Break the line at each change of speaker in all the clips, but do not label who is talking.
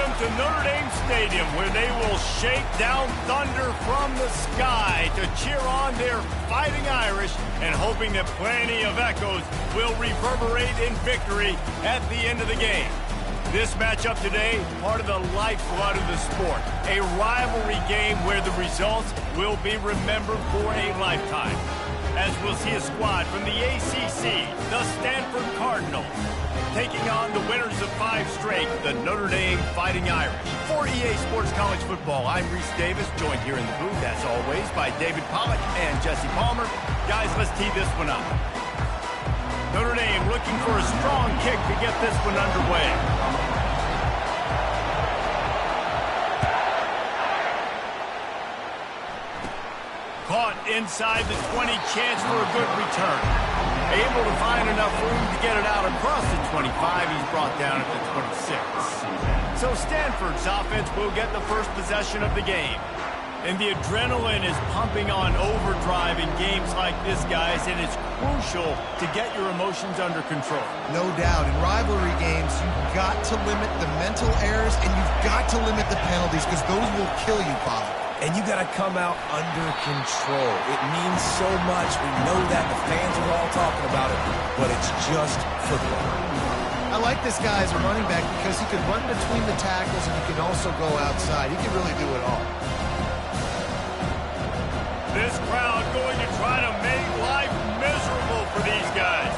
Welcome to Notre Dame Stadium, where they will shake down thunder from the sky to cheer on their Fighting Irish and hoping that plenty of echoes will reverberate in victory at the end of the game. This matchup today, part of the lifeblood of the sport, a rivalry game where the results will be remembered for a lifetime. As we'll see a squad from the ACC, the Stanford Cardinals, taking on the winners of 5 straight, the Notre Dame Fighting Irish. For EA Sports College Football, I'm Reese Davis, joined here in the booth, as always, by David Pollack and Jesse Palmer. Guys, let's tee this one up. Notre Dame looking for a strong kick to get this one underway. Caught inside the 20, chance for a good return. Able to find enough room to get it out across the 25. He's brought down at the 26. So Stanford's offense will get the first possession of the game. And the adrenaline is pumping on overdrive in games like this, guys, and it's crucial to get your emotions under control.
No doubt. In rivalry games, you've got to limit the mental errors, and you've got to limit the penalties, because those will kill you, Bob.
And you got to come out under control. It means so much. We know that. The fans are all talking about it, but it's just football.
I like this guy as a running back because he can run between the tackles and he can also go outside. He can really do it all.
This crowd going to try to make life miserable for these guys.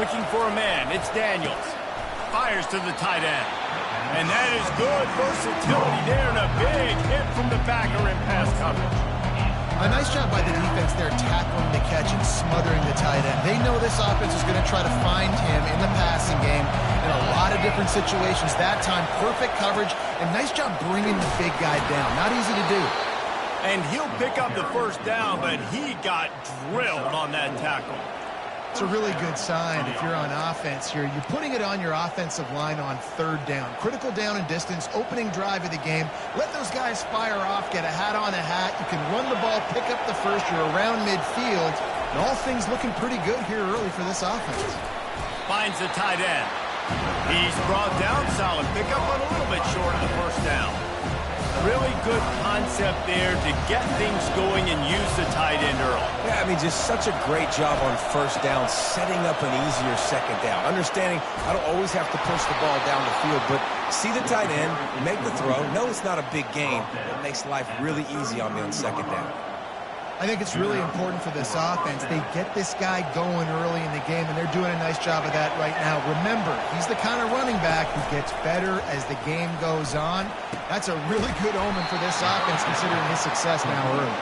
Looking for a man. It's Daniels. Fires to the tight end. And that is good versatility there, and a big hit from the backer in pass coverage.
A nice job by the defense there, tackling the catch and smothering the tight end. They know this offense is going to try to find him in the passing game in a lot of different situations. That time, perfect coverage, and nice job bringing the big guy down. Not easy to do.
And he'll pick up the first down, but he got drilled on that tackle.
It's a really good sign if you're on offense here. You're putting it on your offensive line on 3rd down. Critical down and distance, opening drive of the game. Let those guys fire off, get a hat on a hat. You can run the ball, pick up the first. You're around midfield. And all things looking pretty good here early for this offense.
Finds the tight end. He's brought down solid. Pick up on a little bit short of the first down. Really good concept there to get things going and use the tight end early.
Yeah, I mean, just such a great job on first down, setting up an easier second down. Understanding I don't always have to push the ball down the field, but see the tight end, make the throw. No, it's not a big gain. It makes life really easy on me on second down.
I think it's really important for this offense. They get this guy going early in the game, and they're doing a nice job of that right now. Remember, he's the kind of running back who gets better as the game goes on. That's a really good omen for this offense, considering his success now early.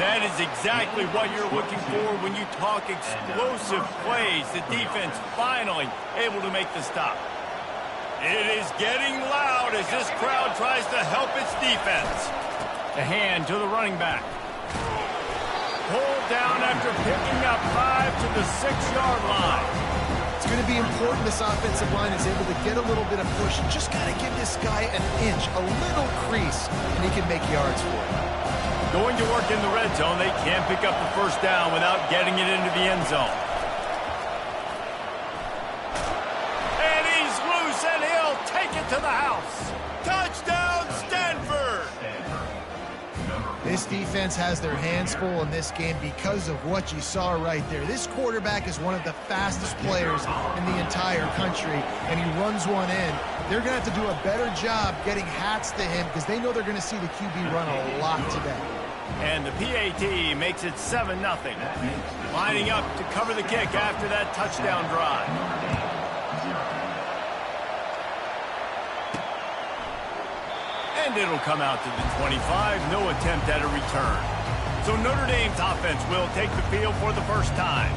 That is exactly what you're looking for when you talk explosive plays. The defense finally able to make the stop. It is getting loud as this crowd tries to help its defense. The hand to the running back. Pulled down after picking up 5 to the 6-yard line.
It's going to be important this offensive line is able to get a little bit of push. You just got to give this guy an inch, a little crease, and he can make yards for it.
Going to work in the red zone. They can't pick up the first down without getting it into the end zone. And he's loose, and he'll take it to the house. Touchdown, Stanford!
This defense has their hands full in this game because of what you saw right there. This quarterback is one of the fastest players in the entire country, and he runs one in. They're going to have to do a better job getting hats to him because they know they're going to see the QB run a lot today.
And the PAT makes it 7-0. Lining up to cover the kick after that touchdown drive. And it'll come out to the 25. No attempt at a return. So Notre Dame's offense will take the field for the first time.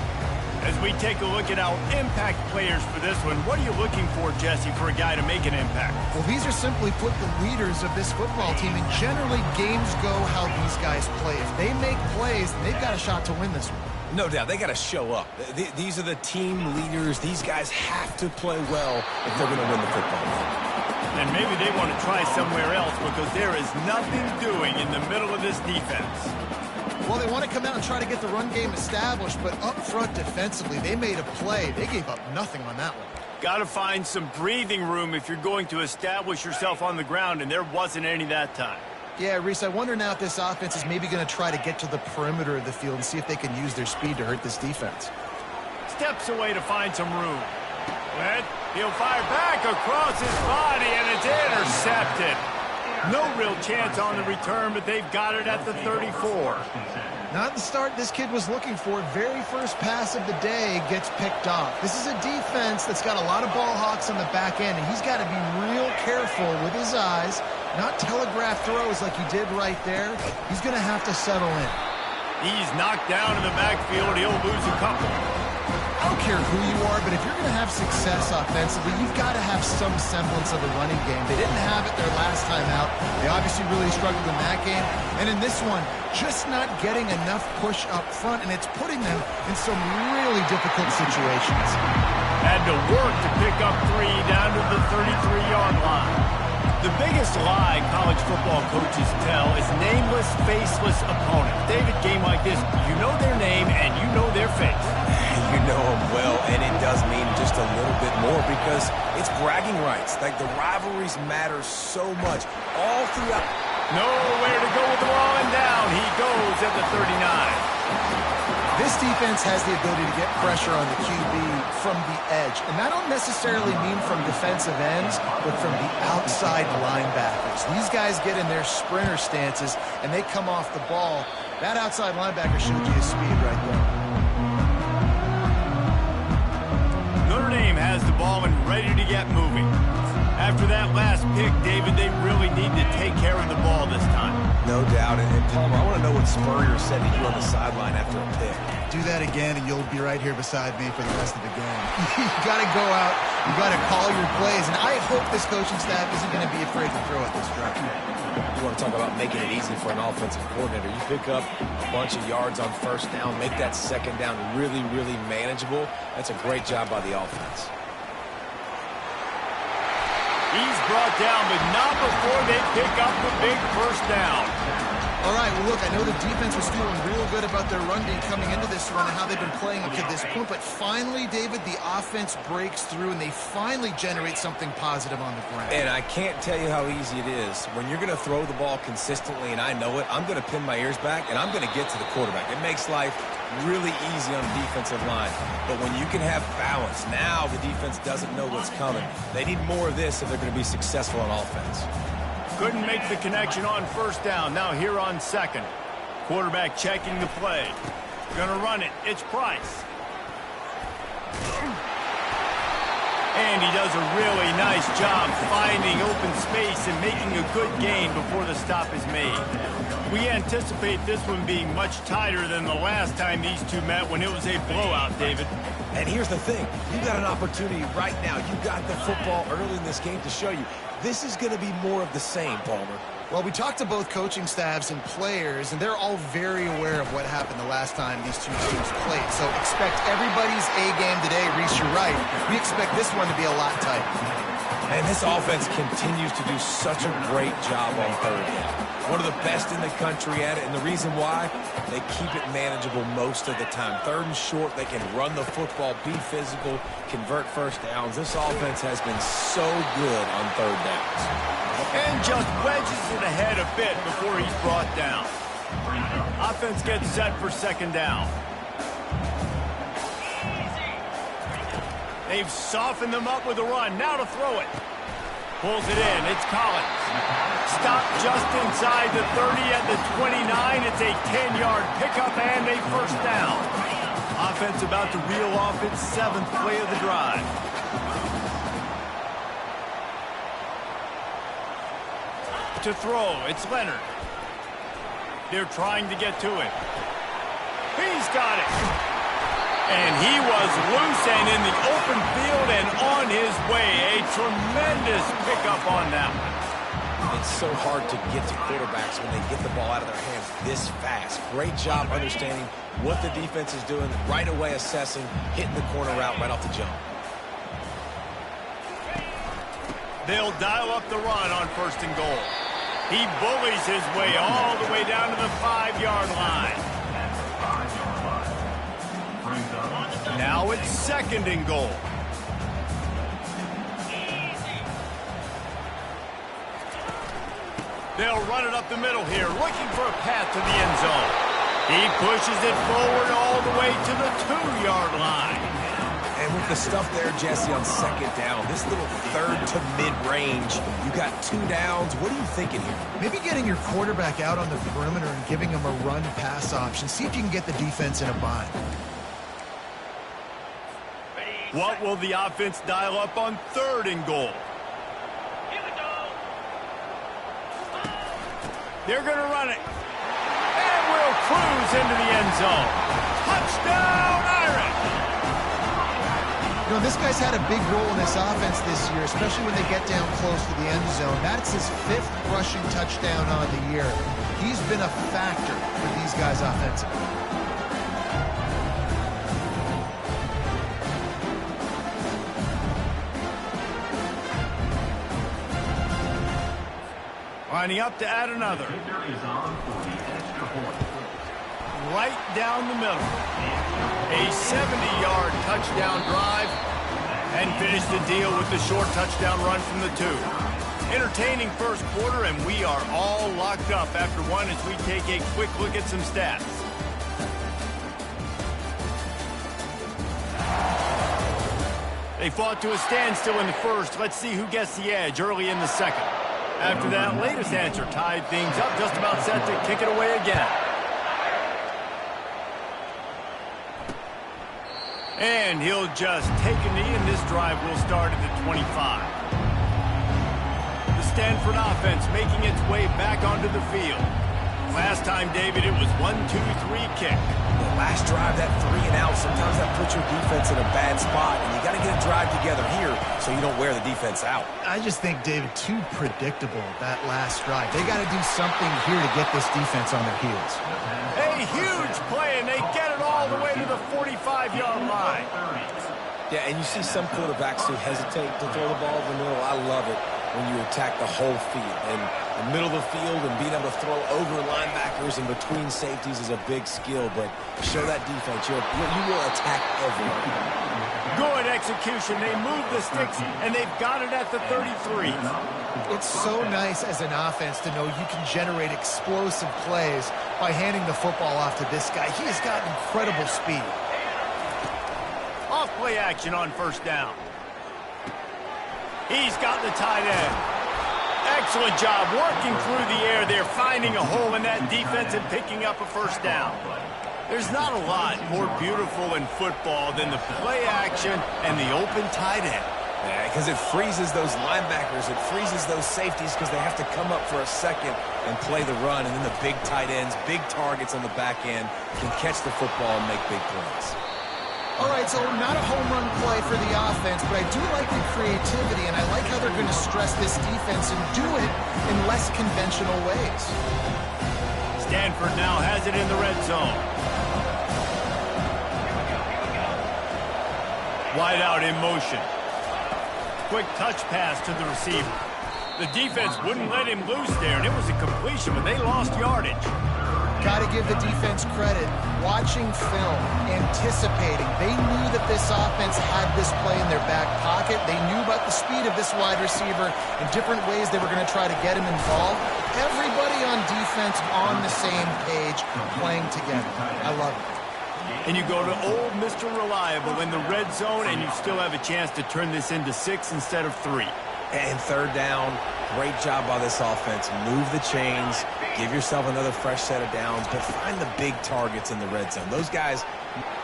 As we take a look at our impact players for this one, what are you looking for, Jesse, for a guy to make an impact?
Well, these are simply put the leaders of this football team, and generally games go how these guys play. If they make plays, they've got a shot to win this one.
No doubt, they got to show up. These are the team leaders. These guys have to play well if they're going to win the football game.
And maybe they want to try somewhere else because there is nothing doing in the middle of this defense.
Well, they want to come out and try to get the run game established, but up front defensively, they made a play. They gave up nothing on that one.
Got to find some breathing room if you're going to establish yourself on the ground, and there wasn't any that time.
Yeah, Reese, I wonder now if this offense is maybe going to try to get to the perimeter of the field and see if they can use their speed to hurt this defense.
Steps away to find some room. Went, he'll fire back across his body, and it's intercepted. No real chance on the return, but they've got it at the 34.
Not the start this kid was looking for. Very first pass of the day gets picked off. This is a defense that's got a lot of ball hawks on the back end, and he's got to be real careful with his eyes, not telegraph throws like he did right there. He's going to have to settle in.
He's knocked down in the backfield. He'll lose a couple.
I don't care who you are, but if you're going to have success offensively, you've got to have some semblance of a running game. They didn't have it their last time out. They obviously really struggled in that game. And in this one, just not getting enough push up front, and it's putting them in some really difficult situations.
Had to work to pick up 3 down to the 33-yard line. The biggest lie college football coaches tell is nameless, faceless opponents. David, game like this, you know their name and you know their face.
You know them well, and it does mean just a little bit more because it's bragging rights. Like, the rivalries matter so much all throughout.
Nowhere to go with the ball, and down he goes at the 39.
This defense has the ability to get pressure on the QB from the edge. And I don't necessarily mean from defensive ends, but from the outside linebackers. These guys get in their sprinter stances, and they come off the ball. That outside linebacker showed you his speed right there.
Notre Dame has the ball and ready to get moving. After that last pick, David, they really need to take care of the ball this time.
No doubt. And Palmer, I want to know what Spurrier said to you on the sideline after a pick.
Do that again, and you'll be right here beside me for the rest of the game. You got to go out. You got to call your plays. And I hope this coaching staff isn't going to be afraid to throw at this drive.
You want to talk about making it easy for an offensive coordinator. You pick up a bunch of yards on first down, make that second down really, really manageable. That's a great job by the offense.
He's brought down, but not before they pick up the big first down.
All right, well, look, I know the defense was feeling real good about their run game coming into this one and how they've been playing up to this point, but finally, David, the offense breaks through and they finally generate something positive on the ground.
And I can't tell you how easy it is. When you're going to throw the ball consistently, and I know it, I'm going to pin my ears back, and I'm going to get to the quarterback. It makes life really easy on the defensive line. But when you can have balance, now the defense doesn't know what's coming. They need more of this if they're going to be successful on offense.
Couldn't make the connection on first down. Now here on second. Quarterback checking the play. Gonna run it. It's Price. And he does a really nice job finding open space and making a good gain before the stop is made. We anticipate this one being much tighter than the last time these two met when it was a blowout, David.
And here's the thing. You got an opportunity right now. You got the football early in this game to show you. This is going to be more of the same, Palmer.
Well, we talked to both coaching staffs and players, and they're all very aware of what happened the last time these two teams played. So expect everybody's A-game today. Reese, you're right. We expect this one to be a lot tighter.
And this offense continues to do such a great job on third down. One of the best in the country at it, and the reason why, they keep it manageable most of the time. Third and short, they can run the football, be physical, convert first downs. This offense has been so good on third downs.
And just wedges it ahead a bit before he's brought down. Offense gets set for second down. They've softened them up with a run. Now to throw it. Pulls it in. It's Collins. Stopped just inside the 30 at the 29. It's a 10-yard pickup and a first down. Offense about to reel off its 7th play of the drive. To throw, it's Leonard. They're trying to get to it. He's got it. And he was loose and in the open field and on his way. A tremendous pickup on that one.
It's so hard to get to quarterbacks when they get the ball out of their hands this fast. Great job understanding what the defense is doing, right away assessing, hitting the corner route right off the jump.
They'll dial up the run on first and goal. He bullies his way all the way down to the 5-yard line. Now it's second and goal. They'll run it up the middle here, looking for a path to the end zone. He pushes it forward all the way to the 2-yard line.
And with the stuff there, Jesse, on second down, this little third to mid-range, you got 2 downs. What are you thinking here?
Maybe getting your quarterback out on the perimeter and giving him a run-pass option. See if you can get the defense in a bind.
What will the offense dial up on 3rd and goal? They're going to run it. And will cruise into the end zone. Touchdown, Irish!
You know, this guy's had a big role in this offense this year, especially when they get down close to the end zone. That's his 5th rushing touchdown on the year. He's been a factor for these guys offensively.
Lining up to add another. Right down the middle. A 70-yard touchdown drive. And finish the deal with the short touchdown run from the 2. Entertaining first quarter, and we are all locked up after one as we take a quick look at some stats. They fought to a standstill in the first. Let's see who gets the edge early in the second. After that latest answer tied things up, just about set to kick it away again. And he'll just take a knee, and this drive will start at the 25. The Stanford offense making its way back onto the field. Last time, David, it was 1-2-3 kick.
The last drive, that 3 and out, sometimes that puts your defense in a bad spot, and you got to get a drive together here so you don't wear the defense out.
I just think, David, too predictable, that last drive. They got to do something here to get this defense on their heels.
A huge play, and they get it all the way to the 45-yard line.
Yeah, and you see some quarterbacks who hesitate to throw the ball in the middle. I love it when you attack the whole field. And the middle of the field and being able to throw over linebackers and between safeties is a big skill, but show that defense. You will attack everyone.
Good execution. They move the sticks, and they've got it at the 33.
It's so nice as an offense to know you can generate explosive plays by handing the football off to this guy. He has got incredible speed.
Off play action on first down. He's got the tight end. Excellent job working through the air there, finding a hole in that defense and picking up a first down. There's not a lot more beautiful in football than the play action and the open tight end.
Yeah, because it freezes those linebackers. It freezes those safeties because they have to come up for a second and play the run. And then the big tight ends, big targets on the back end can catch the football and make big plays.
All right, so not a home run play for the offense, but I do like the creativity, and I like how they're going to stress this defense and do it in less conventional ways.
Stanford now has it in the red zone. Wide out in motion. Quick touch pass to the receiver. The defense wouldn't let him loose there, and it was a completion, but they lost yardage.
Got to give the defense credit. Watching film, anticipating. They knew that this offense had this play in their back pocket. They knew about the speed of this wide receiver and different ways they were going to try to get him involved. Everybody on defense on the same page, playing together. I love it.
And you go to old Mr. Reliable in the red zone, and you still have a chance to turn this into 6 instead of 3.
And third down, great job by this offense. Move the chains, give yourself another fresh set of downs, but find the big targets in the red zone. Those guys.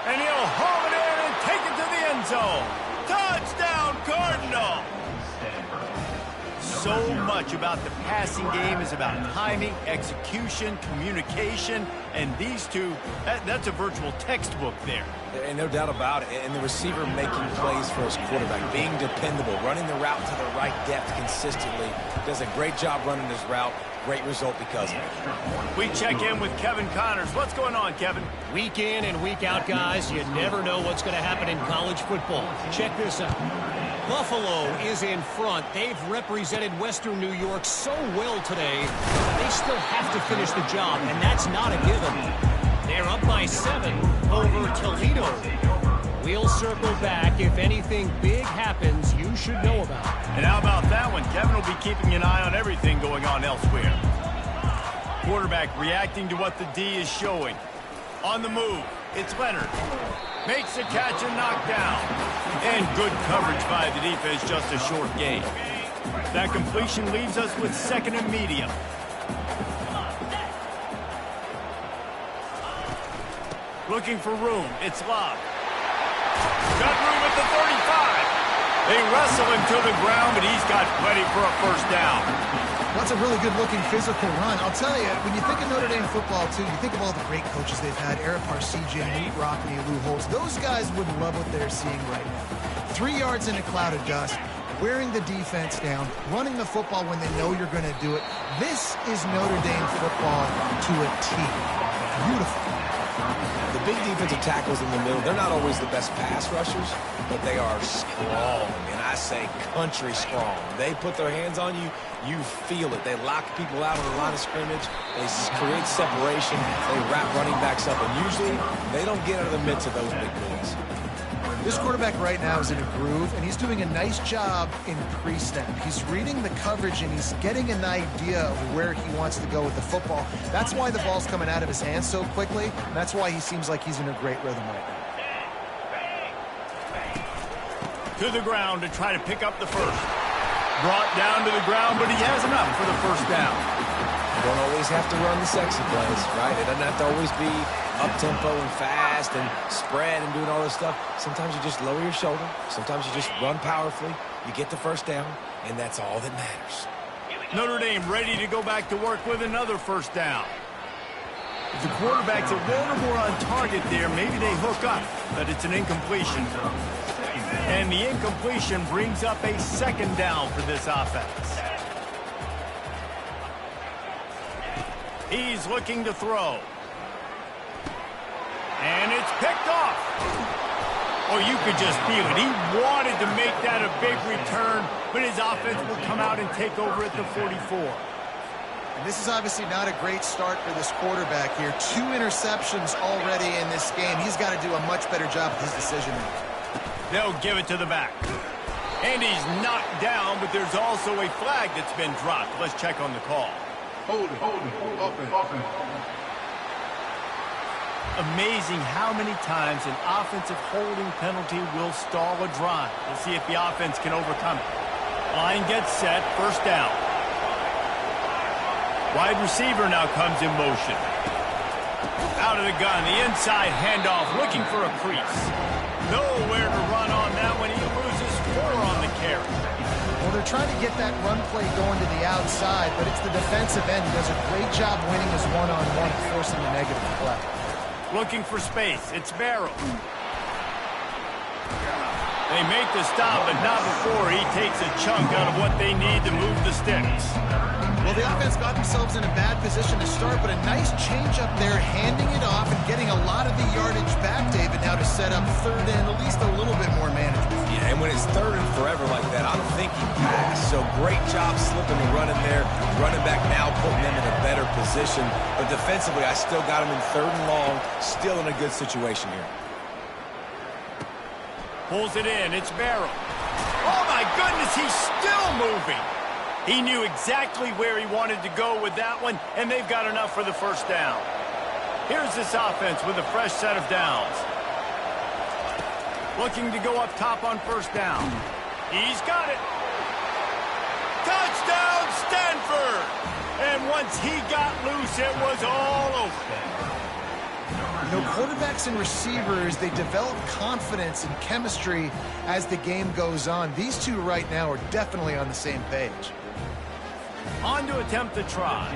And he'll haul it in and take it to the end zone. Touchdown, Cardinal! So much about the passing game is about timing, execution, communication, and these two, that's a virtual textbook there.
And no doubt about it. And the receiver making plays for his quarterback, being dependable, running the route to the right depth consistently. Does a great job running his route. Great result because of it.
We check in with Kevin Connors. What's going on, Kevin?
Week in and week out, guys, you never know what's going to happen in college football. Check this out. Buffalo is in front. They've represented Western New York so well today, they still have to finish the job, and that's not a given. They're up by 7 over Toledo. We'll circle back. If anything big happens, you should know about it.
And how about that one? Kevin will be keeping an eye on everything going on elsewhere. Quarterback reacting to what the D is showing. On the move, it's Leonard. Makes the catch and knocked down. And good coverage by the defense, just a short gain. That completion leaves us with 2nd and medium. Looking for room, it's Love. Got room at the 35. They wrestle him to the ground, but he's got plenty for a first down.
That's a really good-looking physical run. I'll tell you, when you think of Notre Dame football, too, you think of all the great coaches they've had, Eric Parsegian, Nate Rockney, Lou Holtz. Those guys would love what they're seeing right now. 3 yards in a cloud of dust, wearing the defense down, running the football when they know you're going to do it. This is Notre Dame football to a T. Beautiful.
The big defensive tackles in the middle, they're not always the best pass rushers, but they are strong, and I say country strong. They put their hands on you, you feel it. They lock people out on the line of scrimmage. They create separation. They wrap running backs up, and usually they don't get out of the midst of those big boys.
This quarterback right now is in a groove, and he's doing a nice job in pre-snap. He's reading the coverage, and he's getting an idea of where he wants to go with the football. That's why the ball's coming out of his hands so quickly, and that's why he seems like he's in a great rhythm right now.
To the ground to try to pick up the first. Brought down to the ground, but he has enough for the first down.
You don't always have to run the sexy plays, right? It doesn't have to always be up-tempo and fast and spread and doing all this stuff. Sometimes you just lower your shoulder. Sometimes you just run powerfully. You get the first down, and that's all that matters.
Notre Dame ready to go back to work with another first down. If the quarterback's a little more on target there, maybe they hook up, but it's an incompletion. And the incompletion brings up a 2nd down for this offense. He's looking to throw. And it's picked off. Oh, you could just feel it. He wanted to make that a big return, but his offense will come out and take over at the 44.
And this is obviously not a great start for this quarterback here. 2 interceptions already in this game. He's got to do a much better job with his decision-making.
They'll give it to the back. And he's knocked down, but there's also a flag that's been dropped. Let's check on the call.
Hold it. Offense.
Amazing how many times an offensive holding penalty will stall a drive. We'll see if the offense can overcome it. Line gets set, first down. Wide receiver now comes in motion. Out of the gun, the inside handoff, looking for a crease. Nowhere to run on that one. He loses 4 on the carry.
Well, they're trying to get that run play going to the outside, but it's the defensive end who does a great job winning his one-on-one and forcing the negative play.
Looking for space. It's Barrow. They make the stop, but not before he takes a chunk out of what they need to move the sticks.
Well, the offense got themselves in a bad position to start, but a nice change up there, handing it off and getting a lot of the yardage back, David, now to set up 3rd and at least a little bit more manageable.
Yeah, and when it's 3rd and forever like that, I'm thinking pass. So great job slipping the run in there. Running back now putting them in a better position. But defensively, I still got them in 3rd and long, still in a good situation here.
Pulls it in. It's Barrow. Oh, my goodness, he's still moving. He knew exactly where he wanted to go with that one, and they've got enough for the first down. Here's this offense with a fresh set of downs. Looking to go up top on first down. He's got it. Touchdown, Stanford! And once he got loose, it was all over.
You know, quarterbacks and receivers, they develop confidence and chemistry as the game goes on. These two right now are definitely on the same page.
On to attempt the try.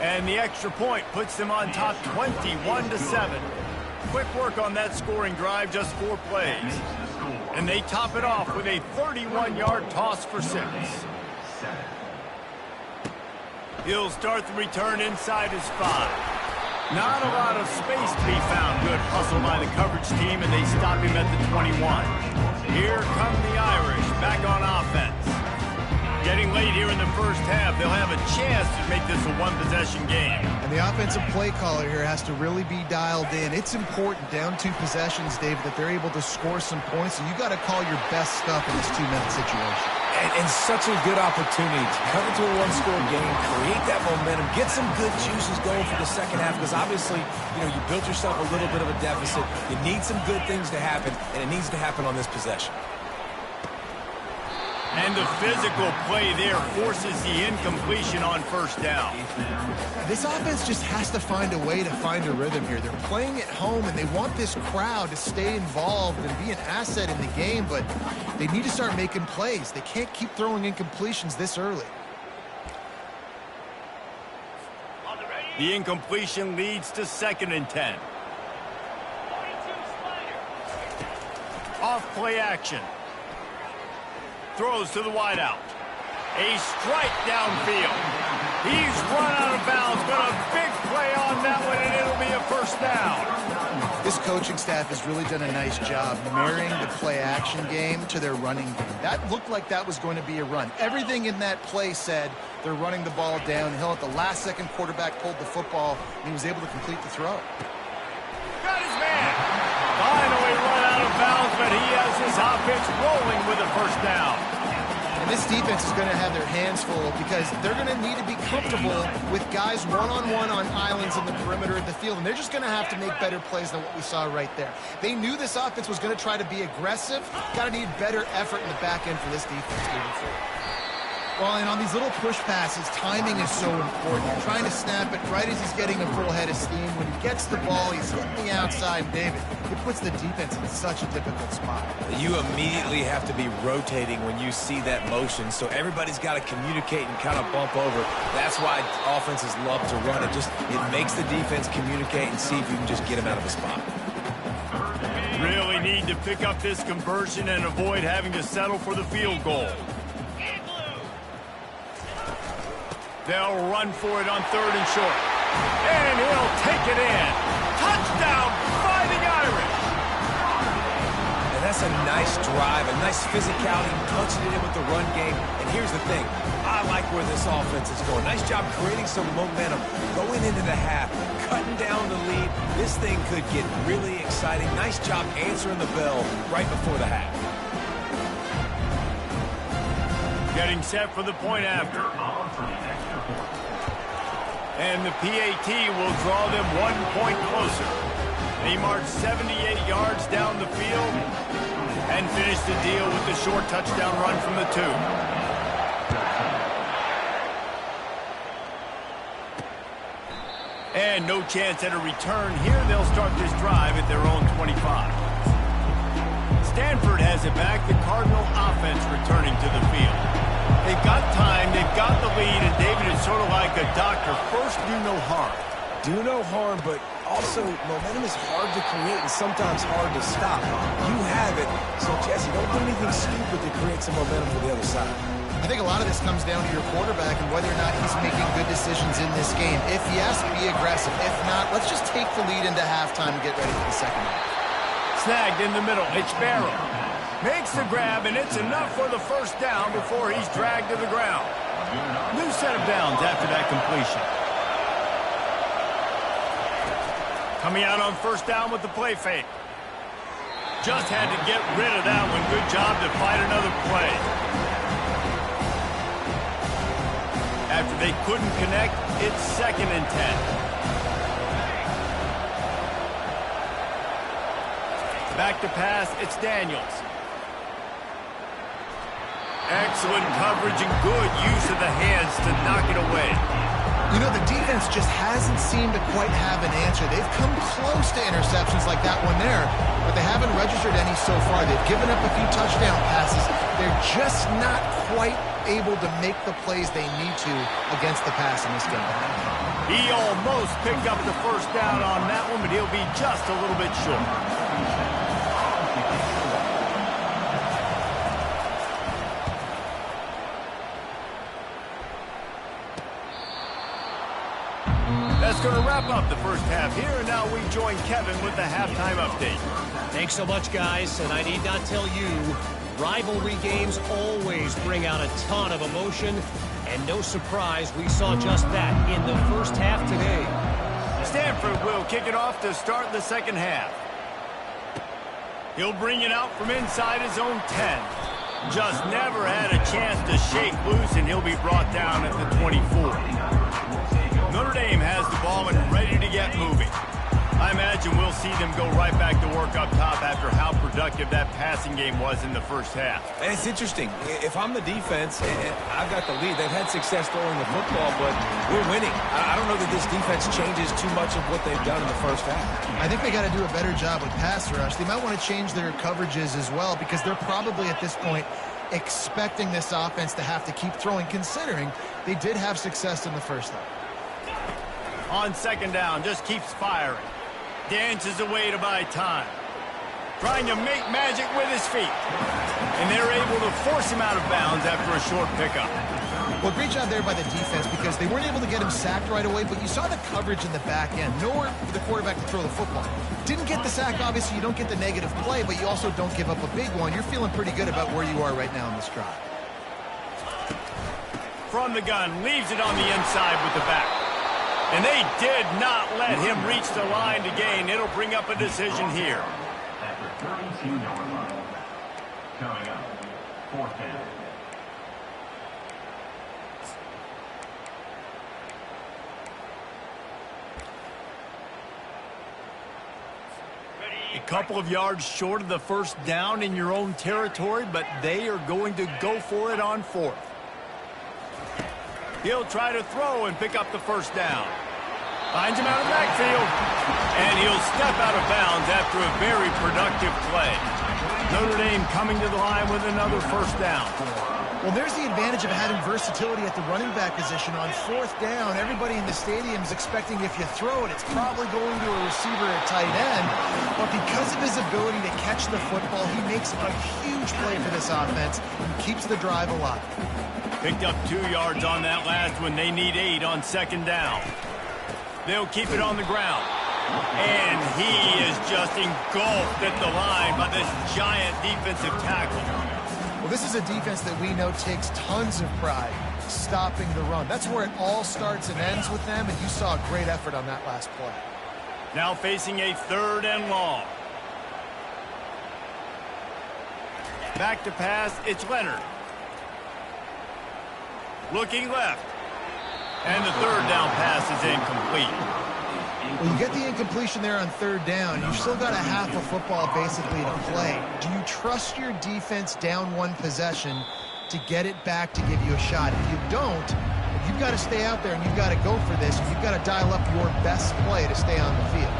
And the extra point puts them on top 21-7. Quick work on that scoring drive, just 4 plays. And they top it off with a 31-yard toss for 6. He'll start the return inside his 5. Not a lot of space to be found. Good hustle by the coverage team, and they stop him at the 21. Here come the Irish, back on offense. Getting late here in the first half, they'll have a chance to make this a 1-possession game.
And the offensive play caller here has to really be dialed in. It's important, down 2 possessions, David, that they're able to score some points, and you got to call your best stuff in this 2-minute situation.
And such a good opportunity to cut into a one-score game, create that momentum, get some good juices going for the second half, because obviously, you built yourself a little bit of a deficit. You need some good things to happen, and it needs to happen on this possession.
And the physical play there forces the incompletion on first down.
This offense just has to find a way to find a rhythm here. They're playing at home, and they want this crowd to stay involved and be an asset in the game, but they need to start making plays. They can't keep throwing incompletions this early.
The incompletion leads to 2nd and 10. Off play action. Throws to the wideout. A strike downfield. He's run out of bounds, but a big play on that one, and it'll be a first down.
This coaching staff has really done a nice job marrying the play-action game to their running game. That looked like that was going to be a run. Everything in that play said they're running the ball downhill. At the last second, quarterback pulled the football, and he was able to complete the throw.
Got his man. Finally run out of bounds, but he has his offense rolling with a first down.
And this defense is going to have their hands full because they're going to need to be comfortable with guys one-on-one on islands in the perimeter of the field, and they're just going to have to make better plays than what we saw right there. They knew this offense was going to try to be aggressive. Got to need better effort in the back end for this defense moving forward. Well, and on these little push passes, timing is so important. You're trying to snap it right as he's getting a full head of steam. When he gets the ball, he's hitting the outside. David, it puts the defense in such a difficult spot.
You immediately have to be rotating when you see that motion, so everybody's got to communicate and kind of bump over. That's why offenses love to run it. It makes the defense communicate and see if you can just get him out of a spot.
Really need to pick up this conversion and avoid having to settle for the field goal. They'll run for it on 3rd and short. And he'll take it in. Touchdown, Fighting Irish.
And that's a nice drive, a nice physicality, punching it in with the run game. And here's the thing. I like where this offense is going. Nice job creating some momentum, going into the half, cutting down the lead. This thing could get really exciting. Nice job answering the bell right before the half.
Getting set for the point after. And the PAT will draw them 1 point closer. They march 78 yards down the field and finish the deal with the short touchdown run from the 2. And no chance at a return here. They'll start this drive at their own 25. Stanford has it back. The Cardinal offense returning to the field. They've got time, they've got the lead, and David is sort of like a doctor. First, do no harm.
Do no harm, but also momentum is hard to create and sometimes hard to stop. You have it, so Jesse, don't do anything stupid to create some momentum for the other side.
I think a lot of this comes down to your quarterback and whether or not he's making good decisions in this game. If yes, be aggressive. If not, let's just take the lead into halftime and get ready for the second half.
Snagged in the middle, it's Barrow. Makes the grab, and it's enough for the first down before he's dragged to the ground. New set of downs after that completion. Coming out on first down with the play fake. Just had to get rid of that one. Good job to fight another play. After they couldn't connect, it's 2nd and 10. Back to pass, it's Daniels. Excellent coverage and good use of the hands to knock it away.
You know, the defense just hasn't seemed to quite have an answer. They've come close to interceptions like that one there, but they haven't registered any so far. They've given up a few touchdown passes. They're just not quite able to make the plays they need to against the pass in this game.
He almost picked up the first down on that one, but he'll be just a little bit short. That's going to wrap up the first half here, and now we join Kevin with the halftime update.
Thanks so much, guys, and I need not tell you, rivalry games always bring out a ton of emotion, and no surprise we saw just that in the first half today.
Stanford will kick it off to start the second half. He'll bring it out from inside his own 10. Just never had a chance to shake loose, and he'll be brought down at the 24. Notre Dame has the ball and ready to get moving. I imagine we'll see them go right back to work up top after how productive that passing game was in the first half.
And it's interesting. If I'm the defense and I've got the lead, they've had success throwing the football, but we're winning. I don't know that this defense changes too much of what they've done in the first half.
I think they got to do a better job with pass rush. They might want to change their coverages as well because they're probably at this point expecting this offense to have to keep throwing, considering they did have success in the first half.
On second down, just keeps firing. Dances away to buy time. Trying to make magic with his feet. And they're able to force him out of bounds after a short pickup.
Well, great job there by the defense because they weren't able to get him sacked right away, but you saw the coverage in the back end. Nowhere for the quarterback to throw the football. Didn't get the sack, obviously. You don't get the negative play, but you also don't give up a big one. You're feeling pretty good about where you are right now in this drive.
From the gun, leaves it on the inside with the back. And they did not let him reach the line to gain. It'll bring up a decision here.
After 32-yard line. Coming up, 4th down.
A couple of yards short of the first down in your own territory, but they are going to go for it on 4th. He'll try to throw and pick up the first down. Finds him out of the backfield. And he'll step out of bounds after a very productive play. Notre Dame coming to the line with another first down.
Well, there's the advantage of having versatility at the running back position. On 4th down, everybody in the stadium is expecting if you throw it, it's probably going to a receiver at tight end. But because of his ability to catch the football, he makes a huge play for this offense and keeps the drive alive.
Picked up 2 yards on that last one. They need 8 on second down. They'll keep it on the ground. And he is just engulfed at the line by this giant defensive tackle.
Well, this is a defense that we know takes tons of pride stopping the run. That's where it all starts and ends with them, and you saw a great effort on that last play.
Now facing a 3rd and long. Back to pass, it's Leonard. Looking left. And the 3rd down pass is incomplete.
Well, you get the incompletion there on 3rd down. You've still got a half of football basically to play. Do you trust your defense down 1 possession to get it back to give you a shot? If you don't, you've got to stay out there and you've got to go for this. You've got to dial up your best play to stay on the field.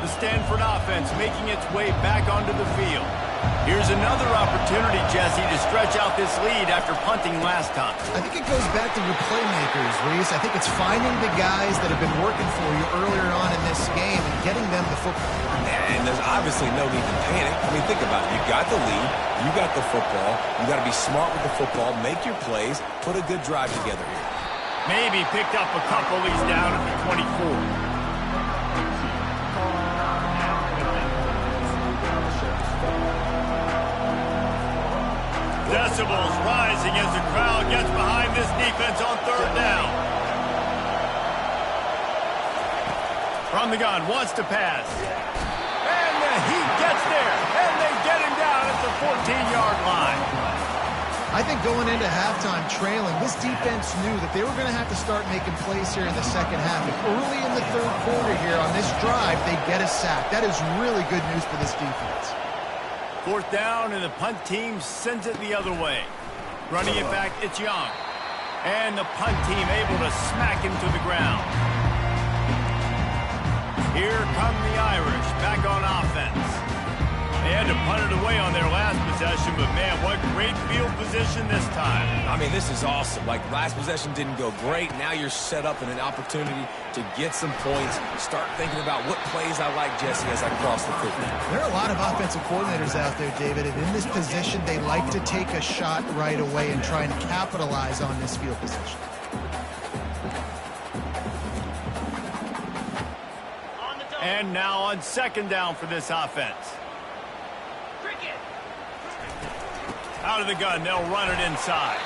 The Stanford offense making its way back onto the field. Here's another opportunity, Jesse, to stretch out this lead after punting last time.
I think it goes back to your playmakers, Reese. I think it's finding the guys that have been working for you earlier on in this game and getting them the football.
And there's obviously no need to panic. I mean, think about it. You got the lead. You got the football. You got to be smart with the football. Make your plays. Put a good drive together here.
Maybe picked up a couple. He's down at the 24. Decibels rising as the crowd gets behind this defense on 3rd down. From the gun, wants to pass. And he gets there. And they get him down at the 14-yard line.
I think going into halftime trailing, this defense knew that they were going to have to start making plays here in the second half. And early in the 3rd quarter here on this drive, they get a sack. That is really good news for this defense.
4th down, and the punt team sends it the other way. Running it back, it's Young. And the punt team able to smack him to the ground. Here come the Irish back on offense. They had to punt it away on their last possession, but man, what great field position this time.
I mean, this is awesome. Like, last possession didn't go great. Now you're set up in an opportunity to get some points. Start thinking about what plays I like, Jesse, as I cross the 50.
There are a lot of offensive coordinators out there, David, and in this position, they like to take a shot right away and try and capitalize on this field position.
And now on second down for this offense. Out of the gun, they'll run it inside.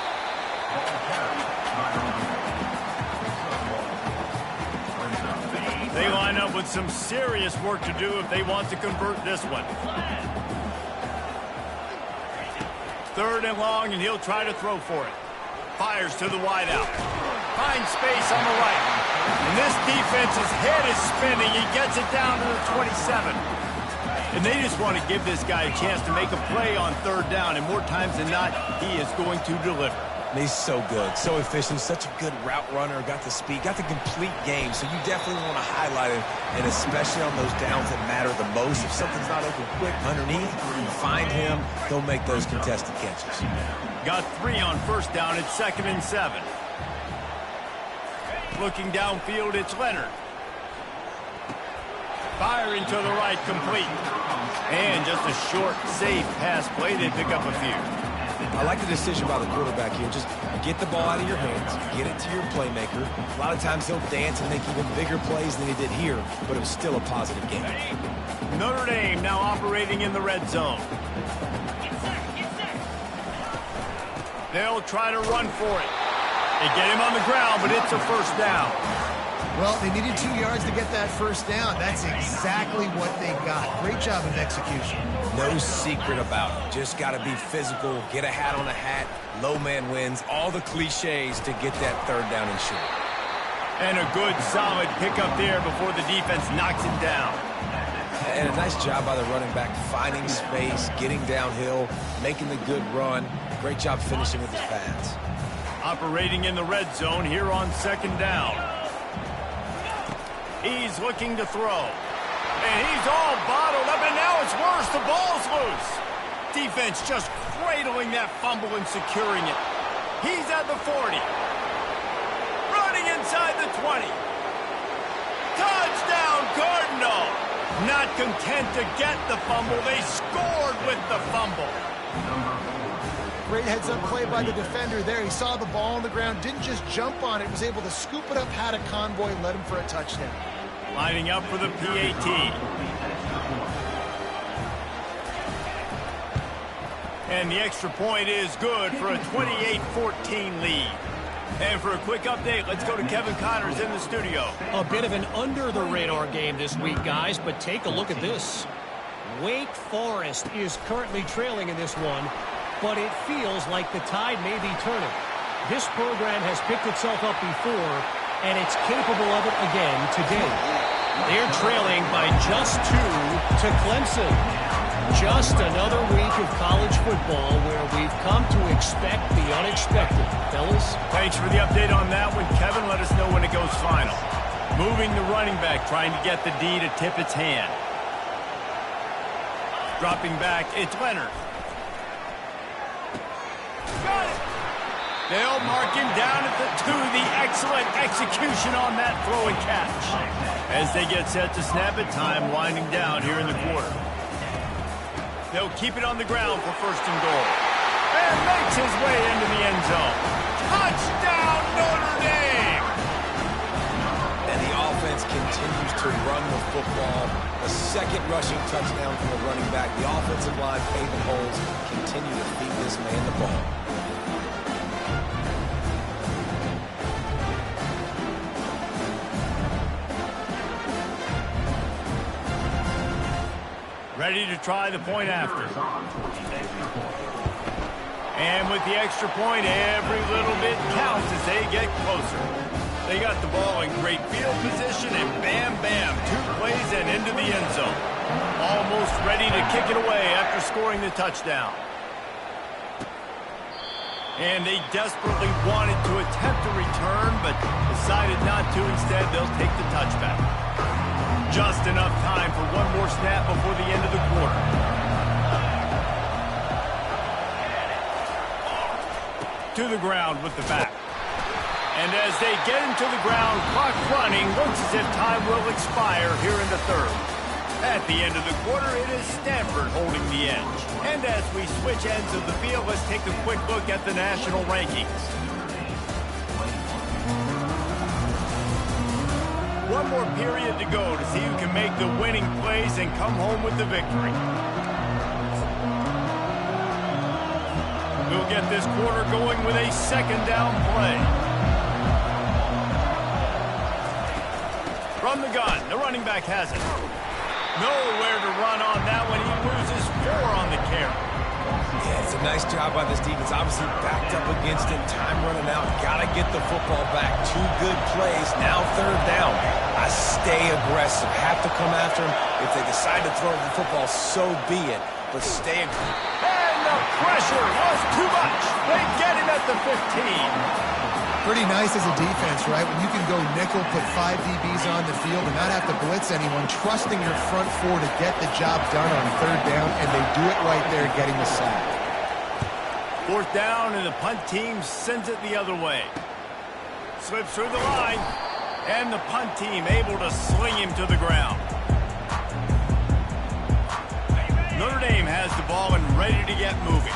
They line up with some serious work to do if they want to convert this one. 3rd and long, and he'll try to throw for it. Fires to the wideout. Finds space on the right. And this defense's head is spinning. He gets it down to the 27. And they just want to give this guy a chance to make a play on 3rd down. And more times than not, he is going to deliver.
He's so good, so efficient, such a good route runner, got the speed, got the complete game, so you definitely want to highlight him, and especially on those downs that matter the most. If something's not open quick underneath, you find him, he'll make those contested catches.
Got 3 on 1st down, it's 2nd and 7. Looking downfield, it's Leonard. Firing to the right, complete. And just a short, safe pass play, they pick up a few.
I like the decision by the quarterback here. Just get the ball out of your hands, get it to your playmaker. A lot of times he'll dance and make even bigger plays than he did here, but it was still a positive game.
Notre Dame now operating in the red zone. They'll try to run for it. They get him on the ground, but it's a 1st down.
Well, they needed 2 yards to get that 1st down. That's exactly what they got. Great job of execution.
No secret about it. Just got to be physical, get a hat on a hat, low man wins, all the cliches to get that 3rd down and short.
And a good, solid pickup there before the defense knocks it down.
And a nice job by the running back, finding space, getting downhill, making the good run. Great job finishing with his pads.
Operating in the red zone here on 2nd down. He's looking to throw. And he's all bottled up, and now it's worse. The ball's loose. Defense just cradling that fumble and securing it. He's at the 40. Running inside the 20. Touchdown, Cardinal. Not content to get the fumble, they scored with the fumble.
Great heads-up play by the defender there. He saw the ball on the ground, didn't just jump on it, was able to scoop it up, had a convoy, and led him for a touchdown.
Lining up for the PAT. And the extra point is good for a 28-14 lead. And for a quick update, let's go to Kevin Connors in the studio.
A bit of an under-the-radar game this week, guys, but take a look at this. Wake Forest is currently trailing in this one, but it feels like the tide may be turning. This program has picked itself up before, and it's capable of it again today. They're trailing by just 2 to Clemson. Just another week of college football where we've come to expect the unexpected. Fellas?
Thanks for the update on that one, Kevin. Let us know when it goes final. Moving the running back, trying to get the D to tip its hand. Dropping back, it's Leonard. Got it! They'll mark him down at the 2. The excellent execution on that throw and catch. As they get set to snap it, time winding down here in the quarter. They'll keep it on the ground for 1st and goal. And makes his way into the end zone. Touchdown, Notre Dame!
And the offense continues to run the football. A 2nd rushing touchdown from the running back. The offensive line paving holes. Continue to feed this man the ball.
Ready to try the point after. And with the extra point, every little bit counts as they get closer. They got the ball in great field position, and bam, bam, 2 plays and into the end zone. Almost ready to kick it away after scoring the touchdown. And they desperately wanted to attempt a return, but decided not to. Instead, they'll take the touchback. Just enough time for one more snap before the end of the quarter. To the ground with the back. And as they get him to the ground, clock running, looks as if time will expire here in the 3rd. At the end of the quarter, it is Stanford holding the edge. And as we switch ends of the field, let's take a quick look at the national rankings. One more period to go to see who can make the winning plays and come home with the victory. We'll get this quarter going with a 2nd down play. From the gun, the running back has it. Nowhere to run on that one. He loses 4 on the carry.
Yeah, it's a nice job by this defense. Obviously backed up against it, time running out. Got to get the football back. 2 good plays, now 3rd down. I stay aggressive. Have to come after him. If they decide to throw the football, so be it. But stay aggressive.
And the pressure was too much. They get him at the 15.
Pretty nice as a defense, right? When you can go nickel, put 5 DBs on the field and not have to blitz anyone, trusting your front 4 to get the job done on 3rd down, and they do it right there, getting the sack.
4th down, and the punt team sends it the other way. Slips through the line, and the punt team able to sling him to the ground. Notre Dame has the ball and ready to get moving.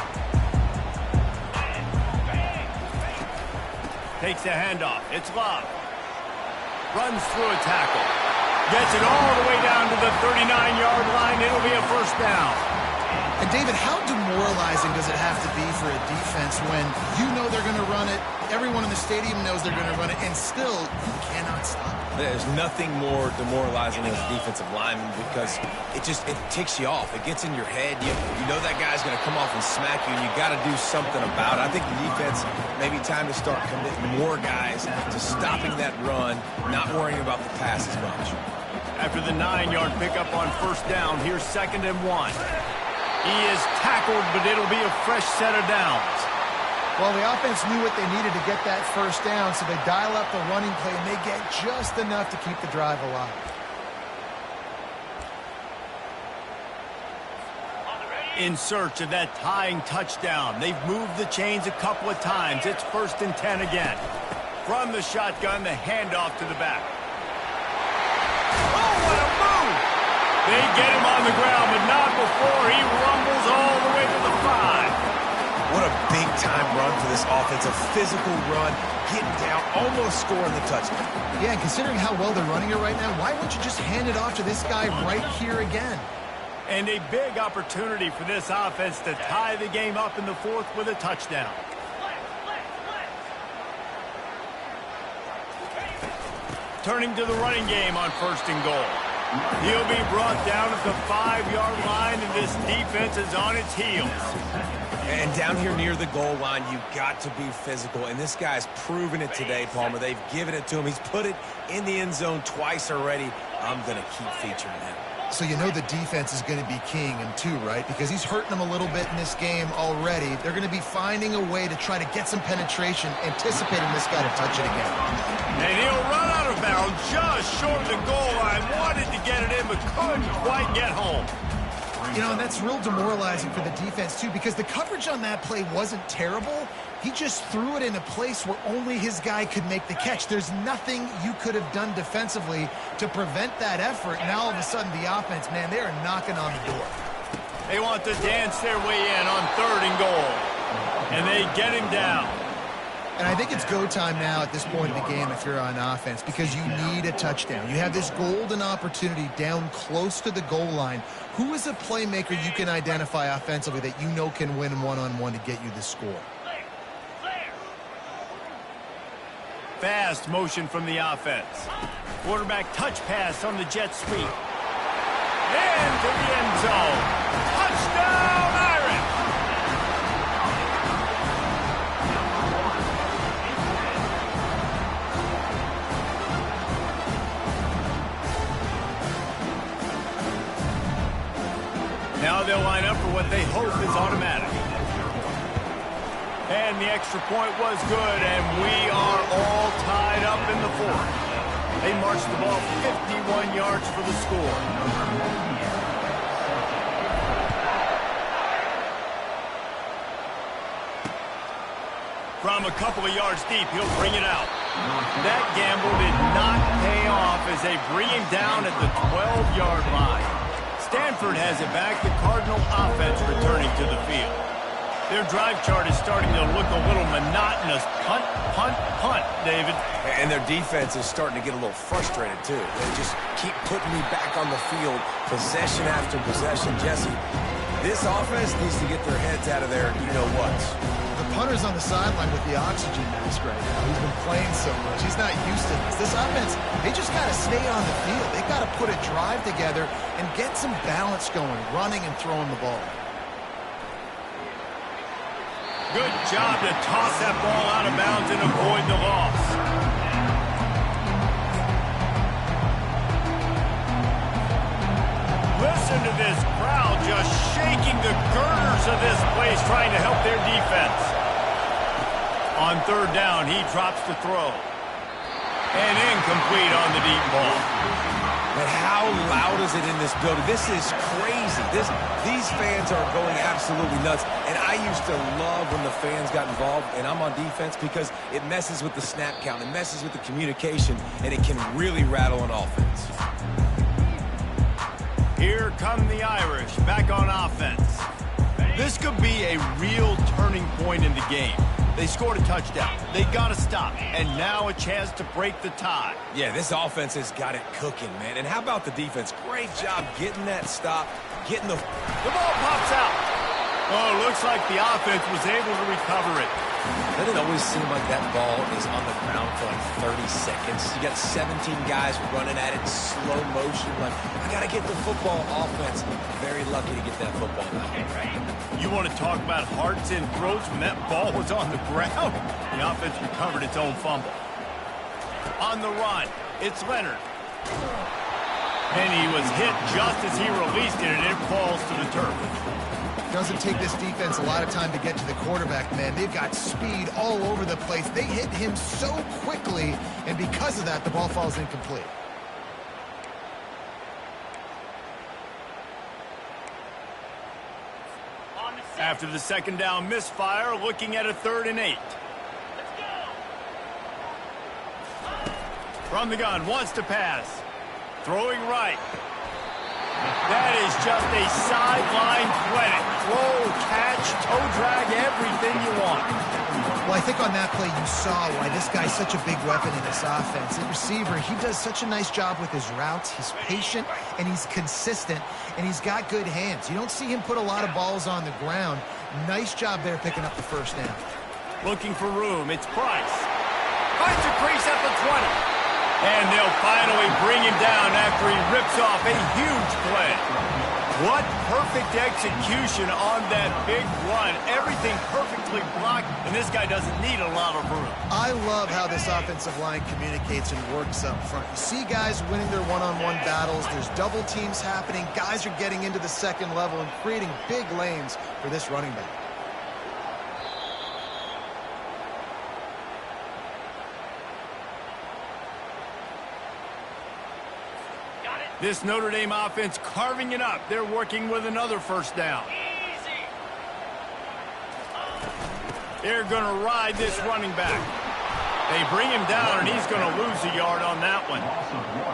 Takes the handoff. It's Love. Runs through a tackle. Gets it all the way down to the 39-yard line. It'll be a 1st down.
And David, how demoralizing does it have to be for a defense when you know they're going to run it, everyone in the stadium knows they're going to run it, and still you cannot stop it?
There's nothing more demoralizing as a defensive lineman because it ticks you off. It gets in your head. You know that guy's going to come off and smack you, and you got to do something about it. I think the defense, maybe time to start committing more guys to stopping that run, not worrying about the pass as much.
After the 9-yard pickup on 1st down, here's 2nd and 1. He is tackled, but it'll be a fresh set of downs.
Well, the offense knew what they needed to get that 1st down, so they dial up the running play, and they get just enough to keep the drive alive.
In search of that tying touchdown. They've moved the chains a couple of times. It's 1st and 10 again. From the shotgun, the handoff to the back. Oh, what a move! They get him on the ground, but not before he rumbles all the way to the 5.
What a big-time run for this offense. A physical run, getting down, almost scoring the touchdown.
Yeah, and considering how well they're running it right now, why wouldn't you just hand it off to this guy right here again?
And a big opportunity for this offense to tie the game up in the 4th with a touchdown. Turning to the running game on 1st and goal. He'll be brought down at the 5-yard line, and this defense is on its heels.
And down here near the goal line, you've got to be physical. And this guy's proven it today, Palmer. They've given it to him. He's put it in the end zone twice already. I'm going to keep featuring him.
So you know the defense is going to be keying him too, right? Because he's hurting them a little bit in this game already. They're going to be finding a way to try to get some penetration, anticipating this guy to touch it again.
And he'll run out of bounds just short of the goal line. Wanted to get it in, but couldn't quite get home.
You know, and that's real demoralizing for the defense, too, because the coverage on that play wasn't terrible. He just threw it in a place where only his guy could make the catch. There's nothing you could have done defensively to prevent that effort. Now, all of a sudden, the offense, man, they are knocking on the door.
They want to dance their way in on 3rd and goal. And they get him down.
And I think it's go time now at this point in the game if you're on offense because you need a touchdown. You have this golden opportunity down close to the goal line. Who is a playmaker you can identify offensively that you know can win one-on-one to get you the score?
Fast motion from the offense. Quarterback touch pass on the jet sweep. Into the end zone. Touchdown, Irish! Now they'll line up for what they hope is automatic. And the extra point was good, and we are all tied up in the 4th. They marched the ball 51 yards for the score. From a couple of yards deep, he'll bring it out. That gamble did not pay off as they bring him down at the 12-yard line. Stanford has it back, the Cardinal offense returning to the field. Their drive chart is starting to look a little monotonous. Punt, punt, punt, David.
And their defense is starting to get a little frustrated, too. They just keep putting me back on the field, possession after possession. Jesse, this offense needs to get their heads out of there, you-know-what.
The punter's on the sideline with the oxygen mask right now. He's been playing so much. He's not used to this. This offense, they just got to stay on the field. They got to put a drive together and get some balance going, running and throwing the ball.
Good job to toss that ball out of bounds and avoid the loss. Listen to this crowd just shaking the girders of this place, trying to help their defense. On third down, he drops the throw. And incomplete on the deep ball.
But how loud is it in this building? This is crazy. These fans are going absolutely nuts. And I used to love when the fans got involved, and I'm on defense, because it messes with the snap count. It messes with the communication, and it can really rattle an offense.
Here come the Irish back on offense. This could be a real turning point in the game. They scored a touchdown. They got to stop. And now a chance to break the tie.
Yeah, this offense has got it cooking, man. And how about the defense? Great job getting that stop, getting the
ball pops out. Oh, looks like the offense was able to recover it.
Doesn't it always seem like that ball is on the ground for like 30 seconds? You got 17 guys running at it, slow motion. Like, I got to get the football. Offense, very lucky to get that football out.
You want to talk about hearts and throats when that ball was on the ground? The offense recovered its own fumble. On the run, it's Leonard. And he was hit just as he released it, and it falls to the turf.
Doesn't take this defense a lot of time to get to the quarterback, man. They've got speed all over the place. They hit him so quickly, and because of that, the ball falls incomplete.
After the second down misfire, looking at a 3rd and 8. From the gun, wants to pass. Throwing right. That is just a sideline clinic. Throw, catch, toe drag, everything you want.
Well, I think on that play you saw why this guy's such a big weapon in this offense. At receiver, he does such a nice job with his routes. He's patient, and he's consistent, and he's got good hands. You don't see him put a lot of balls on the ground. Nice job there picking up the first down.
Looking for room. It's Price. Finds a crease at the 20. And they'll finally bring him down after he rips off a huge play. What perfect execution on that big run. Everything perfectly blocked, and this guy doesn't need a lot of room.
I love how this offensive line communicates and works up front. You see guys winning their one-on-one battles. There's double teams happening. Guys are getting into the second level and creating big lanes for this running back.
This Notre Dame offense carving it up. They're working with another first down. They're going to ride this running back. They bring him down, and he's going to lose a yard on that one.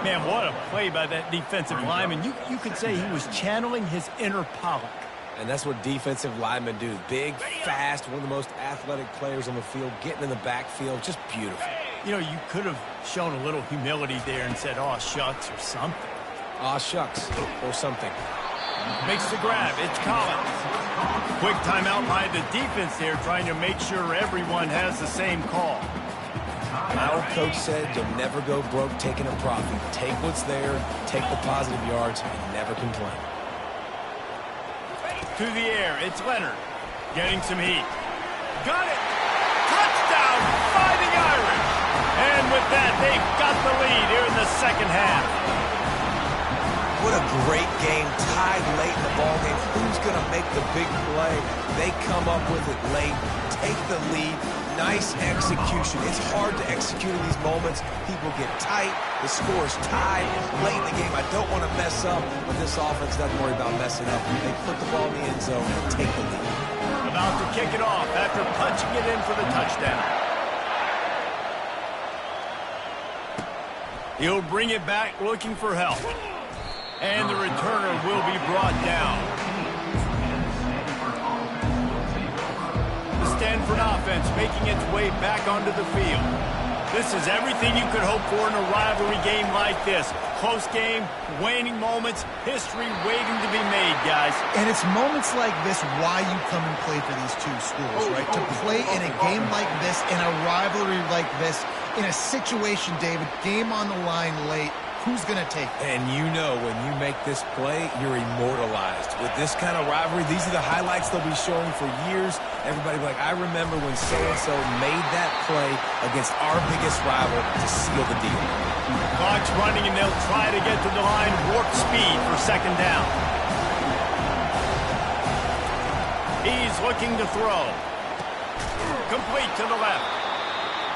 Man, what a play by that defensive lineman. You could say he was channeling his inner Pollock.
And that's what defensive linemen do. Big, fast, one of the most athletic players on the field, getting in the backfield, just beautiful.
You know, you could have shown a little humility there and said, "Aw, shucks," or something.
Aw, shucks, or something.
Makes the grab. It's Collins. Quick timeout by the defense there, trying to make sure everyone has the same call.
My old coach said you'll never go broke taking a profit. Take what's there, take the positive yards, and never complain.
To the air, it's Leonard. Getting some heat. Got it! Touchdown, Fighting Irish! And with that, they've got the lead here in the second half.
What a great game, tied late in the ballgame. Who's going to make the big play? They come up with it late, take the lead. Nice execution. It's hard to execute in these moments. People get tight. The score's tied late in the game. I don't want to mess up, but this offense doesn't worry about messing up. They put the ball in the end zone and take the lead.
About to kick it off after punching it in for the touchdown. He'll bring it back looking for help. And the returner will be brought down. The Stanford offense making its way back onto the field. This is everything you could hope for in a rivalry game like this. Close game, waning moments, history waiting to be made, guys.
And it's moments like this why you come and play for these two schools, right? To play in a game like this, in a rivalry like this, in a situation, David, game on the line late, Who's going to take it?
And you know when you make this play, you're immortalized. With this kind of rivalry, these are the highlights they'll be showing for years. Everybody will be like, I remember when so-and-so made that play against our biggest rival to seal the deal.
Clock's running, and they'll try to get to the line warp speed for second down. He's looking to throw. Complete to the left.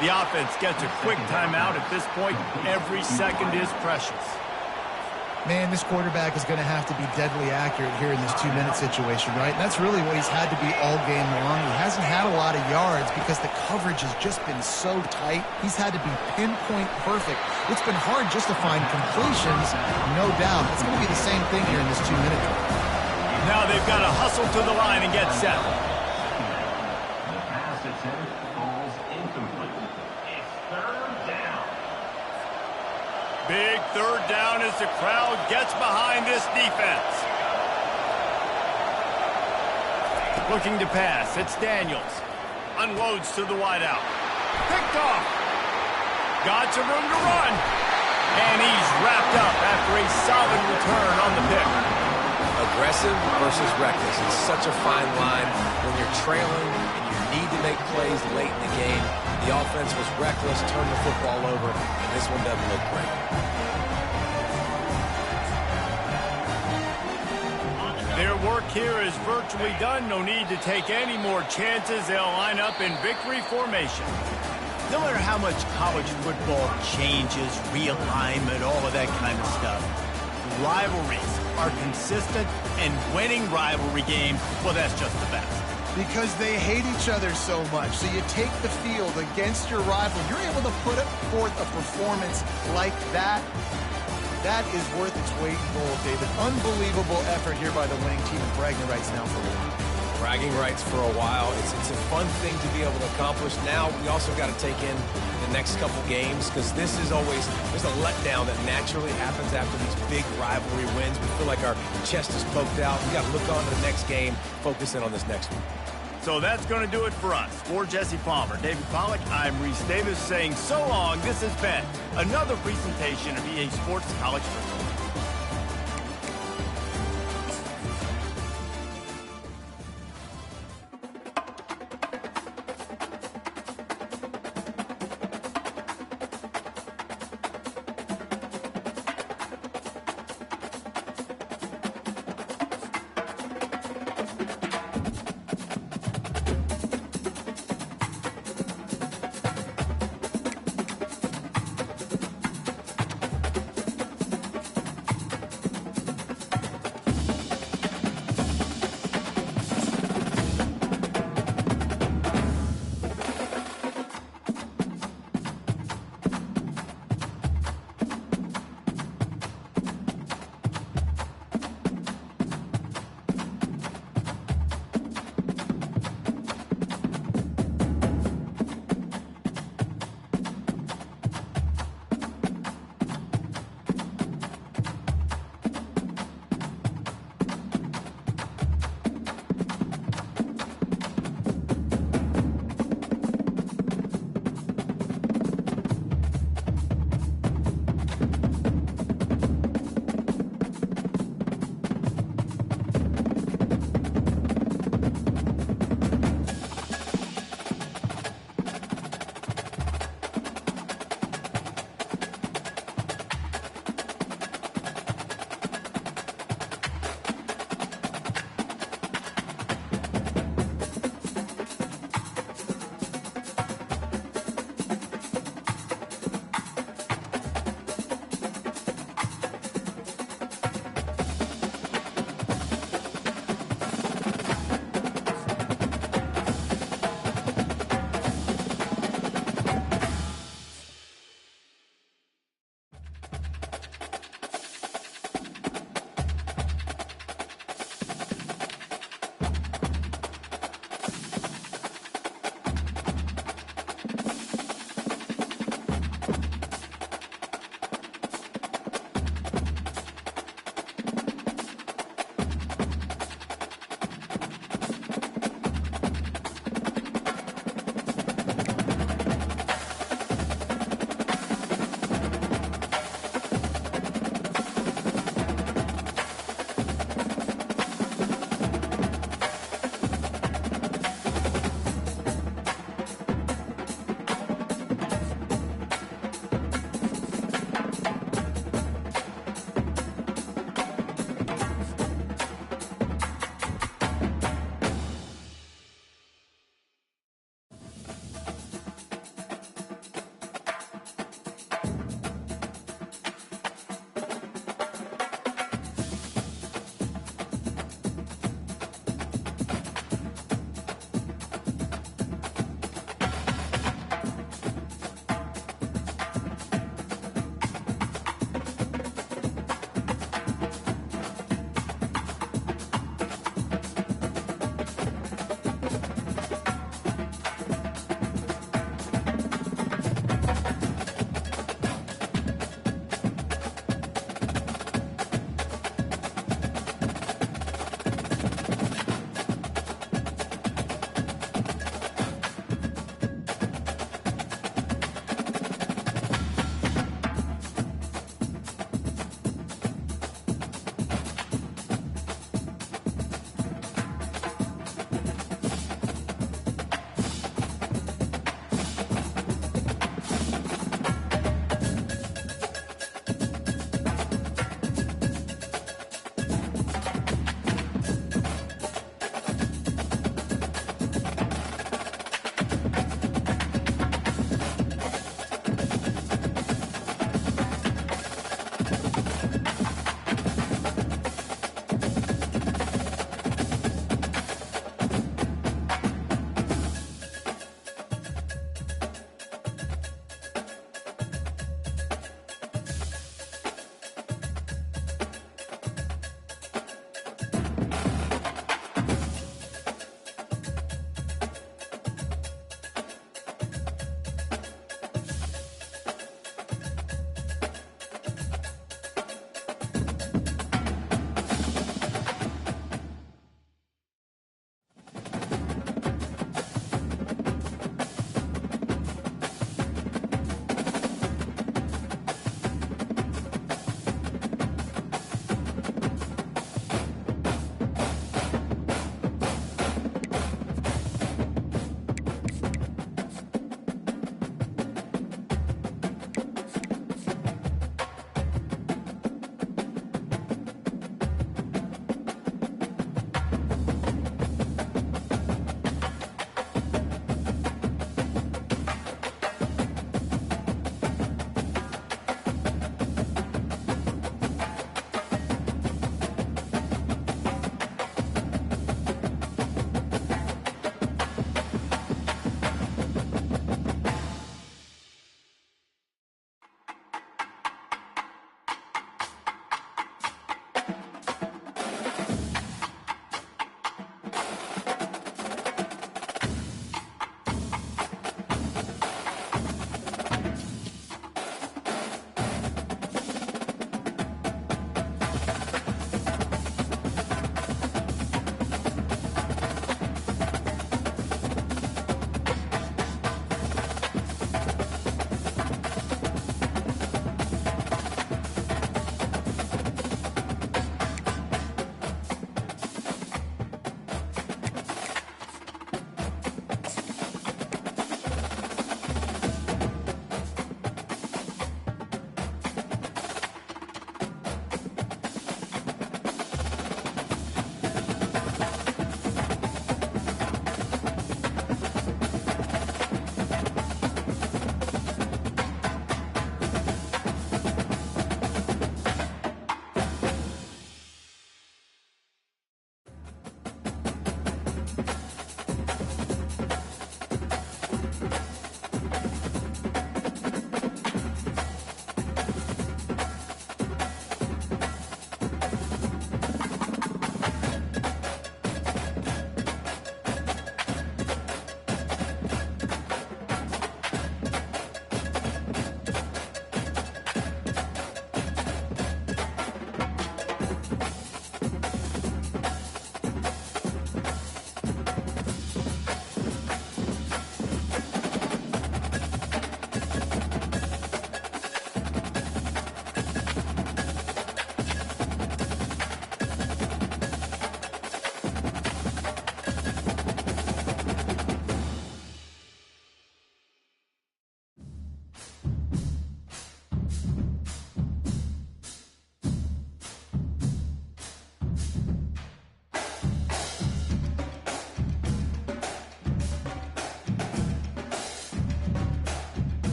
The offense gets a quick timeout at this point. Every second is precious.
Man, this quarterback is going to have to be deadly accurate here in this 2-minute situation, right? And that's really what he's had to be all game long. He hasn't had a lot of yards because the coverage has just been so tight. He's had to be pinpoint perfect. It's been hard just to find completions, no doubt. It's going to be the same thing here in this 2-minute drill.
Now they've got to hustle to the line and get set.
The pass attempt falls incomplete. It's third down.
Big third down as the crowd gets behind this defense. Looking to pass. It's Daniels. Unloads to the wideout. Picked off. Got some room to run. And he's wrapped up after a solid return on the pick.
Aggressive versus reckless. It's such a fine line when you're trailing and you need to make plays late in the game. The offense was reckless, turned the football over, and this one doesn't look great.
Their work here is virtually done. No need to take any more chances. They'll line up in victory formation. No matter how much college football changes, realignment, all of that kind of stuff, rivalries are consistent, and winning rivalry games, well, that's just the best.
Because they hate each other so much. So you take the field against your rival. You're able to put forth a performance like that. That is worth its weight in gold, David. Unbelievable effort here by the winning team, and bragging rights now for a while.
Bragging rights for a while. It's a fun thing to be able to accomplish. Now we also got to take in the next couple games, because this is always, there's a letdown that naturally happens after these big rivalry wins. We feel like our chest is poked out. We got to look on to the next game, focus in on this next one.
So that's going to do it for us. For Jesse Palmer, David Pollack, I'm Reese Davis saying so long. This has been another presentation of EA Sports College Football.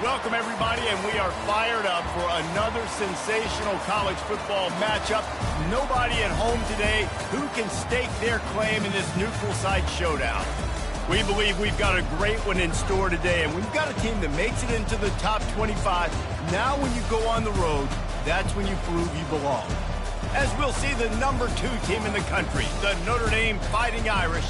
Welcome, everybody, and we are fired up for another sensational college football matchup. Nobody at home today who can stake their claim in this neutral site showdown. We believe we've got a great one in store today, and we've got a team that makes it into the top 25. Now when you go on the road, that's when you prove you belong. As we'll see the number 2 team in the country, the Notre Dame Fighting Irish,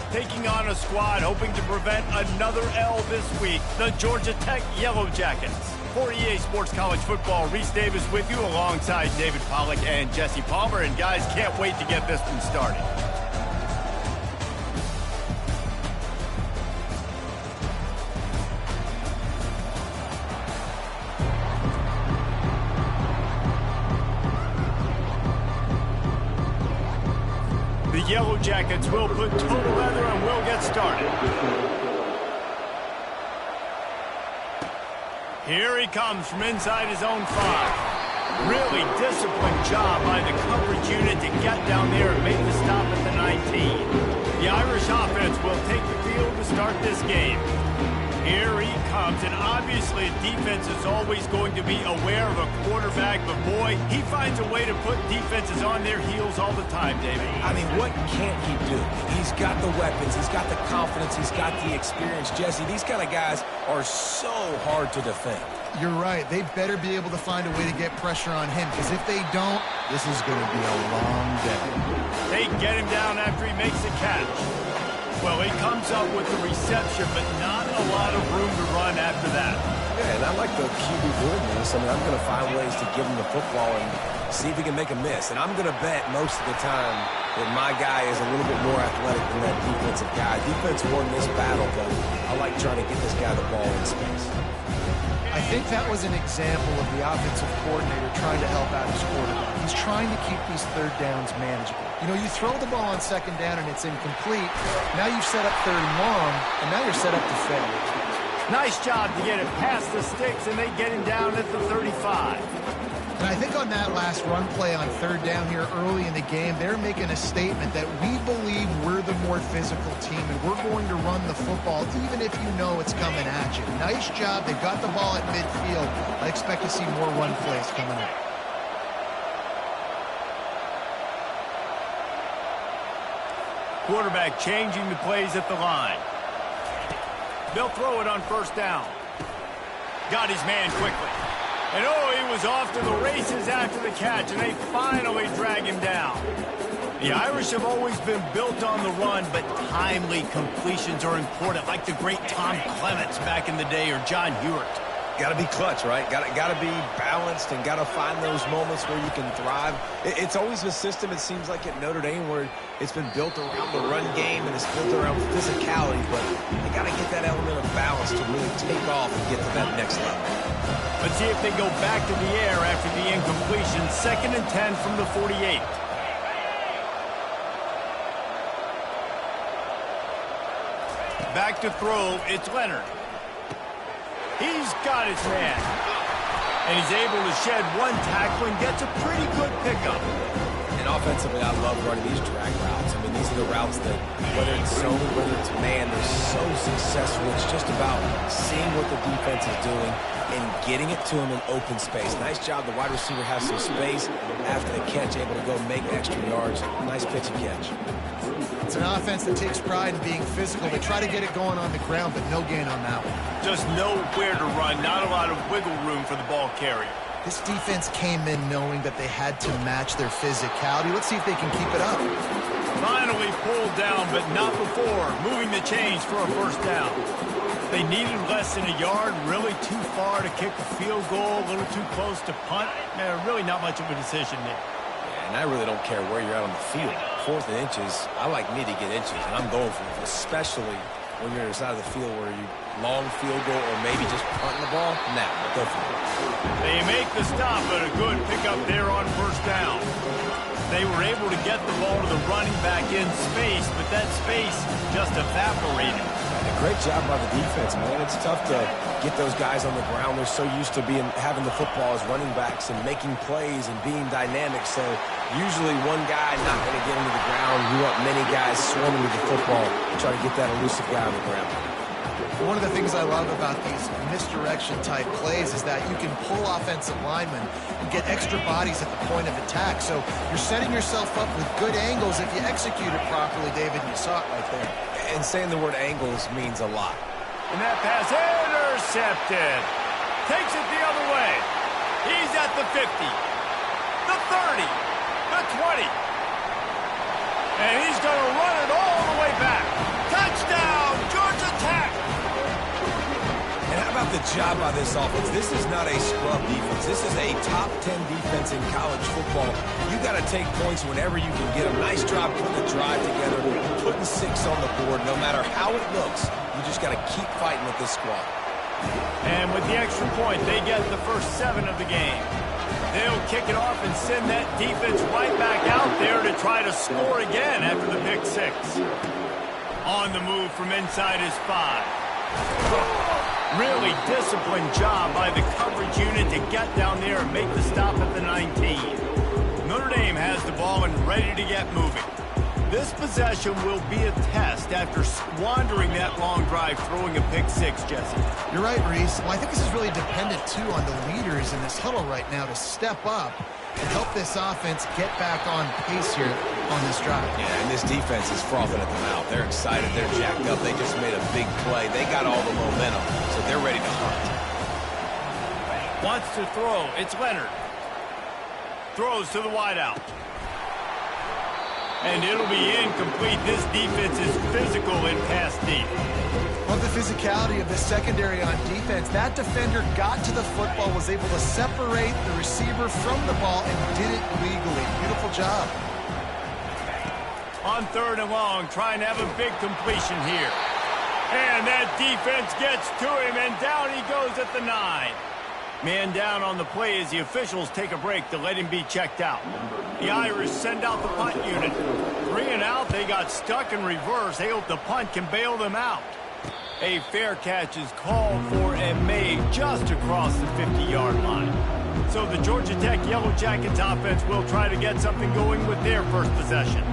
taking on a squad hoping to prevent another L this week, the Georgia Tech Yellow Jackets. For EA Sports College Football, Reese Davis with you alongside David Pollack and Jesse Palmer. And guys, can't wait to get this one started. The Yellow Jackets will put total leather and we'll get started. Here he comes from inside his own 5. Really disciplined job by the coverage unit to get down there and make the stop at the 19. The Irish offense will take the field to start this game. Here he comes, and obviously defense is always going to be aware of a quarterback, but boy, he finds a way to put defenses on their heels all the time, David.
I mean, what can't he do? He's got the weapons, he's got the confidence, he's got the experience. Jesse, these kind of guys are so hard to defend.
You're right. They better be able to find a way to get pressure on him, because if they don't, this is going to be a long day.
They get him down after he makes the catch. Well, he comes up with the reception, but not a lot of room to run after that.
Yeah, and I like the QB doing this. I mean, I'm going to find ways to give him the football and see if he can make a miss. And I'm going to bet most of the time that my guy is a little bit more athletic than that defensive guy. Defense won this battle, but I like trying to get this guy the ball in space.
I think that was an example of the offensive coordinator trying to help out his quarterback. He's trying to keep these third downs manageable. You know, you throw the ball on second down and it's incomplete. Now you've set up third and long, and now you're set up to fail.
Nice job to get it past the sticks, and they get him down at the 35.
And I think on that last run play on third down here early in the game, they're making a statement that we believe we're the more physical team, and we're going to run the football even if you know it's coming at you. Nice job. They've got the ball at midfield. I expect to see more run plays coming up.
Quarterback changing the plays at the line. They'll throw it on first down. Got his man quickly. And oh, he was off to the races after the catch, and they finally drag him down. The Irish have always been built on the run, but timely completions are important, like the great Tom Clements back in the day or John Hewart.
Got to be clutch, right? Got to be balanced and got to find those moments where you can thrive. It's always a system, it seems like, at Notre Dame where it's been built around the run game and it's built around physicality, but they got to get that element of balance to really take off and get to that next level.
Let's see if they go back to the air after the incompletion. 2nd and 10 from the 48. Back to throw, it's Leonard. He's got his man. And he's able to shed one tackle and gets a pretty good pickup.
And offensively, I love running these drag routes. I mean, these are the routes that, whether it's zone, whether it's man, they're so successful. It's just about seeing what the defense is doing and getting it to him in open space. Nice job. The wide receiver has some space after the catch, able to go make extra yards. Nice pitch and catch.
It's an offense that takes pride in being physical. They try to get it going on the ground, but no gain on that one.
Just nowhere to run. Not a lot of wiggle room for the ball carrier.
This defense came in knowing that they had to match their physicality. Let's see if they can keep it up.
Finally pulled down, but not before. Moving the chains for a first down. They needed less than a yard, really too far to kick a field goal, a little too close to punt. Really not much of a decision there.
And I really don't care where you're at on the field. 4th and inches, I like me to get inches, and I'm going for it, especially when you're inside of the field where you long field goal or maybe just punting the ball. Nah, go for it.
They make the stop, but a good pickup there on first down. They were able to get the ball to the running back in space, but that space just evaporated.
A great job by the defense, man. It's tough to get those guys on the ground. They're so used to having the football as running backs and making plays and being dynamic. So usually one guy not going to get into the ground. You want many guys swarming with the football to try to get that elusive guy on the ground.
One of the things I love about these misdirection type plays is that you can pull offensive linemen and get extra bodies at the point of attack. So you're setting yourself up with good angles if you execute it properly, David, and you saw it right there.
And saying the word angles means a lot.
And that pass intercepted. Takes it the other way. He's at the 50, the 30, the 20. And he's going to run it all the way back. Touchdown, Georgia Tech.
And how about the job by this offense? This is not a scrub defense. This is a top 10 defense in college football. You got to take points whenever you can get them. Nice job putting the drive together, putting 6 on the board. No matter how it looks, you just got to keep fighting with this squad.
And with the extra point, they get the first 7 of the game. They'll kick it off and send that defense right back out there to try to score again after the pick 6. On the move from inside his 5. Really disciplined job by the coverage unit to get down there and make the stop at the 19. Notre Dame has the ball and ready to get moving. This possession will be a test after squandering that long drive throwing a pick 6, Jesse.
You're right, Reese. Well, I think this is really dependent, too, on the leaders in this huddle right now to step up and help this offense get back on pace here on this drive.
Yeah, and this defense is frothing at the mouth. They're excited. They're jacked up. They just made a big play. They got all the momentum, so they're ready to hunt.
Wants to throw. It's Leonard. Throws to the wideout. And it'll be incomplete. This defense is physical in pass deep.
Love the physicality of the secondary on defense. That defender got to the football, was able to separate the receiver from the ball, and did it legally. Beautiful job.
On 3rd and long, trying to have a big completion here. And that defense gets to him, and down he goes at the 9. Man down on the play as the officials take a break to let him be checked out. The Irish send out the punt unit. 3 and out, they got stuck in reverse. They hope the punt can bail them out. A fair catch is called for and made just across the 50-yard line. So the Georgia Tech Yellow Jackets offense will try to get something going with their first possession.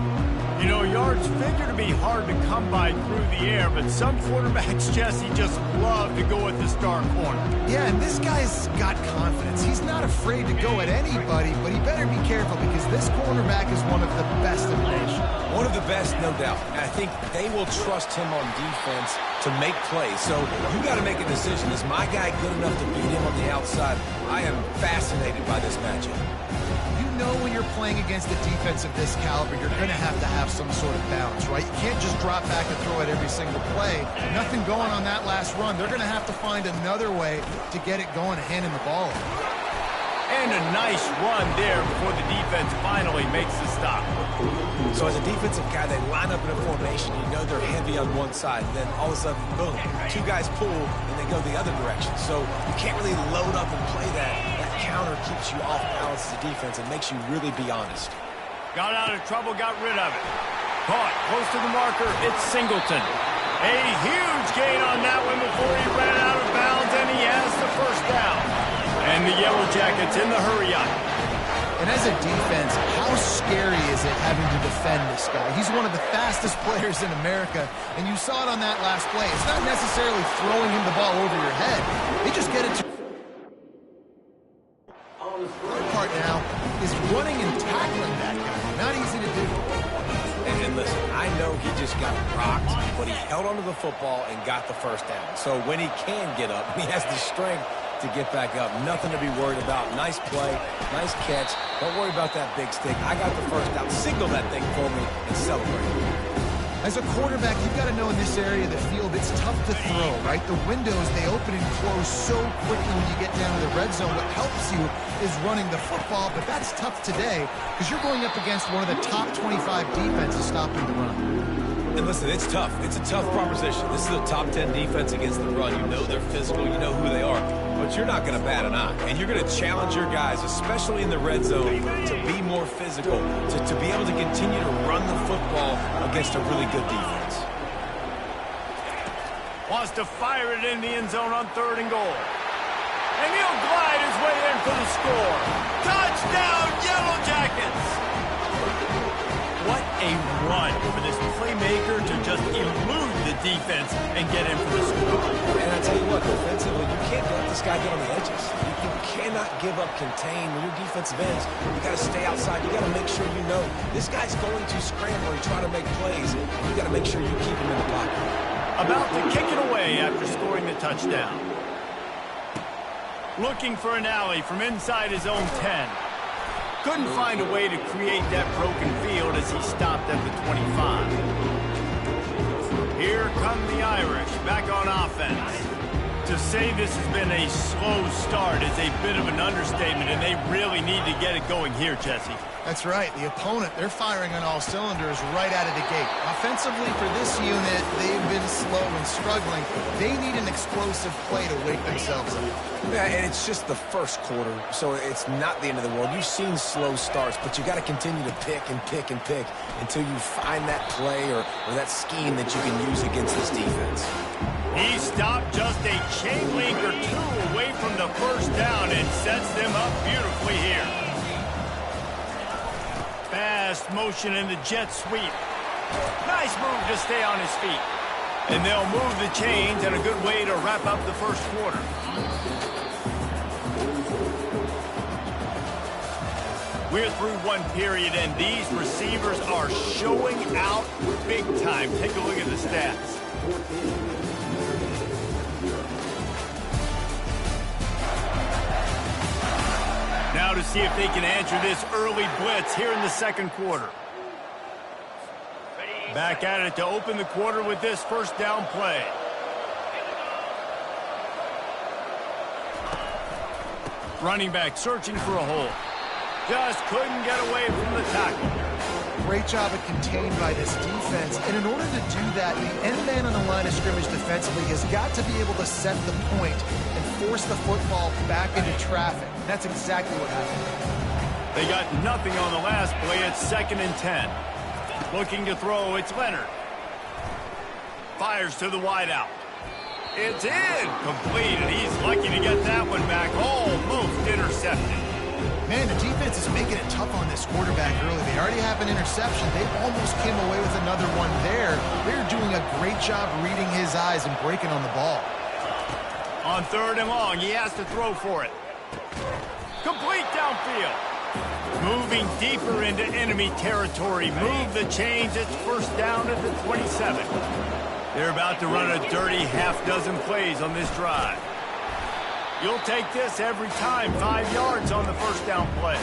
You know, yards figure to be hard to come by through the air, but some quarterbacks, Jesse, just love to go at the star corner.
Yeah, and this guy's got confidence. He's not afraid to go at anybody, but he better be careful because this cornerback is one of the best in the nation.
One of the best, no doubt. And I think they will trust him on defense to make plays. So you got to make a decision. Is my guy good enough to beat him on the outside? I am fascinated by this matchup.
You know when you're playing against a defense of this caliber, you're going to have some sort of balance, right? You can't just drop back and throw it every single play. Nothing going on that last run. They're going to have to find another way to get it going and hand him the ball.
And a nice run there before the defense finally makes the stop.
So as a defensive guy, they line up in a formation. You know they're heavy on one side. And then all of a sudden, boom, 2 guys pull, and they go the other direction. So you can't really load up and play that. That counter keeps you off balance as a defense and makes you really be honest.
Got out of trouble, got rid of it. Caught, close to the marker, it's Singleton. A huge gain on that one before he ran out of bounds, and he has the first down. And the Yellow Jackets in the hurry-up.
And as a defense, how scary is it having to defend this guy? He's one of the fastest players in America, and you saw it on that last play. It's not necessarily throwing him the ball over your head. They just get it to... The hard part now is running and tackling that guy. Not easy to do.
And listen, I know he just got rocked, but he held onto the football and got the first down. So when he can get up, he has the strength to get back up. Nothing to be worried about. Nice play, nice catch. Don't worry about that big stick. I got the first down. Signal that thing for me and celebrate.
As a quarterback, you've got to know in this area of the field, it's tough to throw, right? The windows, they open and close so quickly when you get down to the red zone. What helps you is running the football, but that's tough today because you're going up against one of the top 25 defenses stopping the run.
And listen, it's tough. It's a tough proposition. This is a top 10 defense against the run. You know they're physical. You know who they are. But you're not going to bat an eye. And you're going to challenge your guys, especially in the red zone, to be more physical, to be able to continue to run the football against a really good defense.
Wants to fire it in the end zone on 3rd and goal. And he'll glide his way in for the score. Touchdown, Yellow Jackets! What a run for this playmaker to just elude the defense and get in for the score.
And I tell you what, defensively, you can't let this guy get on the edges. You cannot give up contain when your defensive ends. You got to stay outside. You got to make sure you know this guy's going to scramble and try to make plays. You got to make sure you keep him in the pocket.
About to kick it away after scoring the touchdown. Looking for an alley from inside his own 10. Couldn't find a way to create that broken field as he stopped at the 25. Here come the Irish back on offense. To say this has been a slow start is a bit of an understatement, and they really need to get it going here, Jesse.
That's right. The opponent, they're firing on all cylinders right out of the gate. Offensively, for this unit, they've been slow and struggling. They need an explosive play to wake themselves up.
Yeah, and it's just the first quarter, so it's not the end of the world. You've seen slow starts, but you got to continue to pick and pick and pick until you find that play or that scheme that you can use against this defense.
He stopped just a chain link or two away from the first down and sets them up beautifully here. Fast motion in the jet sweep. Nice move to stay on his feet. And they'll move the chains, and a good way to wrap up the first quarter. We're through one period, and these receivers are showing out big time. Take a look at the stats. Now to see if they can answer this early blitz here in the second quarter. Back at it to open the quarter with this first down play. Running back searching for a hole. Just couldn't get away from the tackle.
Great job at contained by this defense. And in order to do that, the end man on the line of scrimmage defensively has got to be able to set the point and force the football back into traffic. That's exactly what happened.
They got nothing on the last play. It's 2nd and 10. Looking to throw, it's Leonard. Fires to the wideout. It's in. Complete, and he's lucky to get that one back. Almost intercepted.
Man, the defense is making it tough on this quarterback early. They already have an interception. They almost came away with another one there. They're doing a great job reading his eyes and breaking on the ball.
On 3rd and long, he has to throw for it. Complete downfield. Moving deeper into enemy territory. Move the chains. It's first down at the 27. They're about to run a dirty half-dozen plays on this drive. You'll take this every time. 5 yards on the first down play.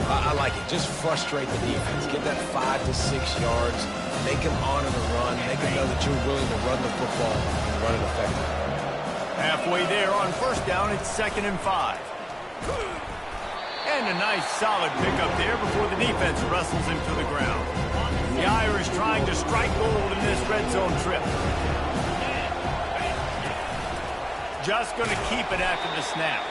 I like it. Just frustrate the defense. Get that 5 to 6 yards. Make them honor the run. Make them know that you're willing to run the football and run it effectively.
Halfway there on first down, it's 2nd and 5. And a nice solid pickup there before the defense wrestles him to the ground. The Irish trying to strike gold in this red zone trip. Just going to keep it after the snap.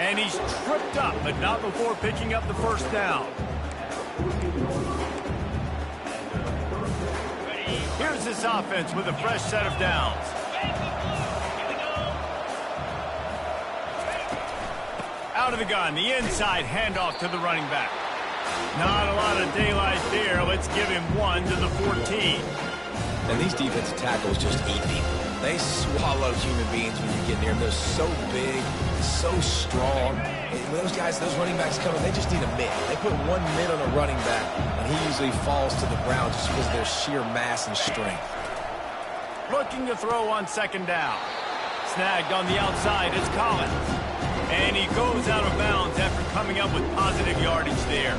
And he's tripped up, but not before picking up the first down. Here's this offense with a fresh set of downs. Out of the gun, the inside handoff to the running back. Not a lot of daylight there. Let's give him 1 to the 14.
And these defensive tackles just eat people. They swallow human beings when you get near them. They're so big, so strong. And those guys, those running backs coming, they just need a mid. They put 1 mid on a running back, and he usually falls to the ground just because of their sheer mass and strength.
Looking to throw on 2nd down. Snagged on the outside is Collins. And he goes out of bounds after coming up with positive yardage there.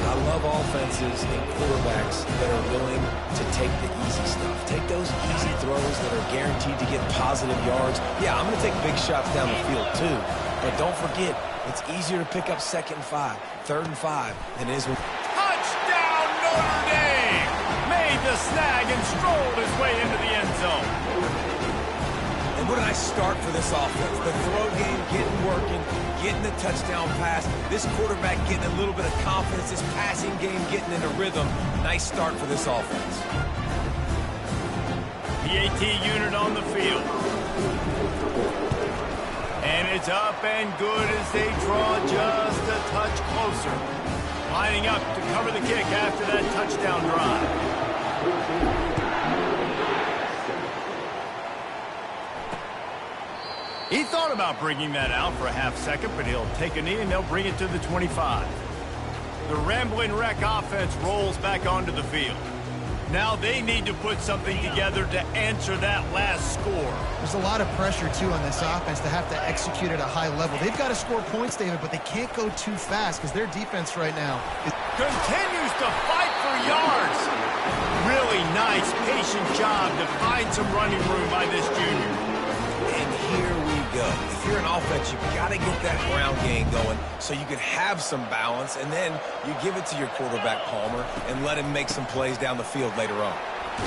I love offenses and quarterbacks that are willing to take the easy stuff. Take those easy throws that are guaranteed to get positive yards. Yeah, I'm going to take big shots down the field too. But don't forget, it's easier to pick up 2nd and 5, 3rd and 5 than it is with...
Touchdown Notre Dame! Made the snag and strolled his way into the end zone.
And what a nice start for this offense. The throw game getting working, getting the touchdown pass. This quarterback getting a little bit of confidence. This passing game getting into rhythm. Nice start for this offense.
The AT unit on the field. And it's up and good as they draw just a touch closer. Lining up to cover the kick after that touchdown drive. He thought about bringing that out for a half second, but he'll take a knee and they'll bring it to the 25. The Rambling Wreck offense rolls back onto the field. Now they need to put something together to answer that last score.
There's a lot of pressure, too, on this offense to have to execute at a high level. They've got to score points, David, but they can't go too fast because their defense right now is...
Continues to fight for yards. Really nice, patient job to find some running room by this junior.
And here we go. If you're an offense, you've got to get that ground game going so you can have some balance, and then you give it to your quarterback, Palmer, and let him make some plays down the field later on.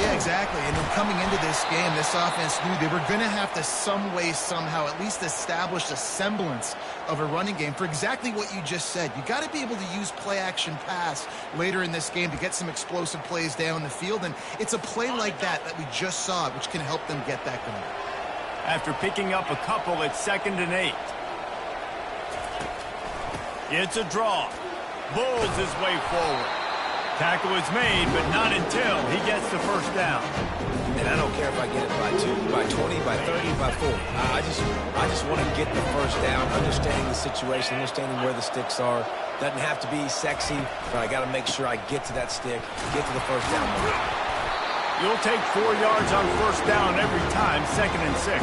Yeah, exactly. And then coming into this game, this offense knew they were going to have to some way, somehow, at least establish a semblance of a running game for exactly what you just said. You got to be able to use play-action pass later in this game to get some explosive plays down the field, and it's a play like that we just saw, which can help them get that going.
After picking up a couple, it's 2nd and 8. It's a draw. Bulls his way forward. Tackle is made, but not until he gets the first down.
And I don't care if I get it by 2, by 20, by 30, by 40. I just want to get the first down, understanding the situation, understanding where the sticks are. Doesn't have to be sexy, but I got to make sure I get to that stick, get to the first down.
You'll take 4 yards on first down every time, 2nd and 6.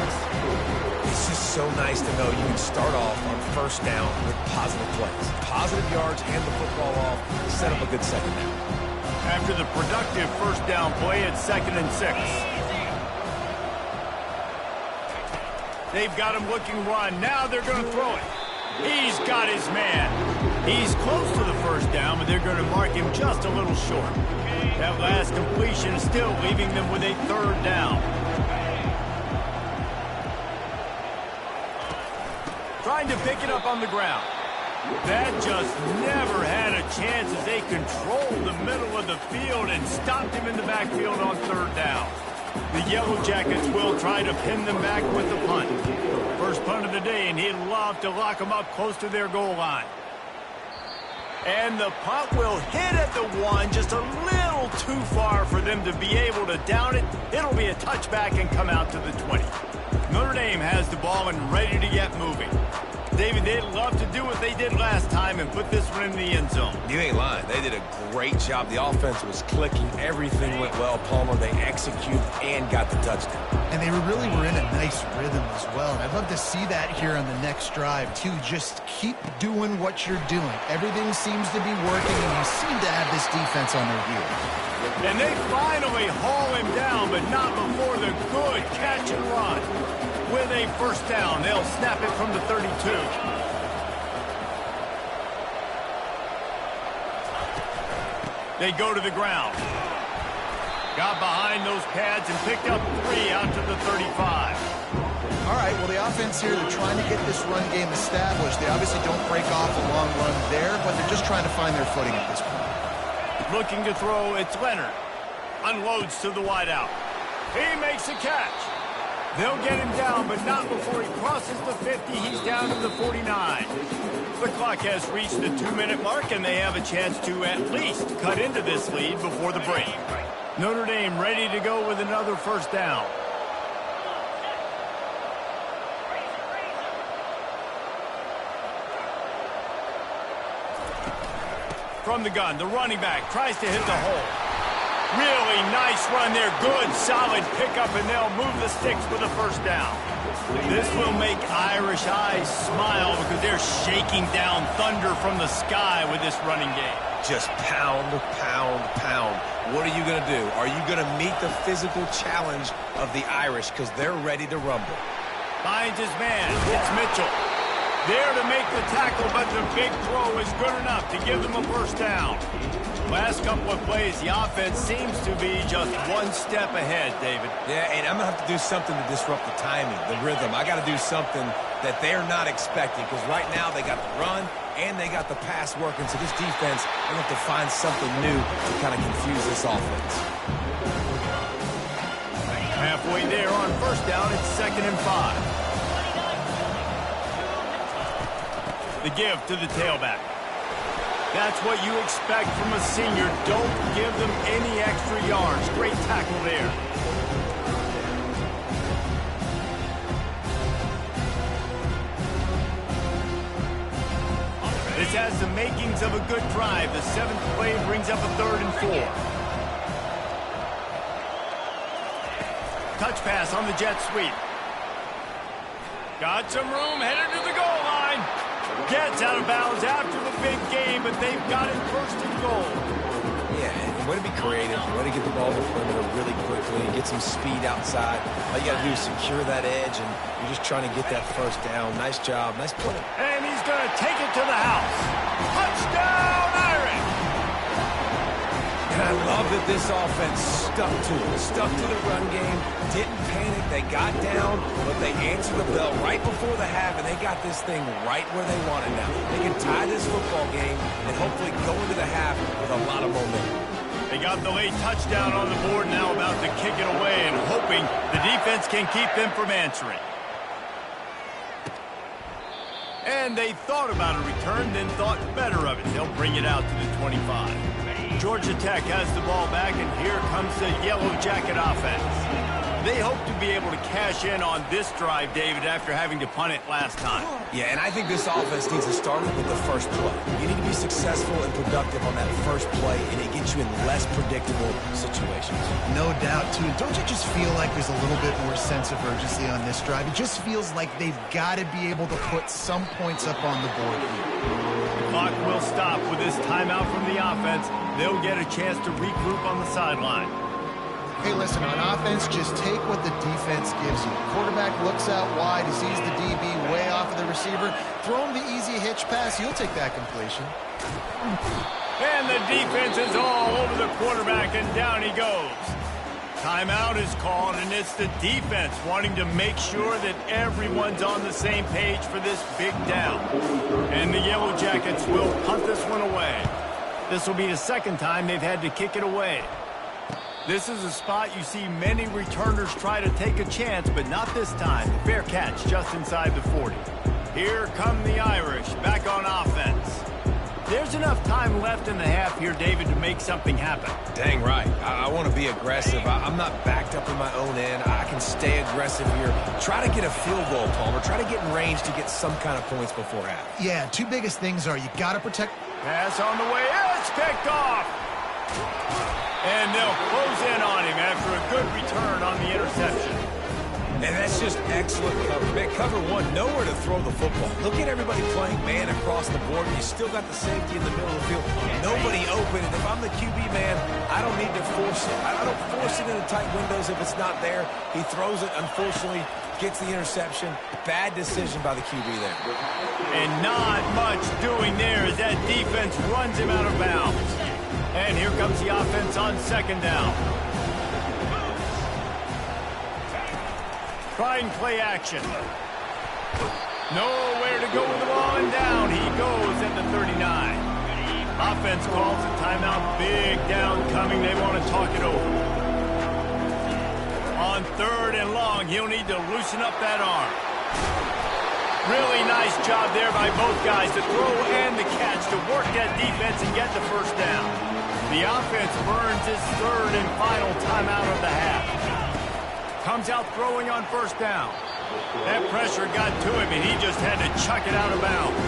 It's just so nice to know you can start off on first down with positive plays. Positive yards, hand the football off, set up a good second down.
After the productive first down play, it's 2nd and 6. They've got him looking run. Now they're going to throw it. He's got his man. He's close to the first down, but they're going to mark him just a little short. That last completion is still leaving them with a 3rd down. Trying to pick it up on the ground. That just never had a chance as they controlled the middle of the field and stopped him in the backfield on 3rd down. The Yellow Jackets will try to pin them back with the punt. First punt of the day, and he'd love to lock them up close to their goal line. And the punt will hit at the 1, just a little too far for them to be able to down it. It'll be a touchback and come out to the 20. Notre Dame has the ball and ready to get moving. David, they'd love to do what they did last time and put this one in the end zone.
You ain't lying. They did a great job. The offense was clicking. Everything went well. Palmer, they executed and got the touchdown.
And they really were in a nice rhythm as well. And I'd love to see that here on the next drive, too. Just keep doing what you're doing. Everything seems to be working, and you seem to have this defense on their heels.
And they finally haul him down, but not before the good catch and run. With a first down, they'll snap it from the 32. They go to the ground. Got behind those pads and picked up 3 out to the 35.
All right, well, the offense here, they're trying to get this run game established. They obviously don't break off a long run there, but they're just trying to find their footing at this point.
Looking to throw, it's Leonard. Unloads to the wideout. He makes a catch. They'll get him down, but not before he crosses the 50. He's down to the 49. The clock has reached the 2-minute mark, and they have a chance to at least cut into this lead before the break. Notre Dame ready to go with another first down. From the gun, the running back tries to hit the hole. Really nice run there. Good, solid pickup, and they'll move the sticks for the first down. This will make Irish eyes smile because they're shaking down thunder from the sky with this running game.
Just pound, pound, pound. What are you going to do? Are you going to meet the physical challenge of the Irish because they're ready to rumble?
Finds his man. It's Mitchell. There to make the tackle, but the big throw is good enough to give them a first down. Last couple of plays, the offense seems to be just one step ahead, David.
Yeah, and I'm going to have to do something to disrupt the timing, the rhythm. I got to do something that they're not expecting because right now they got the run and they got the pass working. So this defense, they have to find something new to kind of confuse this offense.
Halfway there on first down, it's 2nd and 5. The give to the tailback. That's what you expect from a senior. Don't give them any extra yards. Great tackle there. has the makings of a good drive. The 7th play brings up a 3rd and 4. Touch pass on the jet sweep. Got some room, headed to the goal line. Gets out of bounds after the big game, but they've got it 1st and goal.
Yeah, and way to be creative, way to get the ball to the perimeter really quickly and get some speed outside. All you got to do is secure that edge, and you're just trying to get that 1st down. Nice job, nice play.
And he's going to take it to the house. Touchdown, Irish!
And I love that this offense stuck to it, stuck to the run game, didn't panic, they got down, but they answered the bell right before the half, and they got this thing right where they want it now. They can tie this football game and hopefully go into the half with a lot of momentum.
They got the late touchdown on the board, now about to kick it away and hoping the defense can keep them from answering. And they thought about a return, then thought better of it. They'll bring it out to the 25. Georgia Tech has the ball back, and here comes the Yellow Jacket offense. They hope to be able to cash in on this drive, David, after having to punt it last time.
Yeah, and I think this offense needs to start with the 1st play. You need to be successful and productive on that 1st play, and it gets you in less predictable situations.
No doubt, too. Don't you just feel like there's a little bit more sense of urgency on this drive? It just feels like they've got to be able to put some points up on the board here.
The clock will stop with this timeout from the offense. They'll get a chance to regroup on the sideline.
Hey, listen, on offense, just take what the defense gives you. Quarterback looks out wide, he sees the DB way off of the receiver. Throw him the easy hitch pass, he'll take that completion.
And the defense is all over the quarterback, and down he goes. Timeout is called, and it's the defense wanting to make sure that everyone's on the same page for this big down. And the Yellow Jackets will punt this one away. This will be the 2nd time they've had to kick it away. This is a spot you see many returners try to take a chance, but not this time. The fair catch just inside the 40. Here come the Irish back on offense. There's enough time left in the half here, David, to make something happen.
Dang right. I want to be aggressive. I'm not backed up in my own end. I can stay aggressive here. Try to get a field goal, Palmer. Try to get in range to get some kind of points before half.
Yeah, 2 biggest things are you got to protect.
Pass on the way. It's picked off. And they'll close in on him after a good return on the interception.
And that's just excellent cover. Man, cover 1, nowhere to throw the football. Look at everybody playing man across the board. You still got the safety in the middle of the field. Nobody open. And if I'm the QB, man, I don't need to force it. I don't force it into tight windows if it's not there. He throws it, unfortunately, gets the interception. Bad decision by the QB there.
And not much doing there as that defense runs him out of bounds. And here comes the offense on 2nd down. Try and play action. Nowhere to go with the ball, and down he goes at the 39. Offense calls a timeout. Big down coming. They want to talk it over. On 3rd and long, he'll need to loosen up that arm. Really nice job there by both guys to throw and the catch to work that defense and get the 1st down. The offense burns his 3rd and final timeout of the half. Comes out throwing on 1st down. That pressure got to him, and he just had to chuck it out of bounds.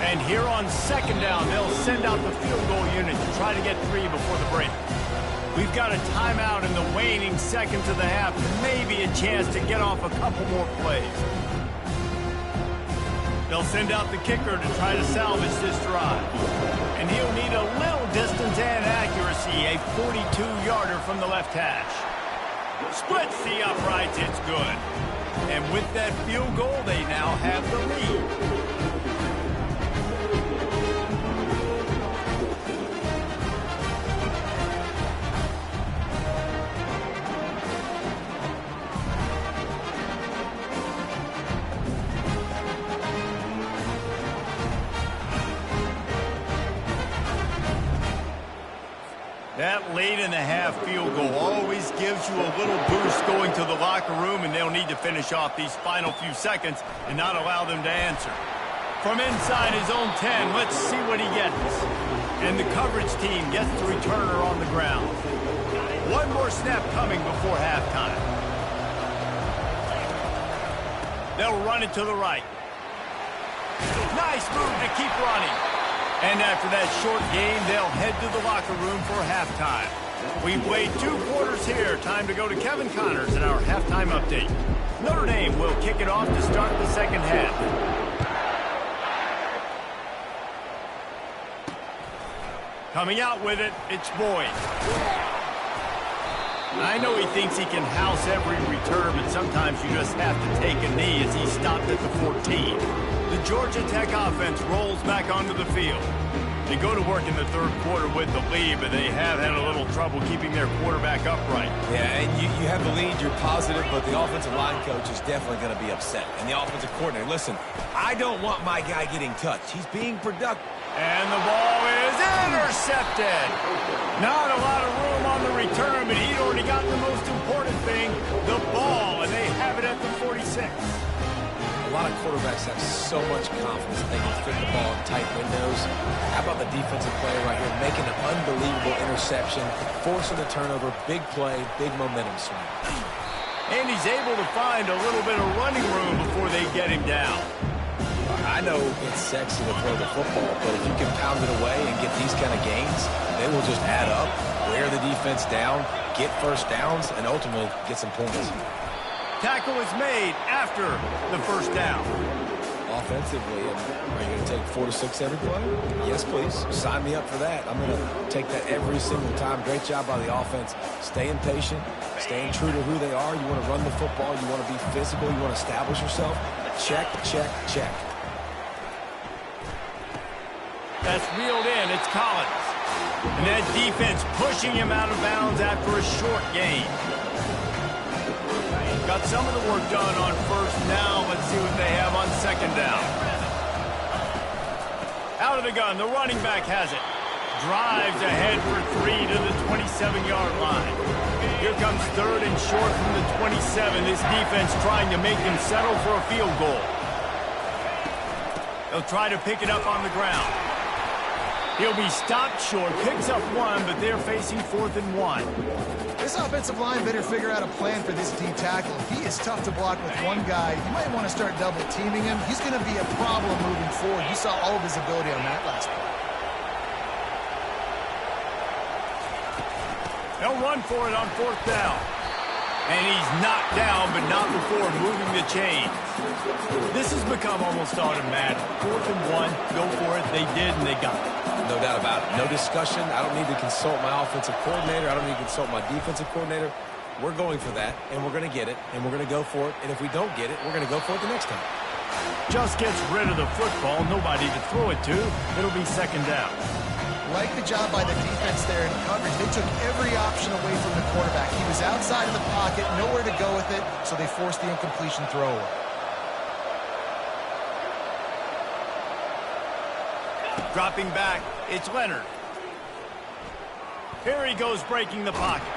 And here on 2nd down, they'll send out the field goal unit to try to get 3 before the break. We've got a timeout in the waning seconds of the half, maybe a chance to get off a couple more plays. They'll send out the kicker to try to salvage this drive. And he'll need a little distance and accuracy, a 42-yarder from the left hash. Splits the uprights, it's good. And with that field goal, they now have the lead. That late-in-the-half field goal always gives you a little boost going to the locker room, and they'll need to finish off these final few seconds and not allow them to answer. From inside his own 10, let's see what he gets. And the coverage team gets the returner on the ground. One more snap coming before halftime. They'll run it to the right. Nice Nice move to keep running. And after that short game, they'll head to the locker room for halftime. We've played 2 quarters here. Time to go to Kevin Connors in our halftime update. Notre Dame will kick it off to start the second half. Coming out with it, it's Boyd. I know he thinks he can house every return, but sometimes you just have to take a knee as he stopped at the 14. The Georgia Tech offense rolls back onto the field. They go to work in the third quarter with the lead, but they have had a little trouble keeping their quarterback upright.
Yeah, and you have the lead, you're positive, but the offensive line coach is definitely going to be upset. And the offensive coordinator, listen, I don't want my guy getting touched. He's being productive.
And the ball is intercepted. Not a lot of room on the return, but he'd already gotten the most important thing, the ball, and they have it at the 46.
A lot of quarterbacks have so much confidence that they can fit the ball in tight windows. How about the defensive player right here making an unbelievable interception, forcing a turnover, big play, big momentum swing.
And he's able to find a little bit of running room before they get him down.
I know it's sexy to throw the football, but if you can pound it away and get these kind of gains, they will just add up, wear the defense down, get first downs, and ultimately get some points.
Tackle is made after the first down.
Offensively, are you going to take 4 to 6 every play? Yes, please. Sign me up for that. I'm going to take that every single time. Great job by the offense. Staying patient, staying true to who they are. You want to run the football. You want to be physical. You want to establish yourself. Check, check, check.
That's reeled in. It's Collins. And that defense pushing him out of bounds after a short gain. Got some of the work done on first. Now let's see what they have on second down. Out of the gun, the running back has it. Drives ahead for 3 to the 27-yard line. Here comes third and short from the 27. This defense trying to make them settle for a field goal. They'll try to pick it up on the ground. He'll be stopped short, picks up 1, but they're facing 4th and 1.
This offensive line better figure out a plan for this D tackle. He is tough to block with one guy. You might want to start double teaming him. He's going to be a problem moving forward. You saw all of his ability on that last play.
They'll run for it on 4th down. And he's knocked down, but not before moving the chain. This has become almost automatic. 4th and 1, go for it. They did, and they got it.
No doubt about it. No discussion. I don't need to consult my offensive coordinator. I don't need to consult my defensive coordinator. We're going for that, and we're going to get it, and we're going to go for it. And if we don't get it, we're going to go for it the next time.
Just gets rid of the football. Nobody to throw it to. It'll be second down.
Like the job by the defense there in coverage. They took every option away from the quarterback. He was outside of the pocket, nowhere to go with it, so they forced the incompletion throw away.
Dropping back, it's Leonard. Here he goes breaking the pocket.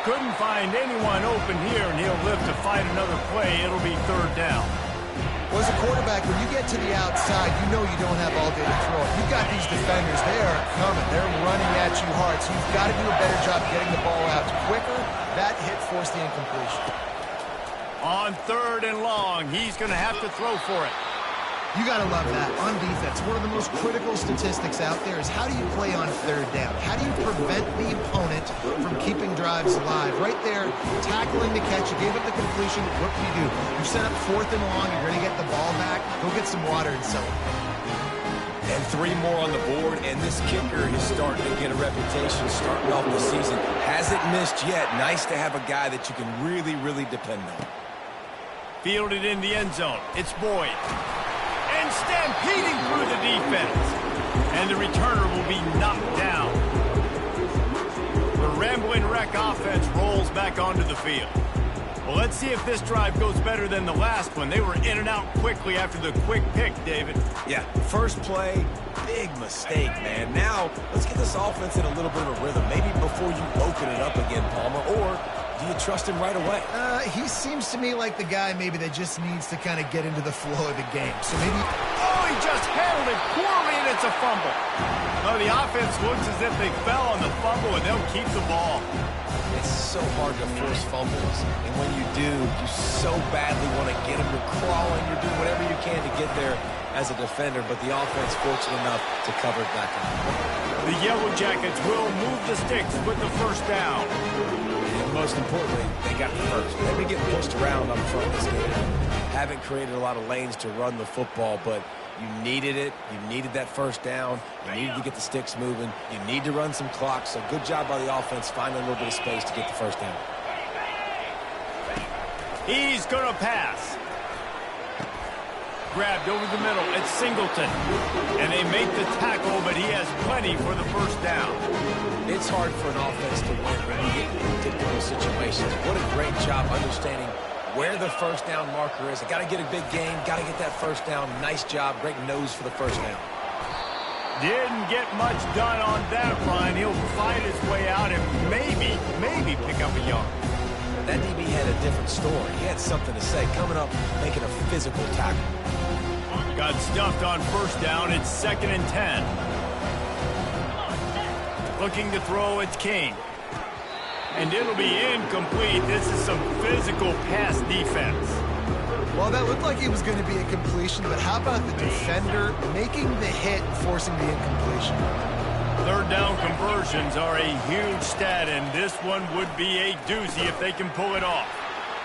Couldn't find anyone open here, and he'll live to fight another play. It'll be 3rd down.
Well, as a quarterback, when you get to the outside, you know you don't have all day to throw it. You've got these defenders. They are coming. They're running at you hard, so you've got to do a better job getting the ball out quicker. That hit forced the incompletion.
On 3rd and long, he's going to have to throw for it.
You got to love that. On defense, one of the most critical statistics out there is how do you play on 3rd down? How do you prevent the opponent from keeping drives alive? Right there, tackling the catch. You gave up the completion. What do? You set up 4th and long. You're going to get the ball back. Go get some water and celebrate.
And 3 more on the board, and this kicker is starting to get a reputation starting off the season. Hasn't missed yet. Nice to have a guy that you can really, really depend on.
Fielded in the end zone. It's Boyd. And stampeding through the defense. And the returner will be knocked down. The rambling wreck offense rolls back onto the field. Well, let's see if this drive goes better than the last one. They were in and out quickly after the quick pick, David.
Yeah, first play, big mistake, man. Now, let's get this offense in a little bit of a rhythm. Maybe before you open it up again, Palmer, or do you trust him right away?
He seems to me like the guy maybe that just needs to kind of get into the flow of the game. So maybe...
Oh, he just handled it poorly, and it's a fumble. No, the offense looks as if they fell on the fumble, and they'll keep the ball.
It's so hard to force fumbles, and when you do, you so badly want to get them. You're crawling, you're doing whatever you can to get there, as a defender, but the offense fortunate enough to cover it back up.
The Yellow Jackets will move the sticks with the first down.
And most importantly, they got the first. They've been getting pushed around on the front of this game. Haven't created a lot of lanes to run the football, but you needed it. You needed that first down. You needed to get the sticks moving. You need to run some clock. So good job by the offense finding a little bit of space to get the first down.
He's going to pass. Grabbed over the middle. It's Singleton. And they make the tackle, but he has plenty for the first down.
It's hard for an offense to win when you get in predictable situations. What a great job understanding where the first down marker is. Got to get a big gain. Got to get that first down. Nice job. Great nose for the first down.
Didn't get much done on that run. He'll find his way out and maybe pick up a yard.
That DB had a different story. He had something to say. Coming up, making a physical tackle.
Got stuffed on first down. It's 2nd and 10. Looking to throw, it's King. And it'll be incomplete. This is some physical pass defense.
Well, that looked like it was going to be a completion, but how about the defender making the hit and forcing the incompletion?
Third down conversions are a huge stat, and this one would be a doozy if they can pull it off.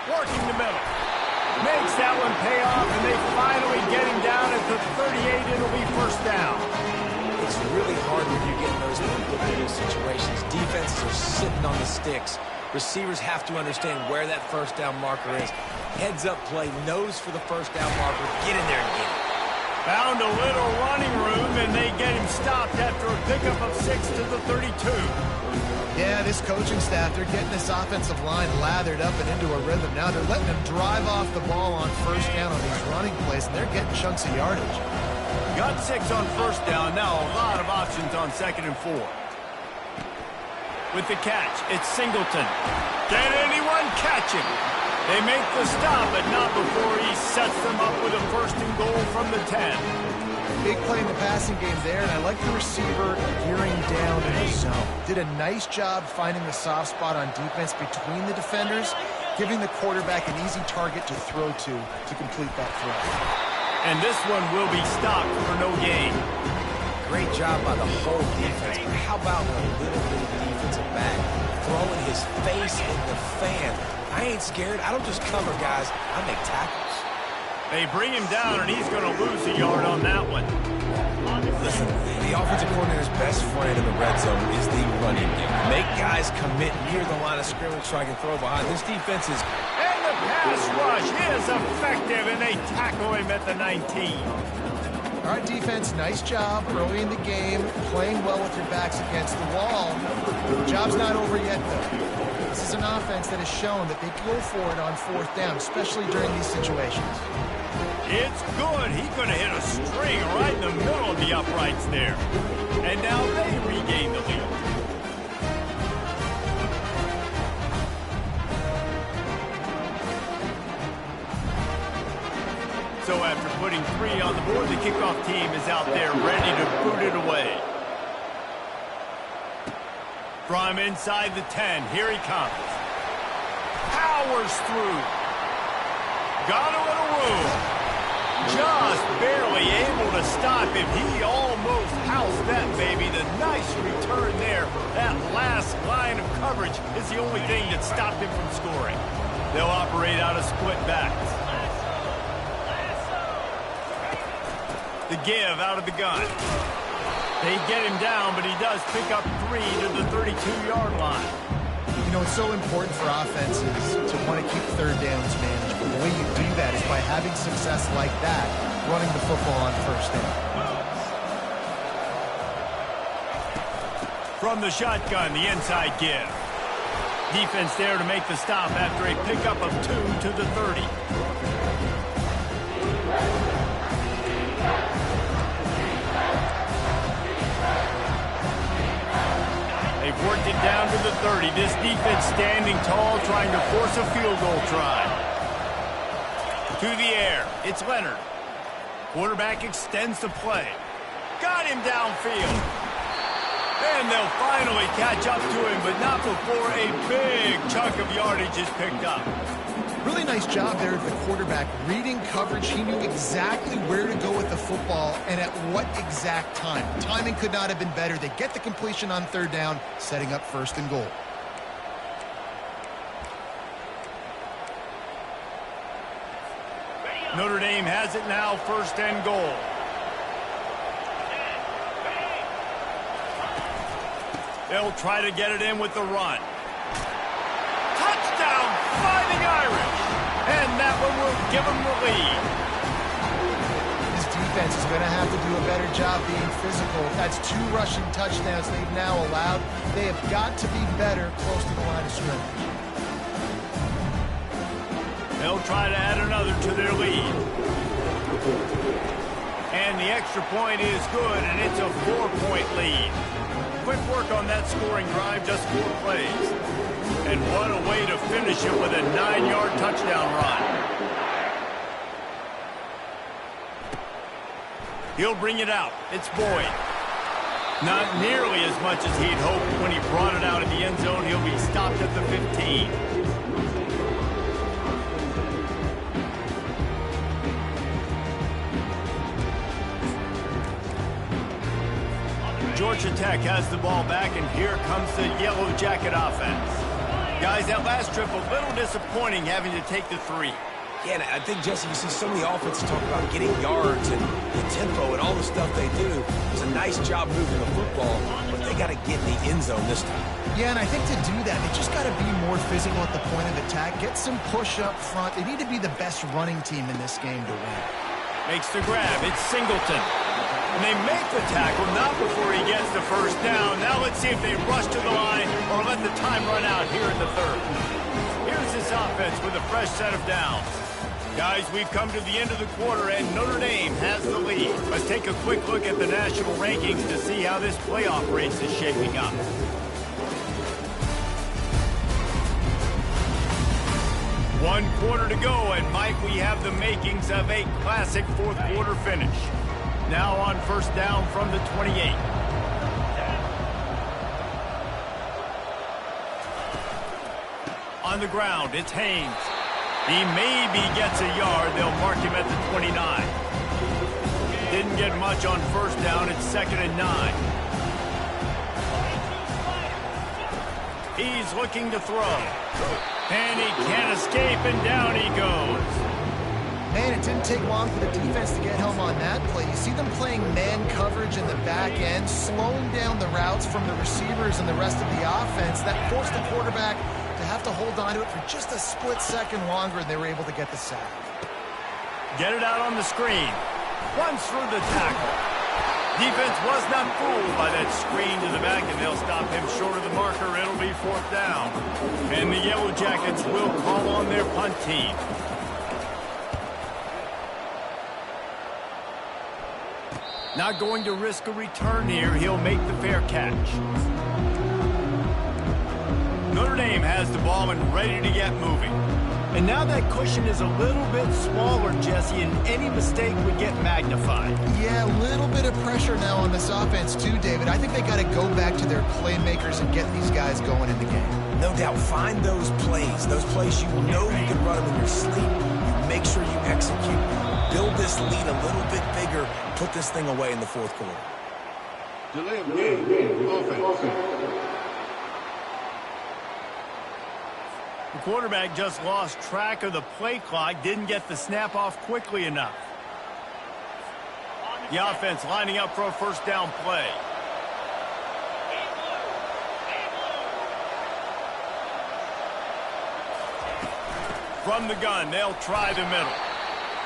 Working the middle. Makes that one pay off, and they finally get him down at the 38. It'll be first down.
It's really hard when you get in those predictable situations. Defenses are sitting on the sticks. Receivers have to understand where that first down marker is. Heads up play, nose for the first down marker. Get in there and get it.
Found a little running room, and they get him stopped after a pickup of 6 to the 32.
Yeah, this coaching staff, they're getting this offensive line lathered up and into a rhythm. Now they're letting them drive off the ball on first down on these running plays, and they're getting chunks of yardage.
Got 6 on first down. Now a lot of options on 2nd and 4. With the catch, it's Singleton. Can anyone catch him? They make the stop, but not before he sets them up with a 1st and goal from the 10.
Big play in the passing game there, and I like the receiver gearing down in the zone. Did a nice job finding the soft spot on defense between the defenders, giving the quarterback an easy target to throw to complete that throw.
And this one will be stopped for no gain.
Great job by the whole defense. But how about the little defensive back throwing his face in the fan? I ain't scared. I don't just cover guys. I make tackles.
They bring him down, and he's going to lose a yard on that one.
Listen, the offensive coordinator's best friend in the red zone is the running game. Make guys commit near the line of scrimmage so I can throw behind. This defense is...
And the pass rush is effective, and they tackle him at the 19.
All right, defense, nice job early in the game, playing well with your backs against the wall. The job's not over yet, though. This is an offense that has shown that they go for it on 4th down, especially during these situations.
It's good. He's going to hit a string right in the middle of the uprights there. And now they regain the lead. So after putting 3 on the board, the kickoff team is out there ready to boot it away. From inside the 10, here he comes. Powers through. Got a little room. Just barely able to stop him. He almost housed that baby. The nice return there. That last line of coverage is the only thing that stopped him from scoring. They'll operate out of split backs. The give out of the gun. They get him down, but he does pick up 3 to the 32-yard line.
You know, it's so important for offenses to want to keep third downs manageable. The way you do that is by having success like that, running the football on first down.
From the shotgun, the inside give. Defense there to make the stop after a pickup of 2 to the 30. They've worked it down to the 30. This defense standing tall, trying to force a field goal try. To the air. It's Leonard. Quarterback extends the play. Got him downfield. And they'll finally catch up to him, but not before a big chunk of yardage is picked up.
Really nice job there of the quarterback. Reading coverage, he knew exactly where to go with the football and at what exact time. Timing could not have been better. They get the completion on third down, setting up first and goal.
Notre Dame has it now, first and goal. They'll try to get it in with the run. Touchdown, Fighting Irish. And that one will give them the lead.
This defense is going to have to do a better job being physical. That's 2 rushing touchdowns they've now allowed. They have got to be better close to the line of scrimmage.
They'll try to add another to their lead. And the extra point is good, and it's a 4-point lead. Quick work on that scoring drive, just 4 plays. And what a way to finish it with a 9-yard touchdown run. He'll bring it out. It's Boyd. Not nearly as much as he'd hoped when he brought it out of the end zone. He'll be stopped at the 15. Georgia Tech has the ball back, and here comes the Yellow Jacket offense. Guys, that last trip a little disappointing having to take the 3.
Yeah, and I think, Jesse, you see so many offenses talk about getting yards and the tempo and all the stuff they do. It's a nice job moving the football, but they got to get in the end zone this time.
Yeah, and I think to do that, they just got to be more physical at the point of attack. Get some push up front. They need to be the best running team in this game to win.
Makes the grab. It's Singleton. And they make the tackle, not before he gets the first down. Now let's see if they rush to the line or let the time run out here in the third. Here's this offense with a fresh set of downs. Guys, we've come to the end of the quarter, and Notre Dame has the lead. Let's take a quick look at the national rankings to see how this playoff race is shaping up. One quarter to go, and Mike, we have the makings of a classic fourth quarter finish. Now on first down from the 28. On the ground, it's Haynes. He maybe gets a yard. They'll mark him at the 29. Didn't get much on first down. It's 2nd and 9. He's looking to throw. And he can't escape, and down he goes.
Man, it didn't take long for the defense to get home on that play. You see them playing man coverage in the back end, slowing down the routes from the receivers and the rest of the offense. That forced the quarterback to have to hold on to it for just a split second longer, and they were able to get the sack.
Get it out on the screen. Runs through the tackle. Defense was not fooled by that screen to the back, and they'll stop him short of the marker. It'll be 4th down. And the Yellow Jackets will call on their punt team. Not going to risk a return here. He'll make the fair catch. Notre Dame has the ball and ready to get moving. And now that cushion is a little bit smaller, Jesse, and any mistake would get magnified.
Yeah, a little bit of pressure now on this offense too, David. I think they got to go back to their playmakers and get these guys going in the game.
No doubt. Find those plays you know you can run them in your sleep. You make sure you execute. Build this lead a little bit bigger. Put this thing away in the fourth quarter.
Delay of game. Offense.
The quarterback just lost track of the play clock, didn't get the snap off quickly enough. The offense lining up for a first down play. From the gun, they'll try the middle.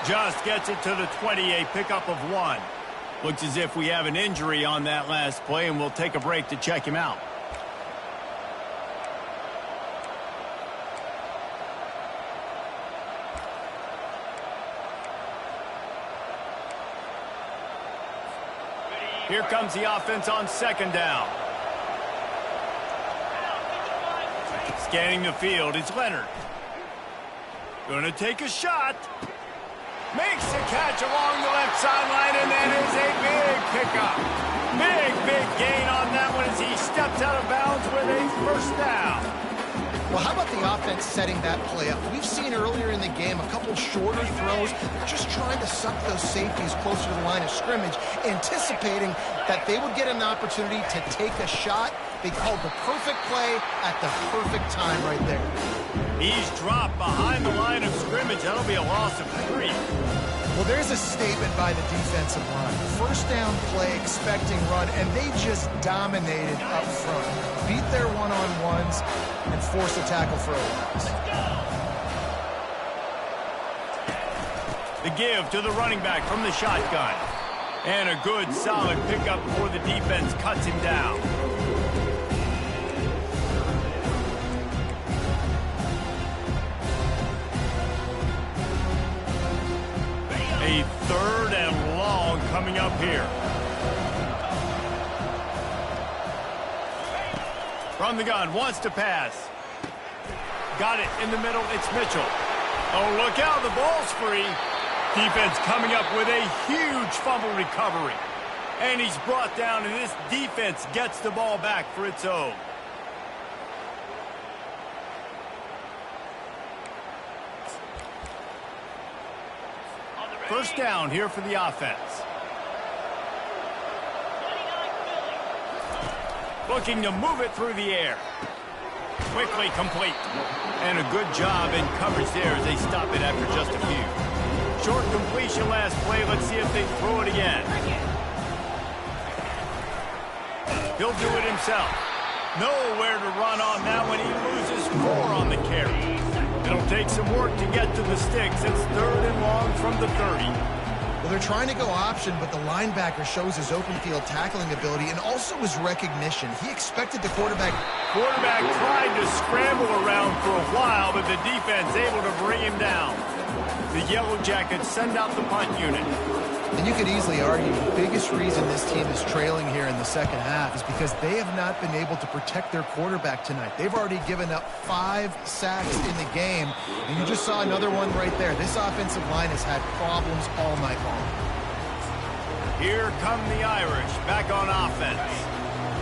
Just gets it to the 20, a pickup of 1. Looks as if we have an injury on that last play, and we'll take a break to check him out. Here comes the offense on 2nd down. Scanning the field, it's Leonard. Gonna take a shot. Makes the catch along the left sideline, and that is a big pickup. Big gain on that one as he steps out of bounds with a first down.
Well, how about the offense setting that play up? We've seen earlier in the game a couple shorter throws, just trying to suck those safeties closer to the line of scrimmage, anticipating that they would get an opportunity to take a shot. They called the perfect play at the perfect time right there.
He's dropped behind the line of scrimmage. That'll be a loss of 3.
Well, there's a statement by the defensive line. First down play, expecting run, and they just dominated up front. Beat their one-on-ones and force a tackle for a loss.
The give to the running back from the shotgun. And a good, solid pickup before the defense cuts him down. A 3rd and long coming up here. From the gun, wants to pass. Got it in the middle, it's Mitchell. Oh, look out, the ball's free. Defense coming up with a huge fumble recovery. And he's brought down, and this defense gets the ball back for its own. First down here for the offense. Looking to move it through the air. Quickly complete. And a good job in coverage there as they stop it after just a few. Short completion last play. Let's see if they throw it again. He'll do it himself. Nowhere to run on that one. He loses 4 on the carry. It'll take some work to get to the sticks. It's 3rd and long from the 30.
Well, they're trying to go option, but the linebacker shows his open field tackling ability and also his recognition. He expected the quarterback.
Quarterback tried to scramble around for a while, but the defense able to bring him down. The Yellow Jackets send out the punt unit.
And you could easily argue the biggest reason this team is trailing here in the second half is because they have not been able to protect their quarterback tonight. They've already given up 5 sacks in the game, and you just saw another one right there. This offensive line has had problems all night long.
Here come the Irish back on offense.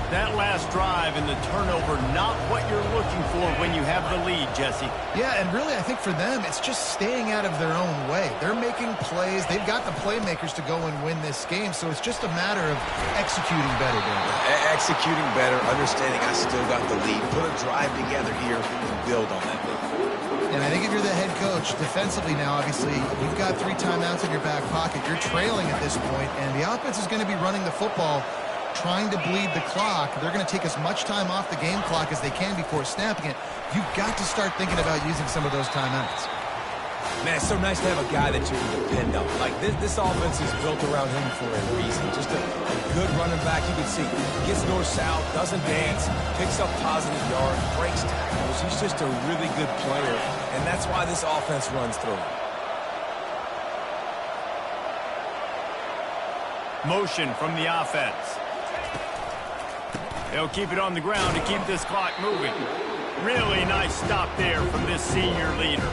That last drive and the turnover, not what you're looking for when you have the lead, Jesse.
Yeah, and really I think for them, it's just staying out of their own way. They're making plays. They've got the playmakers to go and win this game, so it's just a matter of executing better.
Executing better, understanding I still got the lead. Put a drive together here and build on that lead.
And I think if you're the head coach, defensively now, obviously, you've got 3 timeouts in your back pocket. You're trailing at this point, and the offense is going to be running the football, trying to bleed the clock. They're going to take as much time off the game clock as they can before snapping it. You've got to start thinking about using some of those timeouts.
Man, it's so nice to have a guy that you can depend on. Like, this offense is built around him for a reason. Just a good running back. You can see gets north-south, doesn't dance, picks up positive yards, breaks tackles. He's just a really good player, and that's why this offense runs through him.
Motion from the offense. They'll keep it on the ground to keep this clock moving. Really nice stop there from this senior leader.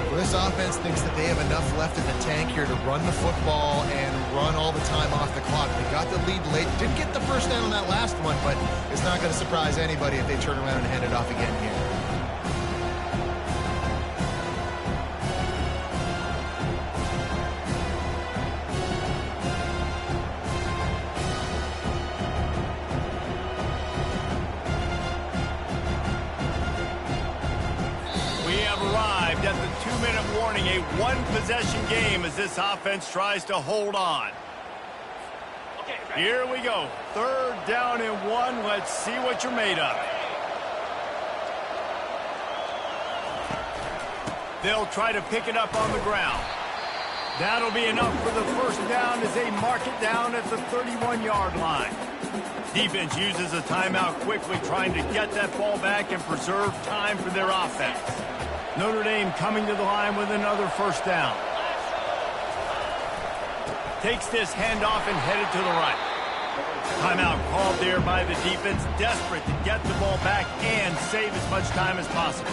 Well, this offense thinks that they have enough left in the tank here to run the football and run all the time off the clock. They got the lead late. Didn't get the first down on that last one, but it's not going to surprise anybody if they turn around and hand it off again here.
At the 2-minute warning, a 1-possession game as this offense tries to hold on. Here we go. 3rd down and 1. Let's see what you're made of. They'll try to pick it up on the ground. That'll be enough for the first down as they mark it down at the 31-yard line. Defense uses a timeout quickly, trying to get that ball back and preserve time for their offense. Notre Dame coming to the line with another first down. Takes this handoff and headed to the right. Timeout called there by the defense, desperate to get the ball back and save as much time as possible.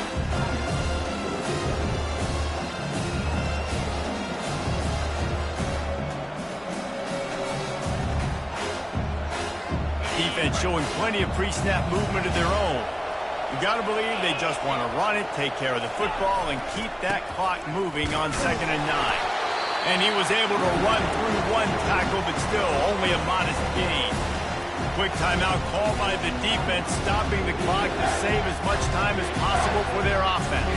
Defense showing plenty of pre-snap movement of their own. You got to believe they just want to run it, take care of the football, and keep that clock moving on 2nd and 9. And he was able to run through one tackle, but still only a modest gain. Quick timeout called by the defense, stopping the clock to save as much time as possible for their offense.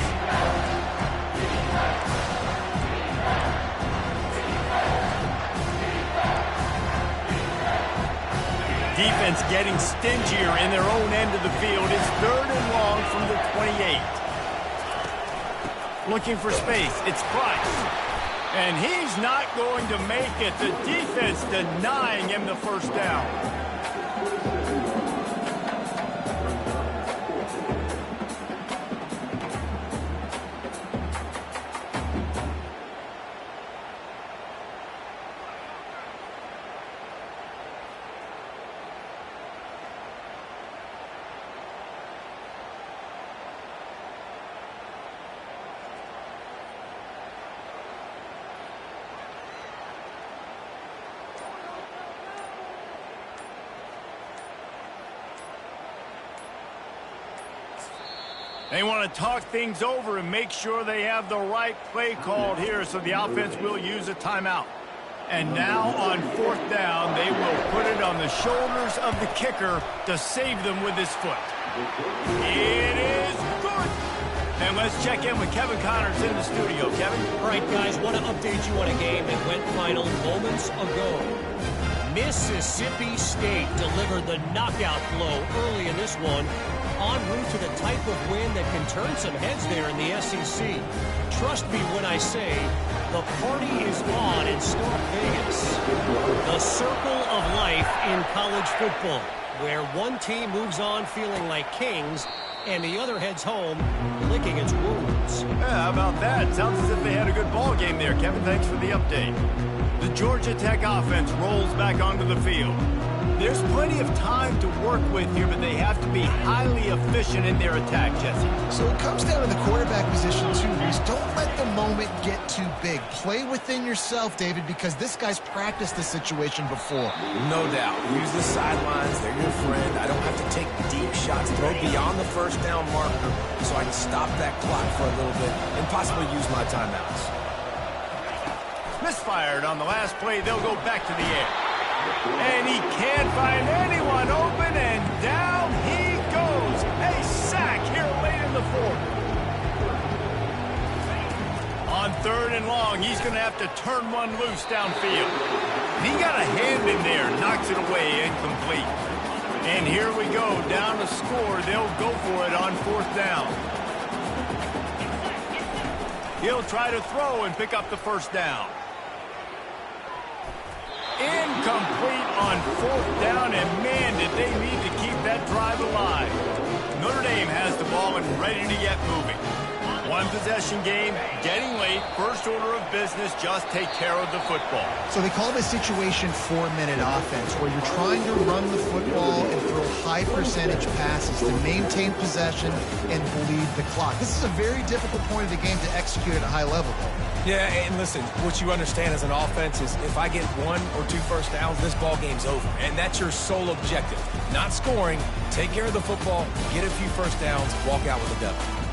Defense getting stingier in their own end of the field. It's 3rd and long from the 28. Looking for space. It's Price. And he's not going to make it. The defense denying him the first down. They want to talk things over and make sure they have the right play called here, so the offense will use a timeout. And now on 4th down, they will put it on the shoulders of the kicker to save them with his foot. It is good. And let's check in with Kevin Connors in the studio. Kevin?
All right, guys, want to update you on a game that went final moments ago. Mississippi State delivered the knockout blow early in this one, en route to the type of win that can turn some heads there in the SEC. Trust me when I say the party is on in Stark Vegas. The circle of life in college football, where one team moves on feeling like kings and the other heads home licking its wounds.
Yeah, how about that? Sounds as if they had a good ball game there. Kevin, thanks for the update. The Georgia Tech offense rolls back onto the field. There's plenty of time to work with here, but they have to be highly efficient in their attack, Jesse.
So it comes down to the quarterback position, too, Reese. Don't let the moment get too big. Play within yourself, David, because this guy's practiced this situation before.
No doubt. Use the sidelines. They're your friend. I don't have to take deep shots. Throw beyond the first down marker so I can stop that clock for a little bit and possibly use my timeouts.
Misfired on the last play. They'll go back to the air. And he can't find anyone open, and down he goes. A sack here late in the 4th. On 3rd and long, he's going to have to turn one loose downfield. He got a hand in there, knocks it away, incomplete. And here we go, down to score. They'll go for it on 4th down. He'll try to throw and pick up the first down. Incomplete on 4th down, and man, did they need to keep that drive alive. Notre Dame has the ball and ready to get moving. One possession game, getting late, first order of business, just take care of the football.
So they call this situation 4-minute offense, where you're trying to run the football and throw high percentage passes to maintain possession and bleed the clock. This is a very difficult point of the game to execute at a high level, though.
Yeah, and listen, what you understand as an offense is if I get 1 or 2 first downs, this ball game's over. And that's your sole objective. Not scoring, take care of the football, get a few first downs, walk out with a W.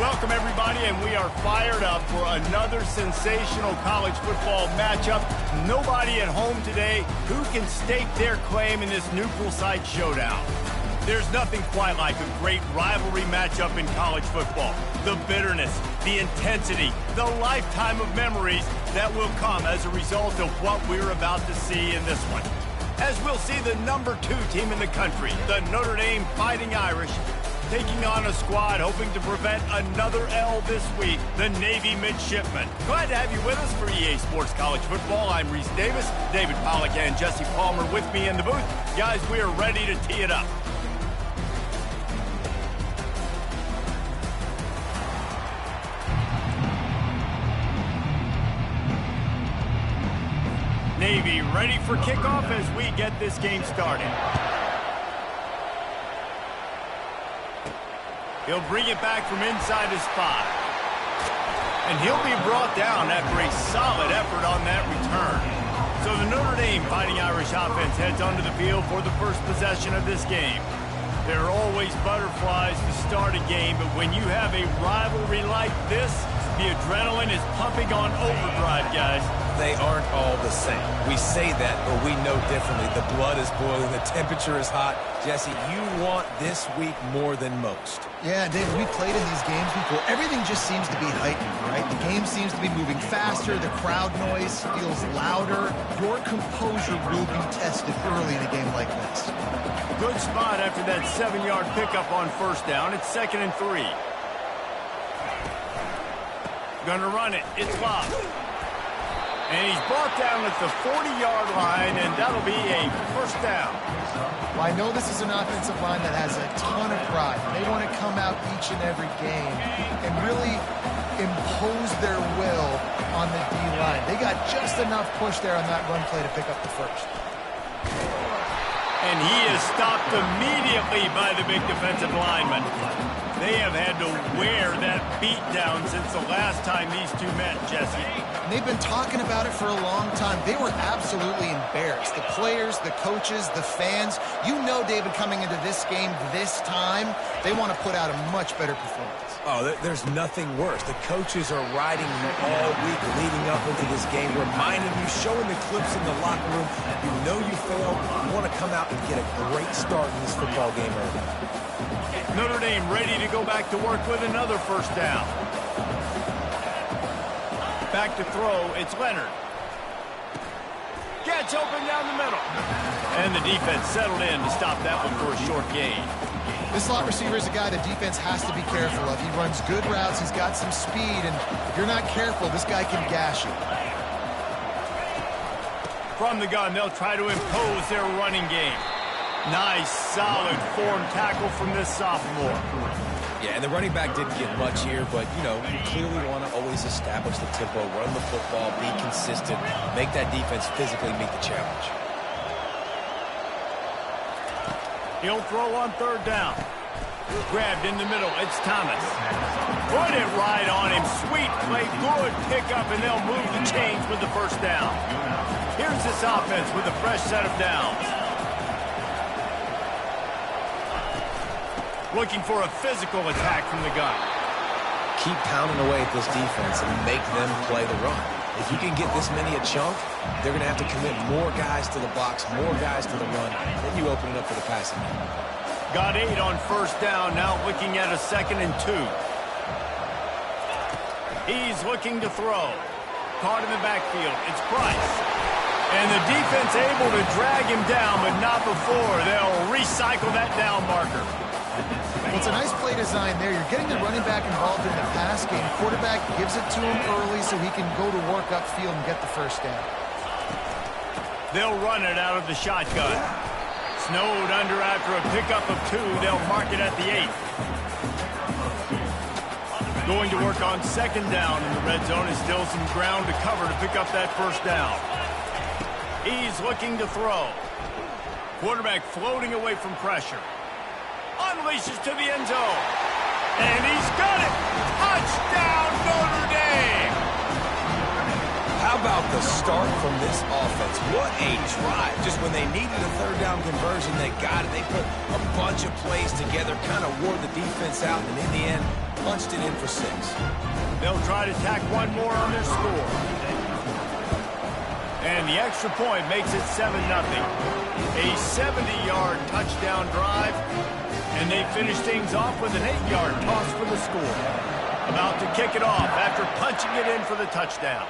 Welcome, everybody, and we are fired up for another sensational college football matchup. Nobody at home today who can stake their claim in this neutral site showdown. There's nothing quite like a great rivalry matchup in college football. The bitterness, the intensity, the lifetime of memories that will come as a result of what we're about to see in this one. As we'll see the number 2 team in the country, the Notre Dame Fighting Irish, taking on a squad hoping to prevent another L this week, the Navy Midshipmen. Glad to have you with us for EA Sports College Football. I'm Reese Davis, David Pollack and Jesse Palmer with me in the booth. Guys, we are ready to tee it up. Navy ready for kickoff as we get this game started. He'll bring it back from inside his spot. And he'll be brought down after a solid effort on that return. So the Notre Dame Fighting Irish offense heads onto the field for the first possession of this game. There are always butterflies to start a game, but when you have a rivalry like this, the adrenaline is pumping on overdrive, guys.
They aren't all the same. We say that, but we know differently. The blood is boiling. The temperature is hot. Jesse, you want this week more than most.
Yeah, David, we played in these games before. Everything just seems to be heightened, right? The game seems to be moving faster. The crowd noise feels louder. Your composure will be tested early in a game like this.
Good spot after that 7-yard pickup on first down. It's 2nd and 3. Gonna run it. It's Bob. And he's brought down at the 40-yard line, and that'll be a first down.
Well, I know this is an offensive line that has a ton of pride. They want to come out each and every game and really impose their will on the D-line. They got just enough push there on that run play to pick up the first.
And he is stopped immediately by the big defensive lineman. They have had to wear that beat down since the last time these two met, Jesse.
And they've been talking about it for a long time. They were absolutely embarrassed. The players, the coaches, the fans. You know, David, coming into this game this time, they want to put out a much better performance.
Oh, there's nothing worse. The coaches are riding you all week leading up into this game, reminding you, showing the clips in the locker room. You know you failed. You want to come out and get a great start in this football game early.
Notre Dame ready to go back to work with another first down. Back to throw, it's Leonard. Gets open down the middle. And the defense settled in to stop that one for a short gain.
This slot receiver is a guy the defense has to be careful of. He runs good routes, he's got some speed, and if you're not careful, this guy can gash you.
From the gun, they'll try to impose their running game. Nice, solid form tackle from this sophomore.
Yeah, and the running back didn't get much here, but, you know, you clearly want to always establish the tempo, run the football, be consistent, make that defense physically meet the challenge.
He'll throw on third down. Grabbed in the middle, it's Thomas. Put it right on him, sweet play, good pickup, and they'll move the chains with the first down. Here's this offense with a fresh set of downs. Looking for a physical attack from the gun.
Keep pounding away at this defense and make them play the run. If you can get this many a chunk, they're going to have to commit more guys to the box, more guys to the run. Then you open it up for the passing game.
Got 8 on first down, now looking at a 2nd and 2. He's looking to throw. Caught in the backfield, it's Price. And the defense able to drag him down, but not before. They'll recycle that down marker.
Well, it's a nice play design there. You're getting the running back involved in the pass game. Quarterback gives it to him early so he can go to work upfield and get the first down.
They'll run it out of the shotgun. Snowed under after a pickup of 2. They'll mark it at the 8. Going to work on 2nd down in the red zone. Is still some ground to cover to pick up that first down. He's looking to throw. Quarterback floating away from pressure. Unleashes to the end zone. And he's got it. Touchdown, Notre Dame.
How about the start from this offense. What a drive. Just when they needed a third down conversion, they got it. They put a bunch of plays together, kind of wore the defense out, and in the end, punched it in for 6.
They'll try to tack one more on their score. And the extra point makes it 7-0. A 70-yard touchdown drive, and they finish things off with an 8-yard toss for the score. About to kick it off after punching it in for the touchdown.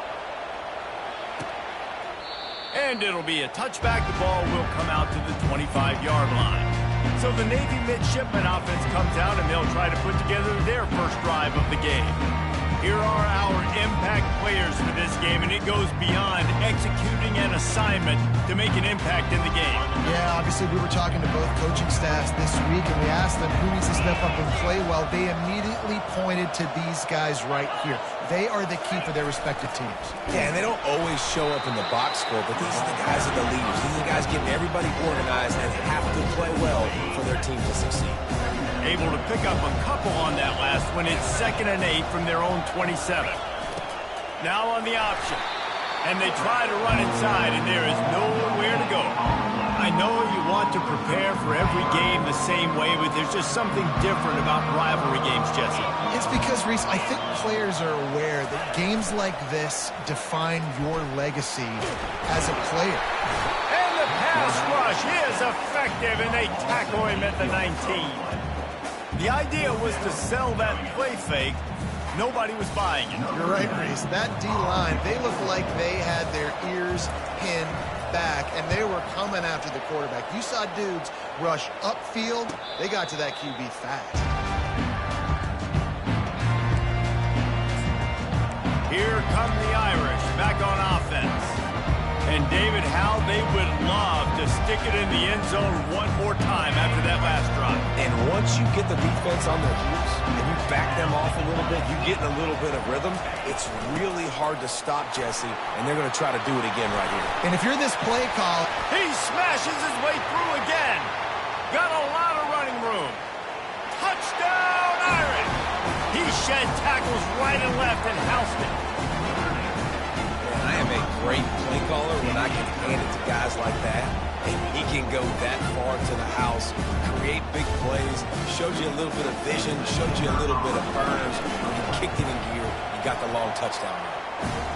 And it'll be a touchback. The ball will come out to the 25-yard line. So the Navy midshipman offense comes out, and they'll try to put together their first drive of the game. Here are our impact players for this game, and it goes beyond executing an assignment to make an impact in the game.
Yeah, obviously we were talking to both coaching staffs this week, and we asked them who needs to step up and play well. They immediately pointed to these guys right here. They are the key for their respective teams.
Yeah, and they don't always show up in the box score, but these are the guys that are the leaders. These are the guys getting everybody organized and have to play well for their team to succeed.
Able to pick up a couple on that last one. It's 2nd and 8 from their own 27. Now on the option. And they try to run inside, and there is nowhere to go. I know you want to prepare for every game the same way, but there's just something different about rivalry games, Jesse.
It's because, Reese, I think players are aware that games like this define your legacy as a player.
And the pass rush is effective, and they tackle him at the 19. The idea was to sell that play fake. Nobody was buying it.
You're right, Reese. That D-line, they looked like they had their ears pinned back, and they were coming after the quarterback. You saw dudes rush upfield. They got to that QB fast.
Here come the Irish back on offense. And David, how they would love to stick it in the end zone one more time after that last drive.
And once you get the defense on their heels and you back them off a little bit, you get in a little bit of rhythm, it's really hard to stop Jesse, and they're going to try to do it again right here.
And if you're this play call,
he smashes his way through again. Got a lot of running room. Touchdown, Irish! He shed tackles right and left and housed it.
I am a great play caller when I can hand it to guys like that. And he can go that far to the house, create big plays, showed you a little bit of vision, showed you a little bit of burners. When he kicked it in gear, he got the long touchdown.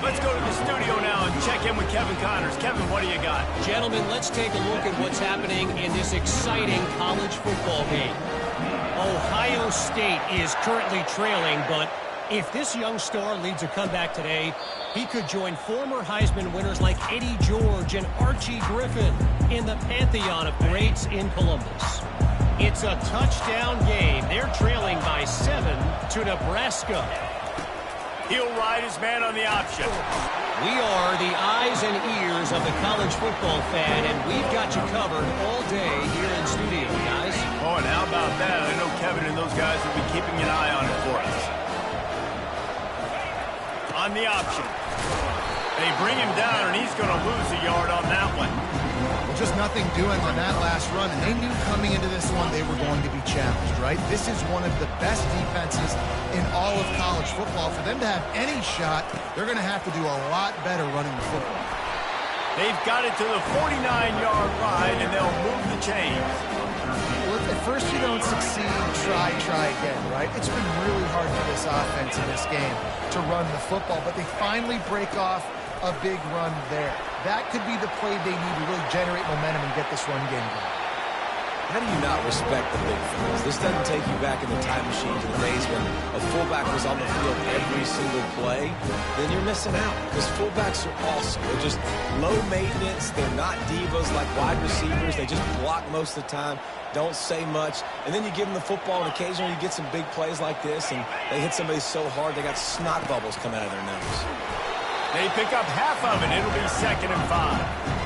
Let's go to the studio now and check in with Kevin Connors. Kevin, what do you got?
Gentlemen, let's take a look at what's happening in this exciting college football game. Ohio State is currently trailing, but if this young star leads a comeback today, he could join former Heisman winners like Eddie George and Archie Griffin in the pantheon of greats in Columbus. It's a touchdown game. They're trailing by 7 to Nebraska.
He'll ride his man on the option.
We are the eyes and ears of the college football fan, and we've got you covered all day here in studio, guys.
Oh, and how about that? I know Kevin and those guys will be keeping an eye on it for us. On the option. They bring him down, and he's going to lose a yard on that one.
well, just nothing doing on that last run, and they knew coming into this one they were going to be challenged, right? This is one of the best defenses in all of college football. For them to have any shot, they're going to have to do a lot better running the football.
They've got it to the 49-yard line, and they'll move the chains.
Well, if at first you don't succeed, try again, right? It's been really hard for this offense in this game to run the football, but they finally break off a big run there. That could be the play they need to really generate momentum and get this run game going.
How do you not respect the big fellas? This doesn't take you back in the time machine to the days when a fullback was on the field every single play. Then you're missing out because fullbacks are awesome. They're just low maintenance. They're not divas like wide receivers. They just block most of the time, don't say much. And then you give them the football, and occasionally you get some big plays like this, and they hit somebody so hard they got snot bubbles coming out of their nose.
They pick up half of it. It'll be 2nd and 5.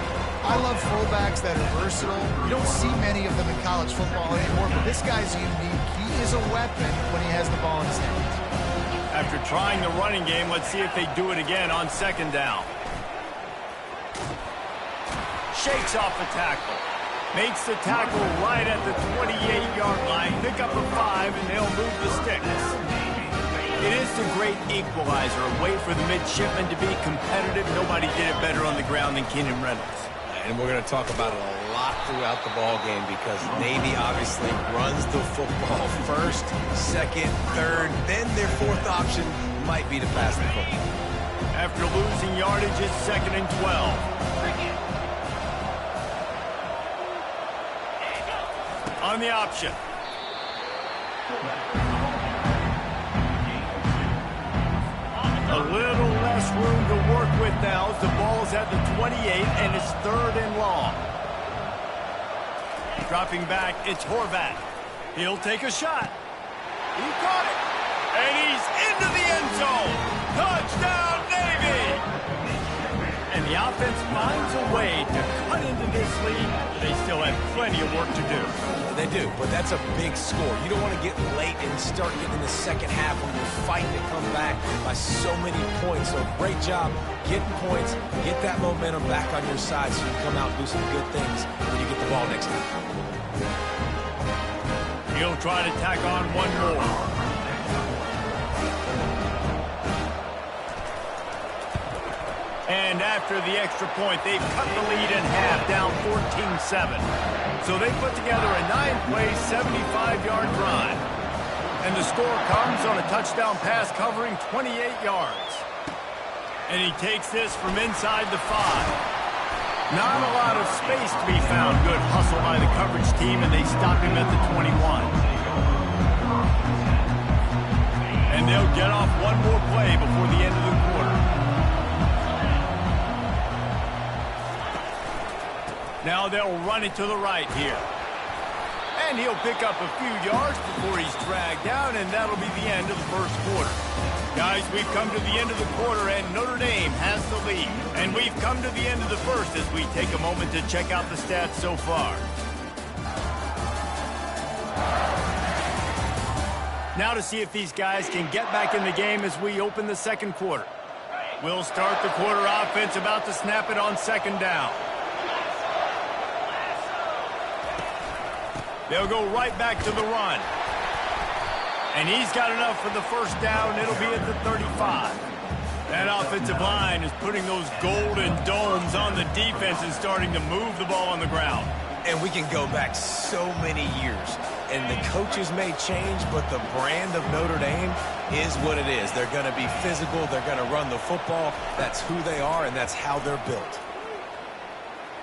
I love fullbacks that are versatile. You don't see many of them in college football anymore, but this guy's unique. He is a weapon when he has the ball in his hands.
After trying the running game, let's see if they do it again on 2nd down. Shakes off the tackle. Makes the tackle right at the 28-yard line. Pick up a 5, and they'll move the sticks. It is the great equalizer, a way for the midshipmen to be competitive. Nobody did it better on the ground than Keenan Reynolds.
And we're going to talk about it a lot throughout the ball game because Navy obviously runs the football first, second, third, then their fourth option might be to pass the football.
After losing yardage, it's 2nd and 12. On the option. A little less room to work with now as the ball is at the 28 and it's 3rd and long. Dropping back, it's Horvath. He'll take a shot. He caught it. And he's into the end zone. Touchdown, Navy! And the offense finds a way to cut into this lead. They still have plenty of work to do.
They do, but that's a big score. You don't want to get late and start getting in the second half when you're fighting to come back by so many points. So great job getting points, get that momentum back on your side so you can come out and do some good things when you get the ball next time.
He'll try to tack on one more. And after the extra point, they've cut the lead in half, down 14-7. So they put together a 9-play, 75-yard drive. And the score comes on a touchdown pass covering 28 yards. And he takes this from inside the 5. Not a lot of space to be found. Good hustle by the coverage team, and they stop him at the 21. And they'll get off one more play before the end of the quarter. Now they'll run it to the right here. And he'll pick up a few yards before he's dragged down, and that'll be the end of the first quarter. Guys, we've come to the end of the quarter, and Notre Dame has the lead. And we've come to the end of the first as we take a moment to check out the stats so far. Now to see if these guys can get back in the game as we open the second quarter. We'll start the quarter offense about to snap it on 2nd down. They'll go right back to the run. And he's got enough for the first down. It'll be at the 35. That offensive line is putting those golden domes on the defense and starting to move the ball on the ground.
And we can go back so many years. And the coaches may change, but the brand of Notre Dame is what it is. They're going to be physical. They're going to run the football. That's who they are, and that's how they're built.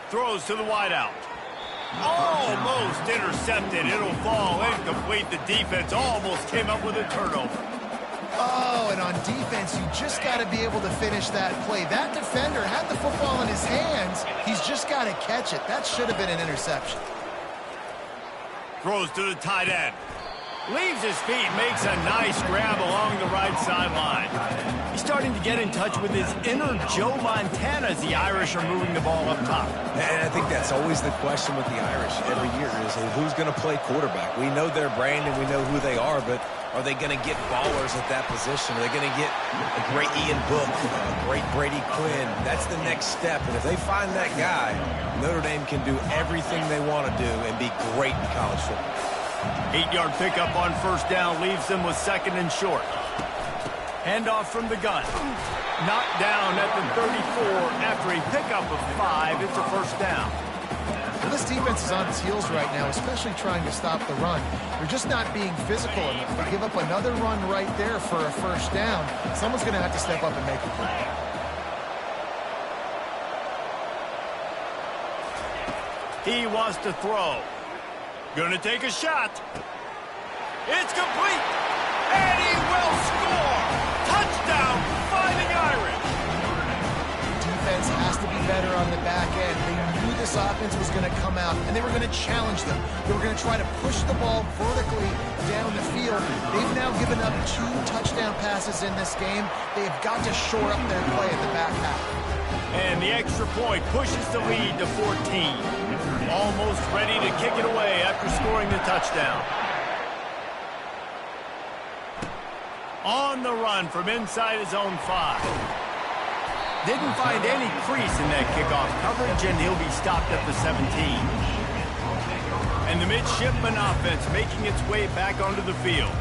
Throws to the wideout. Almost intercepted. It'll fall incomplete. The defense almost came up with a turnover.
Oh, and on defense, you just got to be able to finish that play. That defender had the football in his hands. He's just got to catch it. That should have been an interception.
Throws to the tight end. Leaves his feet, makes a nice grab along the right sideline. He's starting to get in touch with his inner Joe Montana as the Irish are moving the ball up top.
And I think that's always the question with the Irish every year is who's going to play quarterback. We know their brand and we know who they are, but are they going to get ballers at that position? Are they going to get a great Ian Book, a great Brady Quinn? That's the next step. And if they find that guy, Notre Dame can do everything they want to do and be great in college football.
8-yard pickup on 1st down leaves them with 2nd and short. Handoff from the gun. Knocked down at the 34 after a pickup of 5. It's a 1st down.
Well, this defense is on its heels right now, especially trying to stop the run. They're just not being physical enough. They give up another run right there for a 1st down. Someone's going to have to step up and make the play.
He wants to throw. Gonna take a shot. It's complete. And he will score. Touchdown, Fighting Irish.
Defense has to be better on the back end. They knew this offense was going to come out, and they were going to challenge them. They were going to try to push the ball vertically down the field. They've now given up 2 touchdown passes in this game. They've got to shore up their play in the back half.
And the extra point pushes the lead to 14. Almost ready to kick it away after scoring the touchdown. On the run from inside his own 5. Didn't find any crease in that kickoff coverage, and he'll be stopped at the 17. And the midshipman offense making its way back onto the field.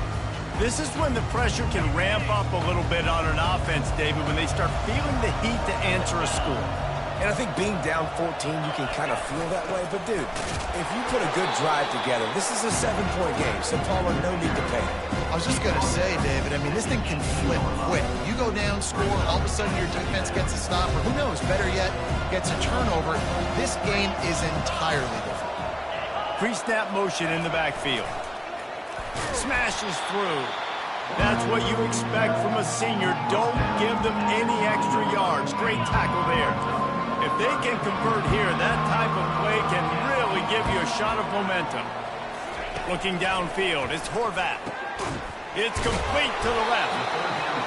This is when the pressure can ramp up a little bit on an offense, David, when they start feeling the heat to answer a score.
And I think being down 14, you can kind of feel that way. But, dude, if you put a good drive together, this is a 7-point game, so Palmer, no need to panic.
I was just going to say, David, I mean, this thing can flip quick. You go down, score, all of a sudden your defense gets a stop, or who knows, better yet, gets a turnover. This game is entirely different.
Pre-snap motion in the backfield. Smashes through. That's what you expect from a senior. Don't give them any extra yards. Great tackle there. If they can convert here, that type of play can really give you a shot of momentum. Looking downfield, it's Horvath. It's complete to the left.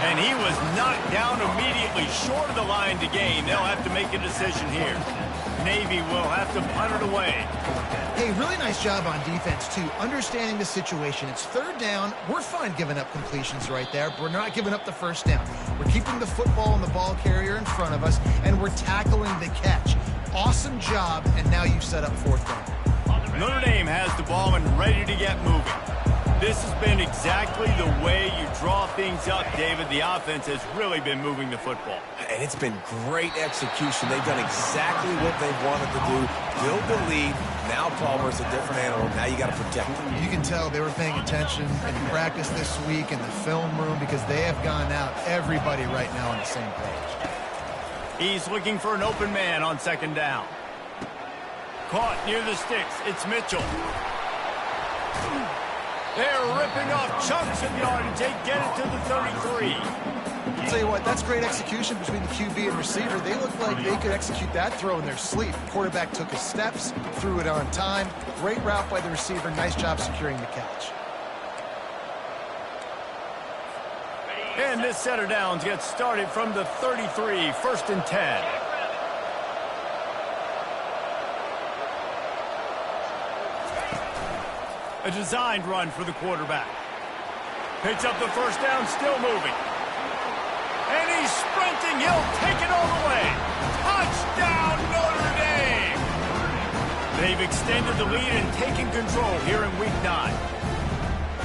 And he was knocked down immediately short of the line to gain. They'll have to make a decision here. Navy will have to punt it away.
Hey, really nice job on defense, too. Understanding the situation. It's third down. We're fine giving up completions right there, but we're not giving up the first down. We're keeping the football and the ball carrier in front of us, and we're tackling the catch. Awesome job, and now you've set up fourth down.
Notre Dame has the ball and ready to get moving. This has been exactly the way you draw things up, David. The offense has really been moving the football.
And it's been great execution. They've done exactly what they've wanted to do. Build the lead. Now Palmer's a different animal. Now you got to protect him.
You can tell they were paying attention in practice this week in the film room because they have gone out, everybody right now on the same page.
He's looking for an open man on second down. Caught near the sticks. It's Mitchell. They're ripping off chunks of yardage. They get it to the 33.
I'll tell you what, that's great execution between the QB and receiver. They look like they could execute that throw in their sleep. Quarterback took his steps, threw it on time. Great route by the receiver. Nice job securing the catch.
And this set of downs gets started from the 33, 1st and 10. A designed run for the quarterback. Picks up the first down, still moving. And he's sprinting. He'll take it all the way. Touchdown, Notre Dame! They've extended the lead and taken control here in Week 9.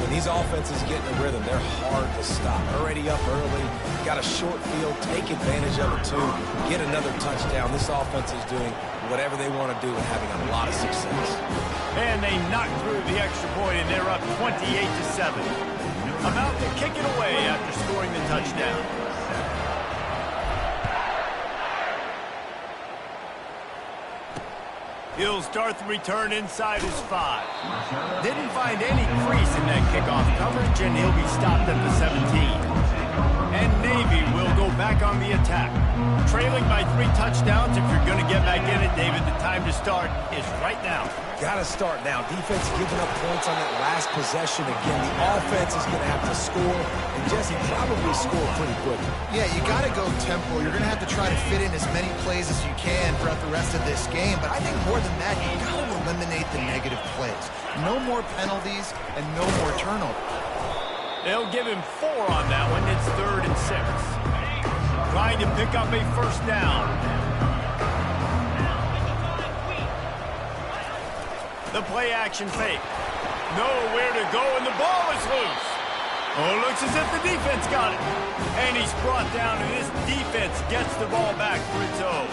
When these offenses get in a rhythm, they're hard to stop. Already up early, got a short field, take advantage of it too, get another touchdown. This offense is doing whatever they want to do and having a lot of success.
And they knock through the extra point, and they're up 28-7. About to kick it away after scoring the touchdown. He'll start the return inside his 5. Didn't find any crease in that kickoff coverage, and he'll be stopped at the 17. And Navy will go back on the attack. Trailing by 3 touchdowns. If you're going to get back in it, David, the time to start is right now.
Got to start now. Defense giving up points on that last possession. Again, the offense is going to have to score, and Jesse probably score pretty quickly.
Yeah, you got to go tempo. You're going to have to try to fit in as many plays as you can throughout the rest of this game. But I think more than that, you got to eliminate the negative plays. No more penalties and no more turnovers.
They'll give him 4 on that one. It's 3rd and 6. Trying to pick up a first down. The play action fake. Nowhere to go, and the ball is loose. Oh, looks as if the defense got it. And he's brought down, and this defense gets the ball back for its own.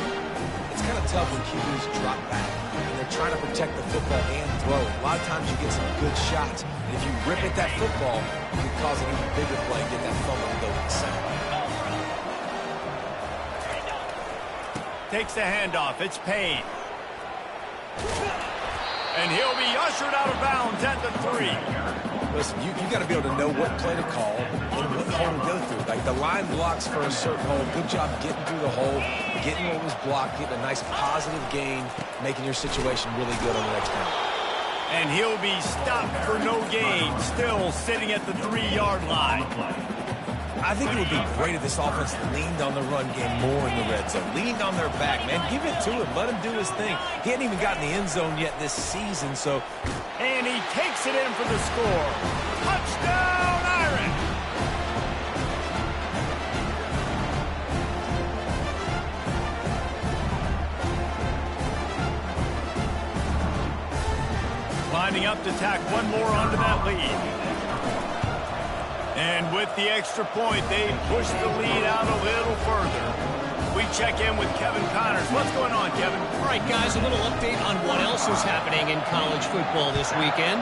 It's kind of tough when QBs drop back, and they're trying to protect the football and throw it. A lot of times you get some good shots, and if you rip at that football, you can cause an even bigger play and get that fumble to go to the center.
Takes the handoff. It's Payne. And he'll be ushered out of bounds at the 3.
Listen, you got to be able to know what play to call and what hole to go through. Like the line blocks for a certain hole. Good job getting through the hole, getting what was blocked, getting a nice positive gain, making your situation really good on the next down.
And he'll be stopped for no gain, still sitting at the 3-yard line.
I think it would be great if this offense leaned on the run game more in the red zone. Leaned on their back, man. Give it to him. Let him do his thing. He hadn't even gotten the end zone yet this season, so.
And he takes it in for the score. Touchdown, Irish! Lining up to tack one more onto that lead. And with the extra point, they push the lead out a little further. We check in with Kevin Connors. What's going on, Kevin?
All right, guys, a little update on what else is happening in college football this weekend.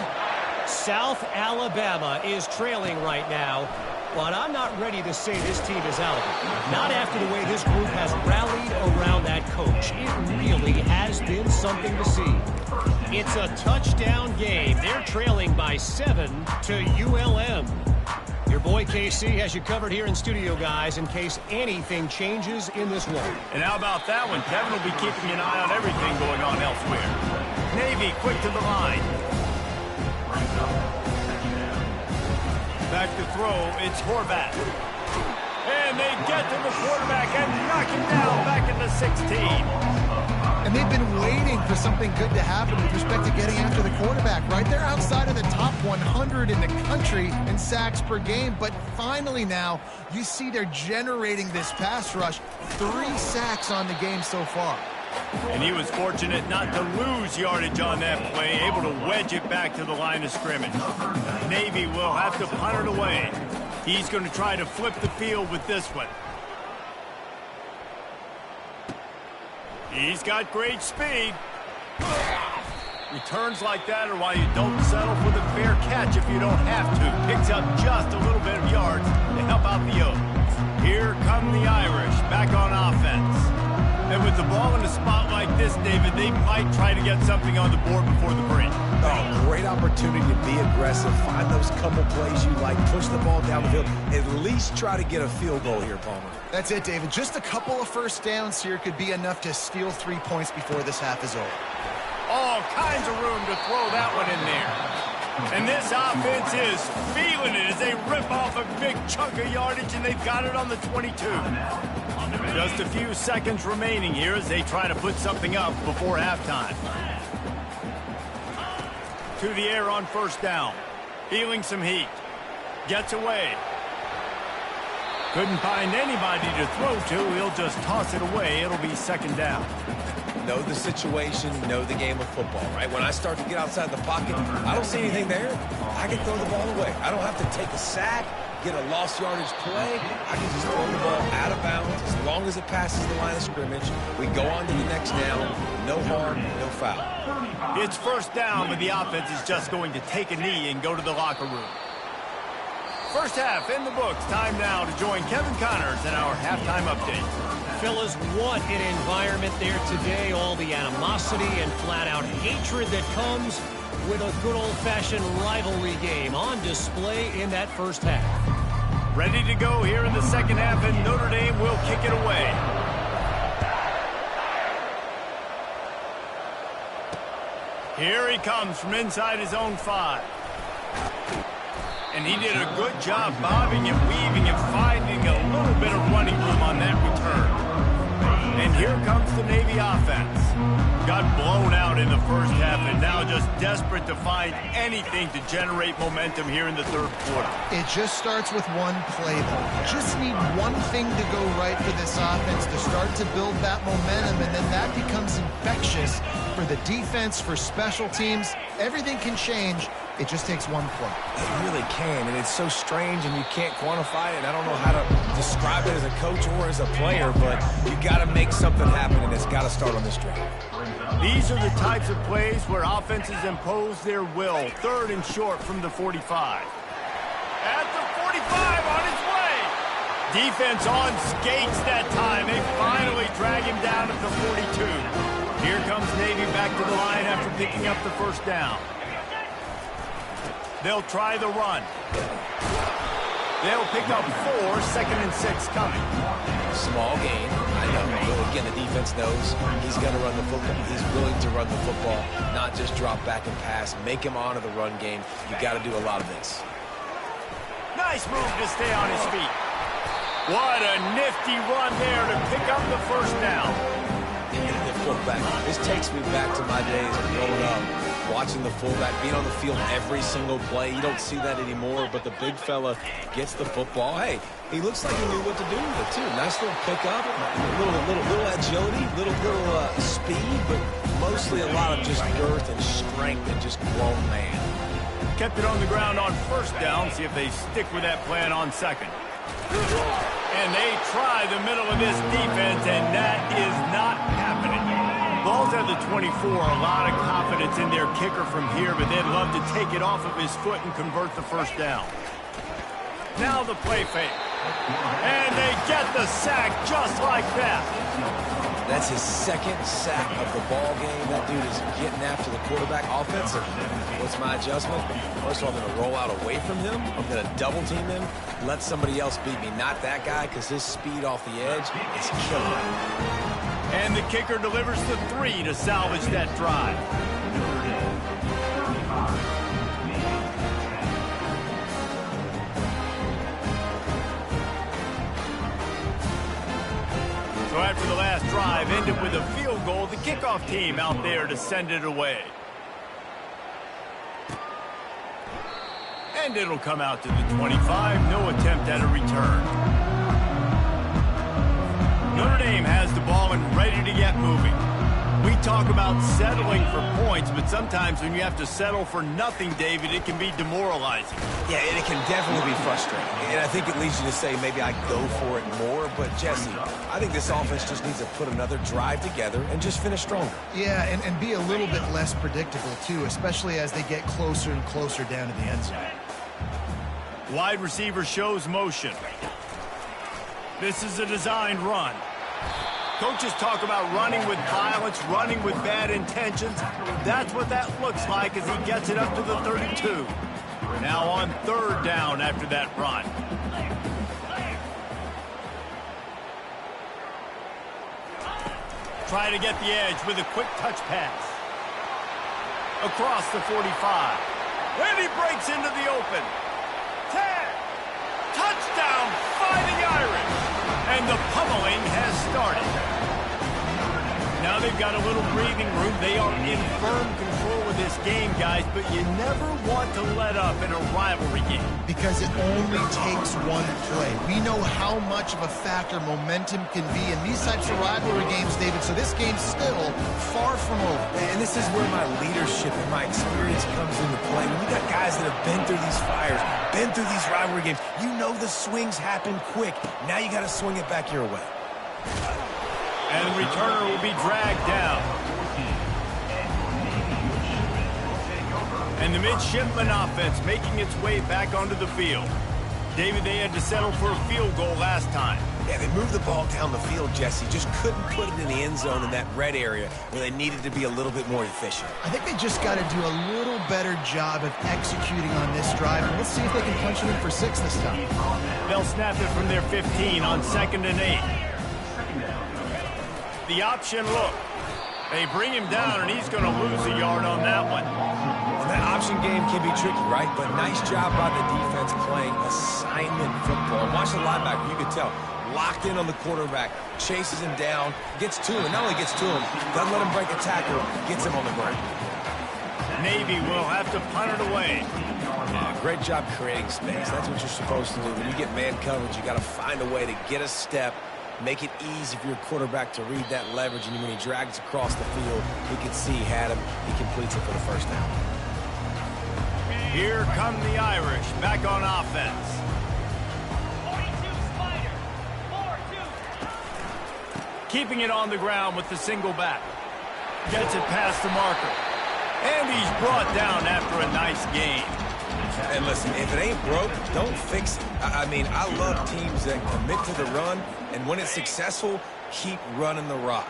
South Alabama is trailing right now, but I'm not ready to say this team is out of it. Not after the way this group has rallied around that coach. It really has been something to see. It's a touchdown game. They're trailing by 7 to ULM. Your boy KC has you covered here in studio, guys, in case anything changes in this one.
And how about that one? Kevin will be keeping an eye on everything going on elsewhere. Navy quick to the line. Back to throw, it's Horvath. And they get to the quarterback and knock him down back at the 16.
And they've been waiting for something good to happen with respect to getting after the quarterback, right? They're outside of the top 100 in the country in sacks per game, but finally now you see they're generating this pass rush. 3 sacks on the game so far.
And he was fortunate not to lose yardage on that play, able to wedge it back to the line of scrimmage. Navy will have to punt it away. He's going to try to flip the field with this one. He's got great speed. Returns like that are why you don't settle for the fair catch if you don't have to. Picks up just a little bit of yards to help out the Oaks. Here come the Irish back on offense. And with the ball in a spot like this, David, they might try to get something on the board before the break.
Oh, great opportunity to be aggressive. Find those couple plays you like. Push the ball down the field. At least try to get a field goal here, Palmer.
That's it, David. Just a couple of first downs here could be enough to steal 3 points before this half is over.
All kinds of room to throw that one in there. And this offense is feeling it as they rip off a big chunk of yardage, and they've got it on the 22. Just a few seconds remaining here as they try to put something up before halftime. To the air on first down. Feeling some heat. Gets away. Couldn't find anybody to throw to. He'll just toss it away. It'll be second down.
Know the situation, know the game of football, right? When I start to get outside the pocket, I don't see anything there. I can throw the ball away. I don't have to take a sack, get a lost yardage play. I can just throw the ball out of bounds as long as it passes the line of scrimmage. We go on to the next down. No harm, no foul.
It's first down, but the offense is just going to take a knee and go to the locker room. First half in the books. Time now to join Kevin Connors in our halftime update.
Fellas, what an environment there today. All the animosity and flat-out hatred that comes with a good old-fashioned rivalry game on display in that first half.
Ready to go here in the second half, and Notre Dame will kick it away. Here he comes from inside his own 5. And he did a good job bobbing and weaving and finding a little bit of running room on that return. And here comes the Navy offense. Got blown out in the first half and now just desperate to find anything to generate momentum here in the third quarter.
It just starts with one play, though. Just need one thing to go right for this offense to start to build that momentum, and then that becomes infectious for the defense, for special teams. Everything can change. It just takes one play.
It really can, and it's so strange, and you can't quantify it. I don't know how to describe it as a coach or as a player, but you got to make something happen, and it's got to start on this drive.
These are the types of plays where offenses impose their will. Third and short from the 45. At the 45, on his way. Defense on skates that time. They finally drag him down at the 42. Here comes Navy back to the line after picking up the first down. They'll try the run. They'll pick up 4, second and 6 coming.
Small gain, I know. But again, the defense knows he's going to run the football. He's willing to run the football, not just drop back and pass. Make him honor the run game. You got to do a lot of this.
Nice move to stay on his feet. What a nifty run there to pick up the first down.
The fullback. This takes me back to my days of growing up, watching the fullback, being on the field every single play. You don't see that anymore, but the big fella gets the football. Hey, he looks like he knew what to do with it, too. Nice little pickup, little agility, little speed, but mostly a lot of just girth and strength and just grown man.
kept it on the ground on first down. See if they stick with that plan on second. And they try the middle of this defense, and that is not happening. Ball's at the 24. A lot of confidence in their kicker from here, but they'd love to take it off of his foot and convert the first down. Now the play fake. And they get the sack just like that.
That's his second sack of the ball game. That dude is getting after the quarterback offensive. What's my adjustment? First of all, I'm going to roll out away from him. I'm going to double team him. Let somebody else beat me, not that guy, because his speed off the edge is killing him.
And the kicker delivers the 3 to salvage that drive. So after the last drive ended with a field goal, the kickoff team out there to send it away. And it'll come out to the 25. No attempt at a return. Notre Dame has the ball and ready to get moving. We talk about settling for points, but sometimes when you have to settle for nothing, David, it can be demoralizing.
Yeah, and it can definitely be frustrating. And I think it leads you to say maybe I go for it more. But, Jesse, I think this offense just needs to put another drive together and just finish stronger.
Yeah, and be a little bit less predictable, too, especially as they get closer and closer down to the end zone.
Wide receiver shows motion. This is a designed run. Coaches talk about running with violence, running with bad intentions. That's what that looks like as he gets it up to the 32. Now on third down after that run. Try to get the edge with a quick touch pass. Across the 45. And he breaks into the open. 10. Touchdown, Fighting Irish. And the pummeling has started. Now they've got a little breathing room. They are in firm control of this game, guys, but you never want to let up in a rivalry game.
Because it only takes one play. We know how much of a factor momentum can be in these types of rivalry games, David, so this game's still far from over.
And this is where my leadership and my experience comes into play. When you got guys that have been through these fires, been through these rivalry games, you know the swings happen quick. Now you got to swing it back your way.
And the returner will be dragged down. And the midshipman offense making its way back onto the field. David, they had to settle for a field goal last time.
Yeah, they moved the ball down the field, Jesse. Just couldn't put it in the end zone in that red area where they needed to be a little bit more efficient.
I think they just got to do a little better job of executing on this drive. And let's see if they can punch it in for 6 this time.
They'll snap it from their 15 on 2nd and 8. The option look. They bring him down, and he's going to lose a yard on that one.
And that option game can be tricky, right? But nice job by the defense playing assignment football. Watch the linebacker. You can tell. Locked in on the quarterback. Chases him down. Gets to him. Not only gets to him, doesn't let him break a tackle. Gets him on the ground.
Navy will have to punt it away.
Yeah, great job creating space. That's what you're supposed to do. When you get man coverage, you got to find a way to get a step. Make it easy for your quarterback to read that leverage, and when he drags across the field, he can see he had him. He completes it for the first down.
Here come the Irish back on offense.
42 Spider. 4-2.
Keeping it on the ground with the single back. Gets it past the marker. And he's brought down after a nice gain.
And listen, if it ain't broke, don't fix it. I mean, I love teams that commit to the run, and when it's successful, keep running the rock.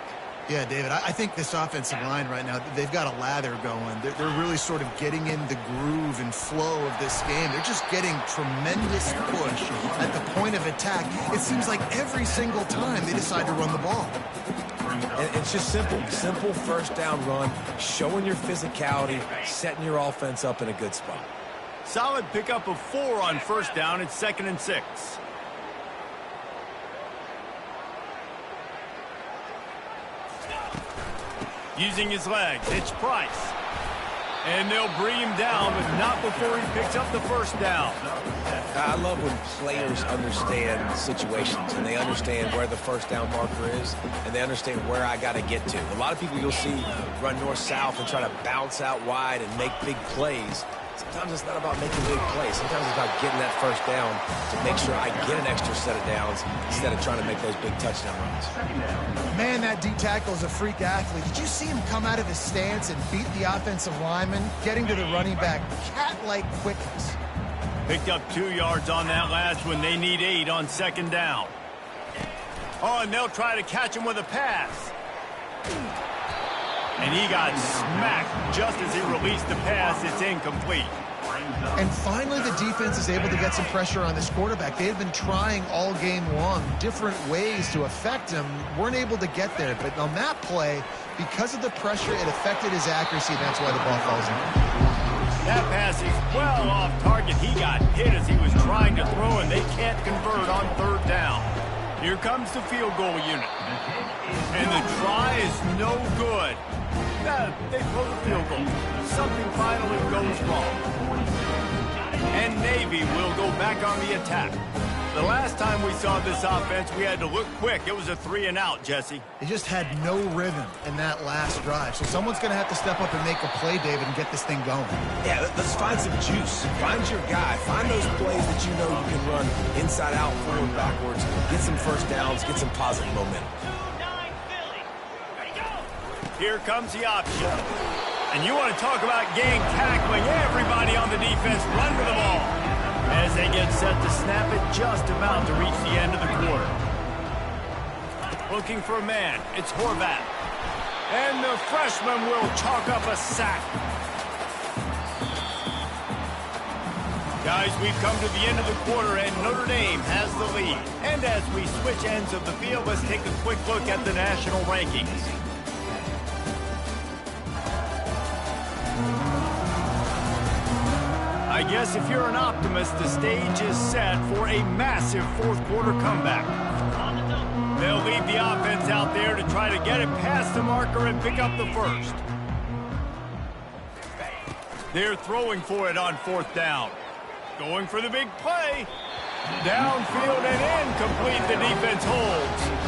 Yeah, David, I think this offensive line right now, they've got a lather going. They're really sort of getting in the groove and flow of this game. They're just getting tremendous push at the point of attack. It seems like every single time they decide to run the ball.
And it's just simple first down run, showing your physicality, setting your offense up in a good spot.
Solid pickup of 4 on first down. It's 2nd and 6. Using his legs, it's Price. And they'll bring him down, but not before he picks up the first down.
I love when players understand situations and they understand where the first down marker is and they understand where I got to get to. A lot of people you'll see run north-south and try to bounce out wide and make big plays. Sometimes it's not about making big plays. Sometimes it's about getting that first down to make sure I get an extra set of downs instead of trying to make those big touchdown runs.
Man, that D tackle is a freak athlete. Did you see him come out of his stance and beat the offensive lineman, getting to the running back? Cat-like quickness.
Picked up 2 yards on that last one. They need 8 on second down. Oh, and they'll try to catch him with a pass. And he got smacked just as he released the pass. It's incomplete.
And finally, the defense is able to get some pressure on this quarterback. They had been trying all game long different ways to affect him. Weren't able to get there. But on that play, because of the pressure, it affected his accuracy. That's why the ball falls in.
That pass is well off target. He got hit as he was trying to throw, and they can't convert on third down. Here comes the field goal unit. And the try is no good. They throw the field goal. Something finally goes wrong. And Navy will go back on the attack. The last time we saw this offense, we had to look quick. It was a 3-and-out, Jesse.
They just had no rhythm in that last drive. So someone's going to have to step up and make a play, David, and get this thing going.
Yeah, let's find some juice. Find your guy. Find those plays that you know you can run inside out, forward, backwards. Get some first downs. Get some positive momentum.
Here comes the option. And you want to talk about gang tackling. Everybody on the defense run to the ball as they get set to snap it just about to reach the end of the quarter. Looking for a man. It's Horvath. And the freshman will chalk up a sack. Guys, we've come to the end of the quarter, and Notre Dame has the lead. And as we switch ends of the field, let's take a quick look at the national rankings. I guess if you're an optimist, the stage is set for a massive fourth-quarter comeback. They'll leave the offense out there to try to get it past the marker and pick up the first. They're throwing for it on fourth down. Going for the big play. Downfield and incomplete. The defense holds.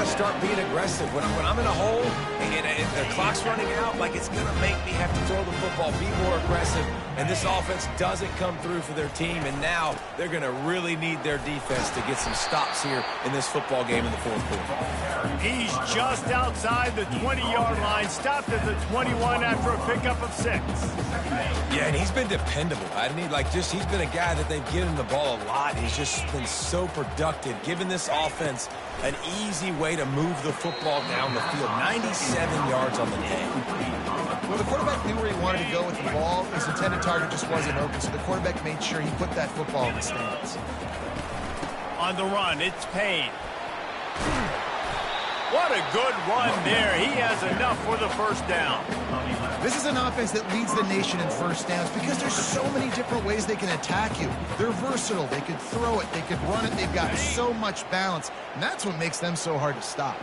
Start being aggressive. When I'm in a hole and the clock's running out, like, it's going to make me have to throw the football, be more aggressive, and this offense doesn't come through for their team, and now they're going to really need their defense to get some stops here in this football game in the fourth quarter.
He's just outside the 20-yard line, stopped at the 21 after a pickup of 6.
Yeah, and he's been dependable. He's been a guy that they've given the ball a lot. He's just been so productive, giving this offense an easy way to move the football down the field. 97 yards on the day.
Well, the quarterback knew where he wanted to go with the ball. His intended target just wasn't open, so the quarterback made sure he put that football in the stands.
On the run, it's Payne. What a good run there. He has enough for the first down.
This is an offense that leads the nation in first downs because there's so many different ways they can attack you. They're versatile. They could throw it. They could run it. They've got so much balance, and that's what makes them so hard to stop.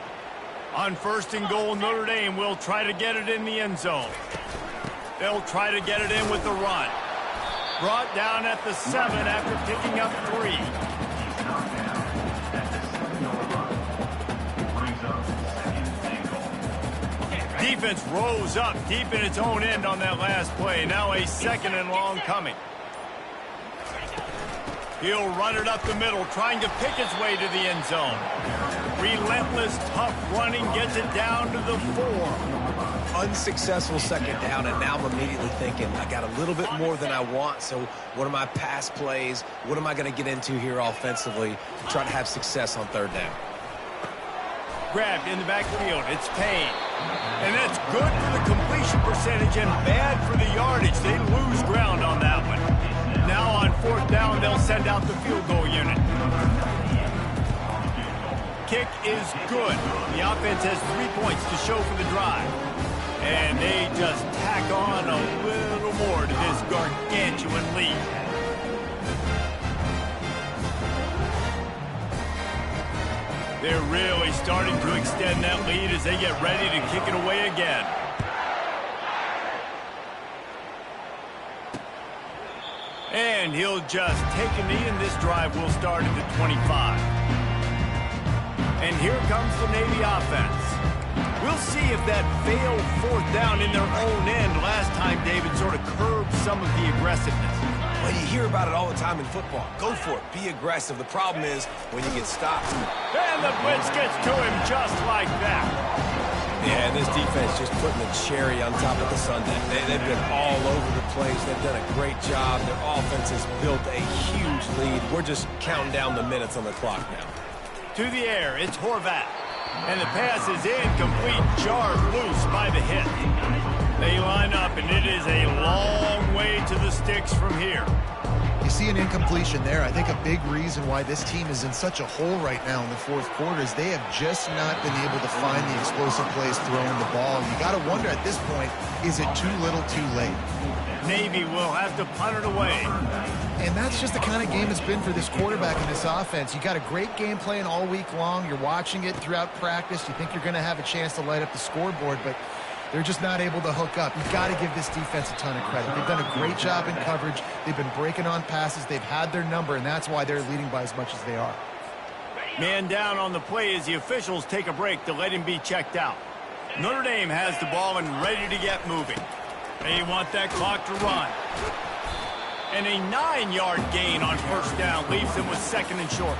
On first and goal, Notre Dame will try to get it in the end zone. They'll try to get it in with the run. Brought down at the 7 after picking up 3. Defense rose up deep in its own end on that last play. Now a second and long coming. He'll run it up the middle, trying to pick its way to the end zone. Relentless, tough running gets it down to the 4.
Unsuccessful second down, and now I'm immediately thinking, I got a little bit more than I want, so what are my pass plays? What am I going to get into here offensively to try to have success on third down?
Grabbed in the backfield. It's Payne. And that's good for the completion percentage and bad for the yardage. They lose ground on that one. Now on fourth down, they'll send out the field goal unit. Kick is good. The offense has 3 points to show for the drive. And they just tack on a little more to this gargantuan lead. They're really starting to extend that lead as they get ready to kick it away again. And he'll just take a knee, and this drive will start at the 25. And here comes the Navy offense. We'll see if that failed fourth down in their own end last time David sort of curbed some of the aggressiveness.
Well, you hear about it all the time in football. Go for it. Be aggressive. The problem is when you get stopped.
And the blitz gets to him just like that.
Yeah, and this defense just putting the cherry on top of the sundae. They've been all over the place. They've done a great job. Their offense has built a huge lead. We're just counting down the minutes on the clock now.
To the air, it's Horvat. And the pass is incomplete, jarred loose by the hit. They line up, and it is a long way to the sticks from here.
You see an incompletion there. I think a big reason why this team is in such a hole right now in the fourth quarter is they have just not been able to find the explosive plays throwing the ball. You got to wonder at this point, is it too little too late?
Navy will have to punt it away.
And that's just the kind of game it's been for this quarterback in this offense. You got a great game plan all week long. You're watching it throughout practice. You think you're going to have a chance to light up the scoreboard, but they're just not able to hook up. You've got to give this defense a ton of credit. They've done a great job in coverage. They've been breaking on passes. They've had their number, and that's why they're leading by as much as they are.
Man down on the play as the officials take a break to let him be checked out. Notre Dame has the ball and ready to get moving. They want that clock to run. And a 9-yard gain on first down leaves them with second and short.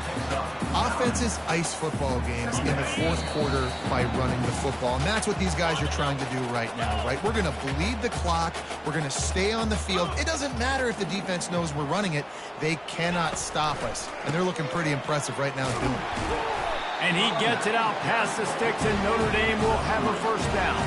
Offenses ice football games in the fourth quarter by running the football, and that's what these guys are trying to do right now, right? We're going to bleed the clock. We're going to stay on the field. It doesn't matter if the defense knows we're running it. They cannot stop us, and they're looking pretty impressive right now doing it.
And he gets it out past the sticks, and Notre Dame will have a first down.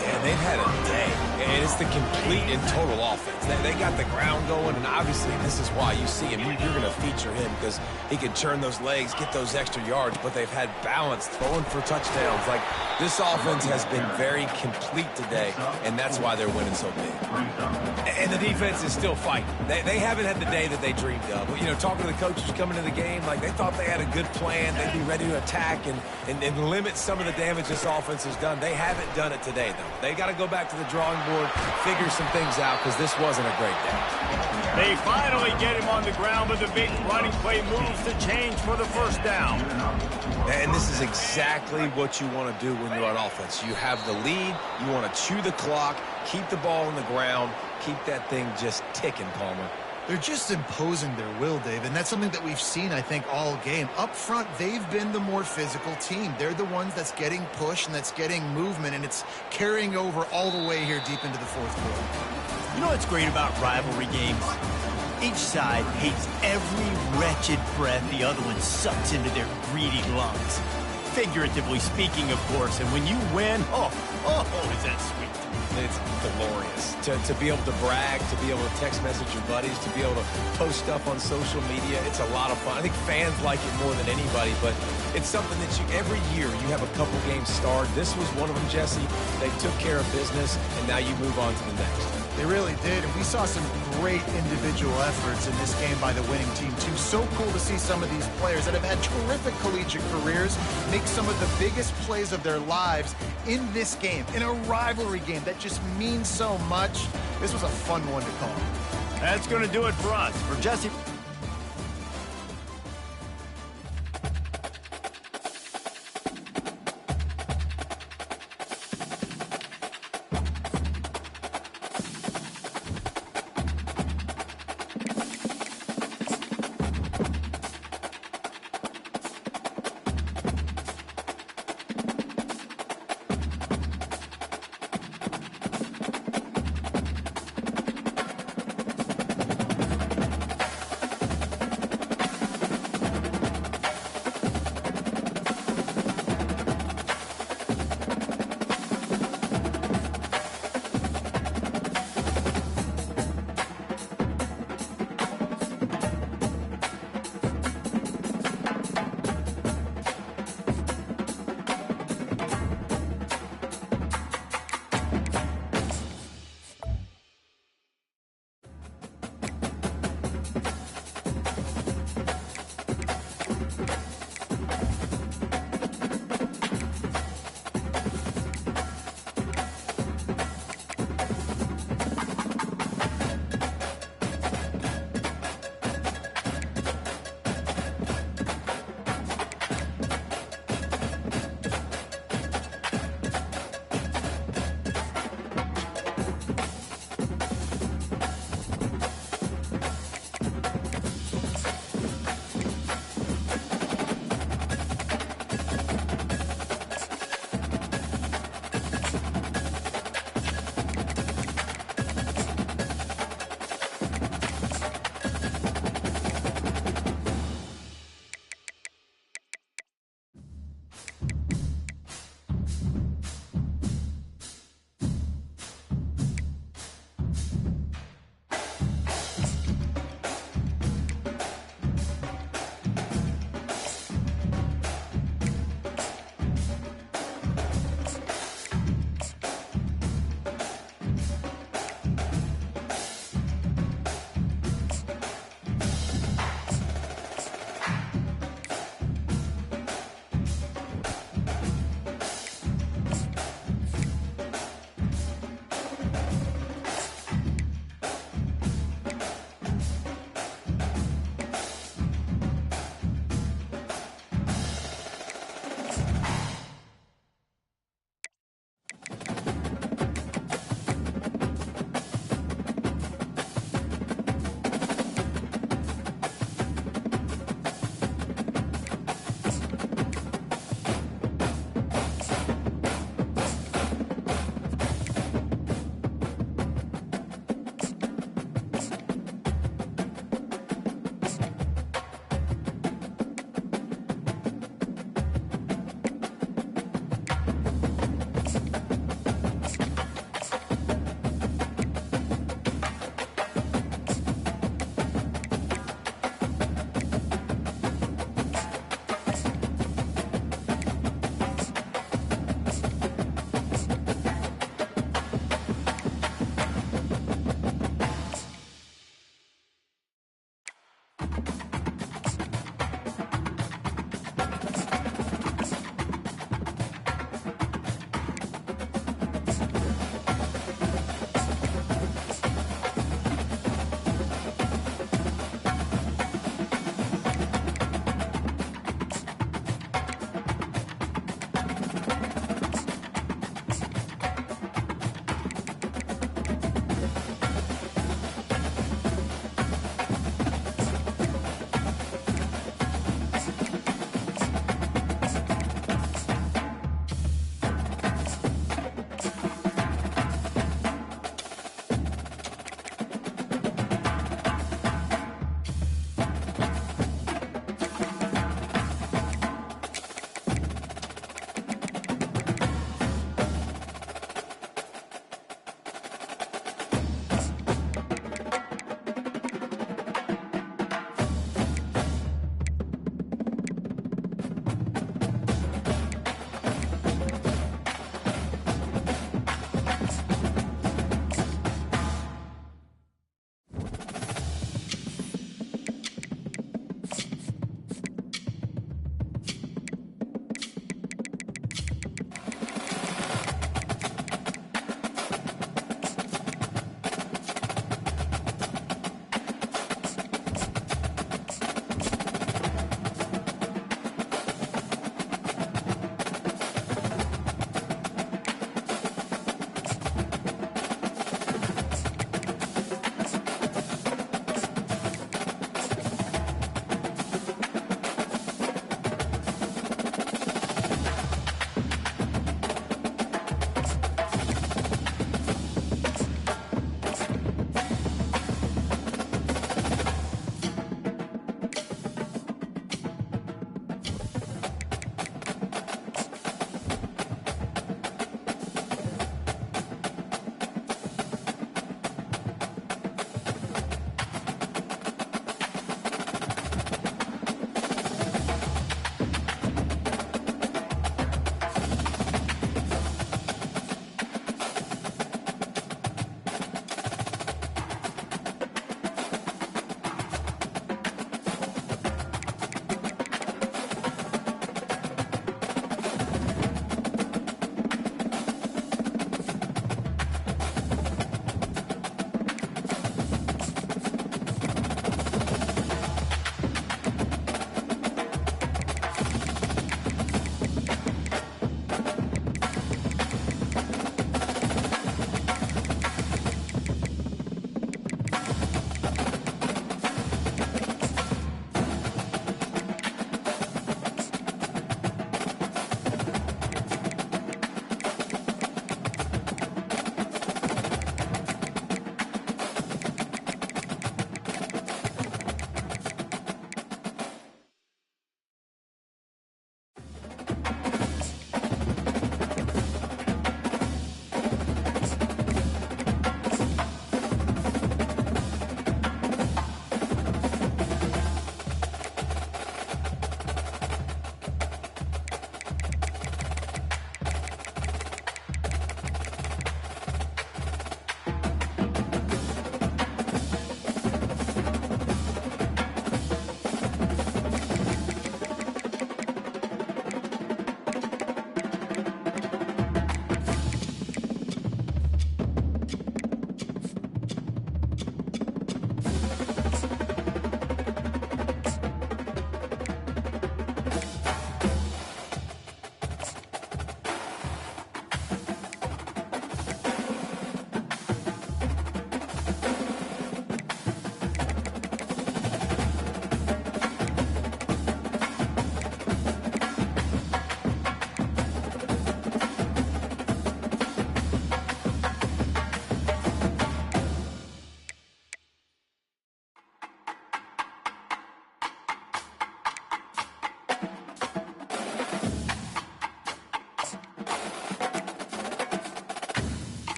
Yeah, they've had a day, and it's the complete and total offense. They got the ground going, and obviously this is why you see him. You're going to feature him because he can turn those legs, get those extra yards, but they've had balance, throwing for touchdowns. Like, this offense has been very complete today, and that's why they're winning so big. And the defense is still fighting. They haven't had the day that they dreamed of. You know, talking to the coaches coming to the game, like, they thought they had a good plan. They'd be ready to attack and limit some of the damage this offense has done. They haven't done it today, though. They got to go back to the drawing board, figure some things out, because this wasn't a great day.
They finally get him on the ground, but the big running play moves to change for the first down.
And this is exactly what you want to do when you're on offense. You have the lead, you want to chew the clock, keep the ball on the ground, keep that thing just ticking, Palmer.
They're just imposing their will, Dave, and that's something that we've seen, I think, all game. Up front, they've been the more physical team. They're the ones that's getting pushed and that's getting movement, and it's carrying over all the way here deep into the fourth quarter.
You know what's great about rivalry games? Each side hates every wretched breath the other one sucks into their greedy lungs. Figuratively speaking, of course, and when you win, is that sweet.
It's glorious to be able to brag, to be able to text message your buddies, to be able to post stuff on social media. It's a lot of fun. I think fans like it more than anybody, but it's something that every year you have a couple games starred. This was one of them, Jesse. They took care of business, and now you move on to the next.
They really did, and we saw some great individual efforts in this game by the winning team, too. So cool to see some of these players that have had terrific collegiate careers make some of the biggest plays of their lives in this game, in a rivalry game that just means so much. This was a fun one to call.
That's going to do it for us. For Jesse...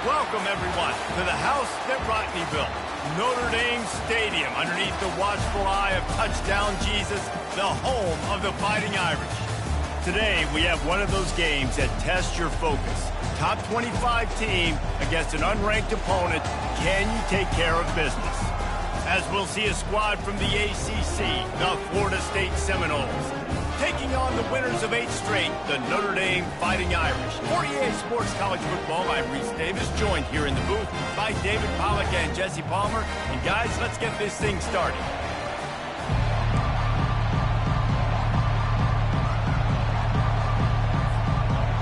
Welcome, everyone, to the house that Rodney built, Notre Dame Stadium, underneath the watchful eye of Touchdown Jesus, the home of the Fighting Irish. Today, we have one of those games that tests your focus. Top 25 team against an unranked opponent. Can you take care of business? As we'll see a squad from the ACC, the Florida State Seminoles, taking on the winners of 8 straight, the Notre Dame Fighting Irish. For EA Sports College Football, I'm Reese Davis, joined here in the booth by David Pollack and Jesse Palmer. And guys, let's get this thing started.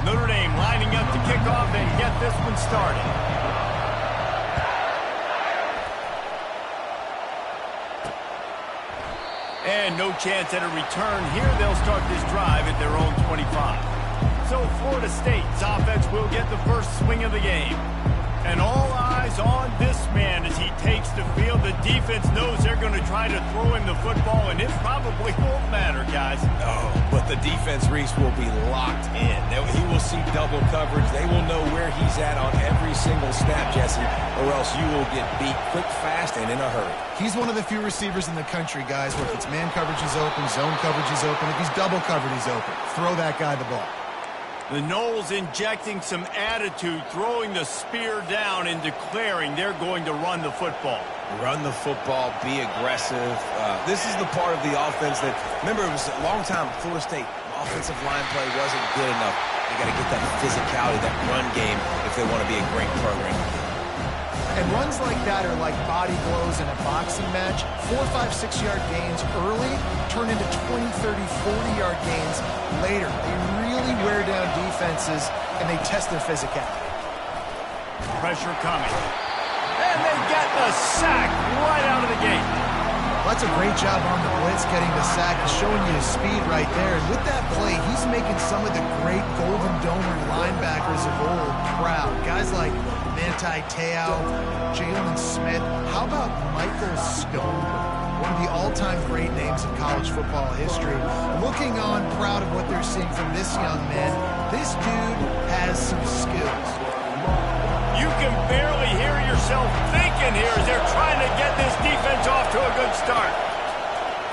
Notre Dame lining up to kick off and get this one started. And no chance at a return here. They'll start this drive at their own 25. So Florida State's offense will get the first swing of the game. And all eyes on this man as he takes the field. The defense knows they're going to try to throw him the football, and it probably won't matter, guys.
Oh, but the defense, Reese, will be locked in. He will see double coverage. They will know where he's at on every single snap, Jesse, or else you will get beat quick, fast, and in a hurry.
He's one of the few receivers in the country, guys, where if it's man coverage, he's open, zone coverage, he's open. If he's double covered, he's open. Throw that guy the ball.
The Noles injecting some attitude, throwing the spear down and declaring they're going to run the football.
Run the football, be aggressive. This is the part of the offense that, remember, it was a long time, Florida State offensive line play wasn't good enough. They got to get that physicality, that run game, if they want to be a great program.
And runs like that are like body blows in a boxing match. 4, 5, 6-yard gains early turn into 20, 30, 40-yard gains later. They really wear down defenses, and they test their physicality.
Pressure coming. And they get the sack right out of the gate.
Well, that's a great job on the blitz, getting the sack and showing you his speed right there. And with that play, he's making some of the great Golden Domer linebackers of old proud. Guys like Manti Te'o, Jalen Smith. How about Michael Stoneberg, one of the all-time great names in college football history? Looking on, proud of what they're seeing from this young man. This dude has some skills.
You can barely hear yourself thinking here as they're trying to get this defense off to a good start.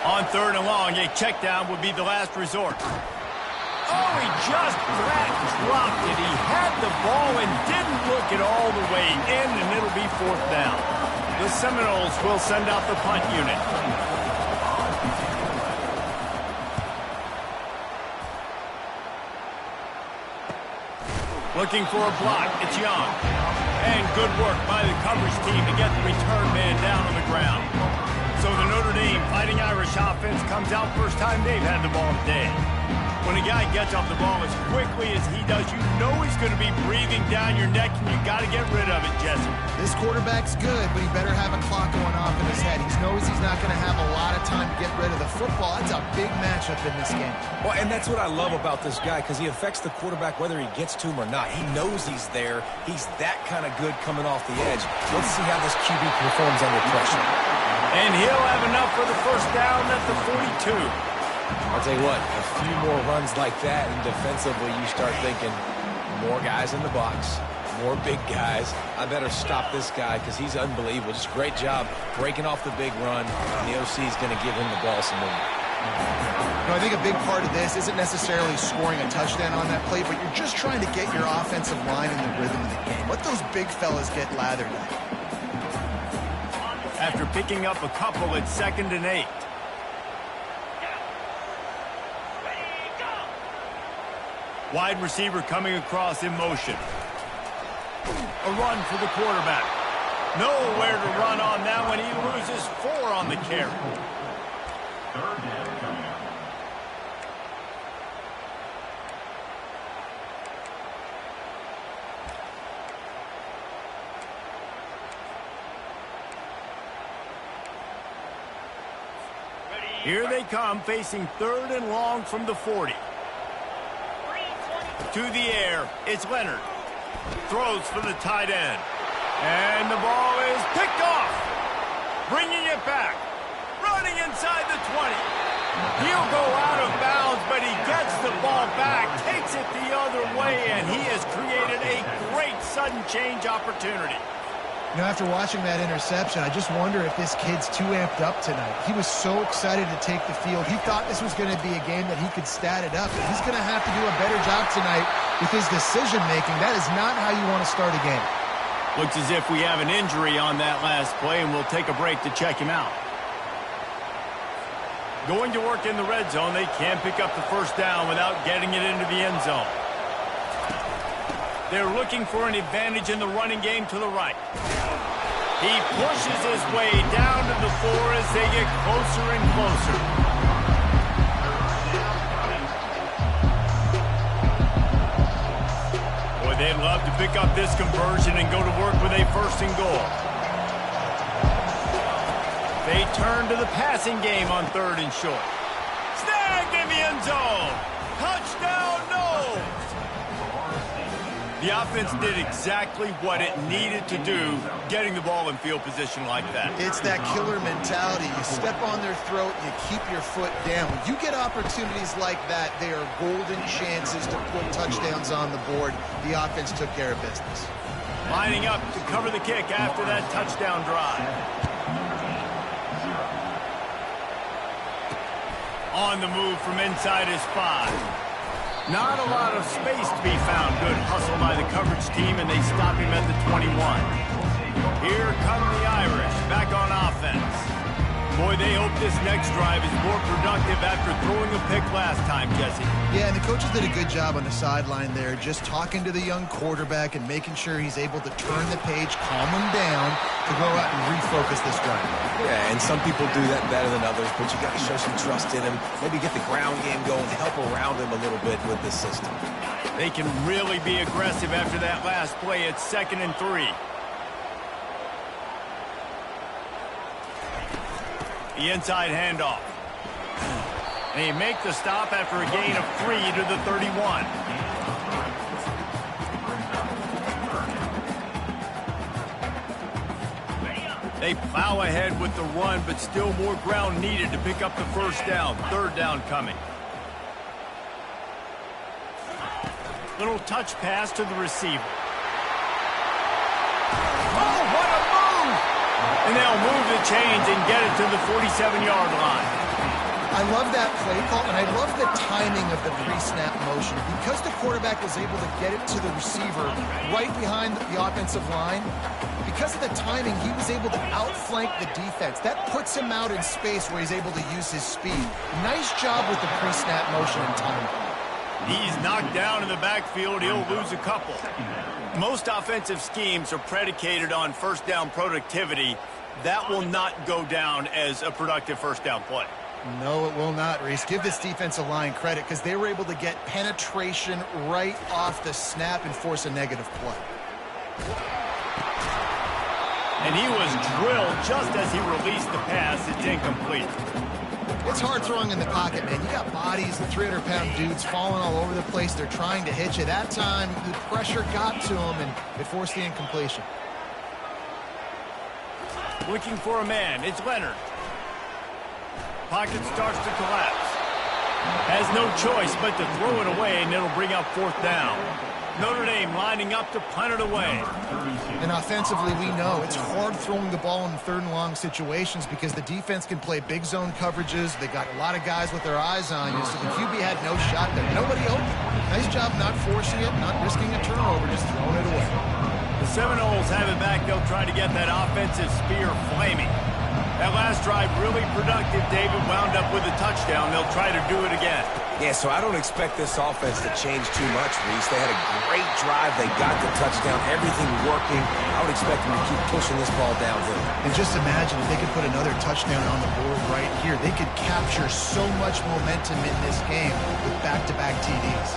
On 3rd and long, a check down would be the last resort. Oh, he just flat dropped it. He had the ball and didn't look it all the way in, and it'll be 4th down. The Seminoles will send out the punt unit. Looking for a block. It's Young. And good work by the coverage team to get the return man down on the ground. So the Notre Dame Fighting Irish offense comes out first time they've had the ball today. When a guy gets off the ball as quickly as he does, you know he's going to be breathing down your neck, and you got to get rid of it, Jesse.
This quarterback's good, but he better have a clock going off in his head. He knows he's not going to have a lot of time to get rid of the football. That's a big matchup in this game.
Well, and that's what I love about this guy, because he affects the quarterback whether he gets to him or not. He knows he's there. He's that kind of good coming off the edge. Let's see how this QB performs under pressure.
And he'll have enough for the first down at the 42.
I'll tell you what, a few more runs like that, and defensively you start thinking, more guys in the box, more big guys. I better stop this guy because he's unbelievable. Just great job breaking off the big run, and the OC is going to give him the ball some more.
I think a big part of this isn't necessarily scoring a touchdown on that play, but you're just trying to get your offensive line in the rhythm of the game. Let those big fellas get lathered in.
After picking up a couple, it's 2nd and 8. Wide receiver coming across in motion. A run for the quarterback. Nowhere to run on that one. He loses 4 on the carry.
3rd down coming up.
Here they come, facing 3rd and long from the 40. To the air, it's Leonard. Throws for the tight end. And the ball is picked off. Bringing it back. Running inside the 20. He'll go out of bounds, but he gets the ball back, takes it the other way, and he has created a great sudden change opportunity.
You know, after watching that interception, I just wonder if this kid's too amped up tonight. He was so excited to take the field. He thought this was going to be a game that he could stat it up. And he's going to have to do a better job tonight with his decision-making. That is not how you want to start a game.
Looks as if we have an injury on that last play, and we'll take a break to check him out. Going to work in the red zone, they can't pick up the first down without getting it into the end zone. They're looking for an advantage in the running game to the right. He pushes his way down to the floor as they get closer and closer. Boy, they'd love to pick up this conversion and go to work with a 1st and goal. They turn to the passing game on 3rd and short. Snagged in the end zone. Touchdown, no! The offense did exactly what it needed to do, getting the ball in field position like that.
It's that killer mentality. You step on their throat, you keep your foot down. When you get opportunities like that, they are golden chances to put touchdowns on the board. The offense took care of business.
Lining up to cover the kick after that touchdown drive. On the move from inside his 5. Not a lot of space to be found. Good hustle by the coverage team, and they stop him at the 21. Here come the Irish, back on offense. Boy, they hope this next drive is more productive after throwing a pick last time, Jesse.
Yeah, and the coaches did a good job on the sideline there, just talking to the young quarterback and making sure he's able to turn the page, calm him down, to go out and refocus this drive.
Yeah, and some people do that better than others, but you got to show some trust in him. Maybe get the ground game going, help around him a little bit with this system.
They can really be aggressive after that last play. It's 2nd and 3. The inside handoff. They make the stop after a gain of 3 to the 31. They plow ahead with the run, but still more ground needed to pick up the first down. 3rd down coming. Little touch pass to the receiver. Oh, what a move! And they'll move the chains and get it to the 47-yard line.
I love that play call, and I love the timing of the pre-snap motion. Because the quarterback was able to get it to the receiver right behind the offensive line, because of the timing, he was able to outflank the defense. That puts him out in space where he's able to use his speed. Nice job with the pre-snap motion and timing.
He's knocked down in the backfield. He'll lose a couple. Most offensive schemes are predicated on first down productivity. That will not go down as a productive first down play.
No, it will not, Reese. Give this defensive line credit because they were able to get penetration right off the snap and force a negative play.
And he was drilled just as he released the pass. It's incomplete.
It's hard throwing in the pocket, man. You got bodies, the 300-pound dudes falling all over the place. They're trying to hit you. That time, the pressure got to him, and it forced the incompletion.
Looking for a man. It's Leonard. Pocket starts to collapse. Has no choice but to throw it away, and it'll bring up 4th down. Notre Dame lining up to punt it away.
And offensively, we know it's hard throwing the ball in 3rd and long situations because the defense can play big zone coverages. They got a lot of guys with their eyes on you, so the QB had no shot there. Nobody open. Nice job not forcing it, not risking a turnover, just throwing it away.
The Seminoles have it back. They'll try to get that offensive spear flaming. That last drive really productive. David wound up with a touchdown. They'll try to do it again.
Yeah, so I don't expect this offense to change too much, Reese. They had a great drive. They got the touchdown. Everything working. I would expect them to keep pushing this ball downhill.
And just imagine if they could put another touchdown on the board right here. They could capture so much momentum in this game with back-to-back TDs.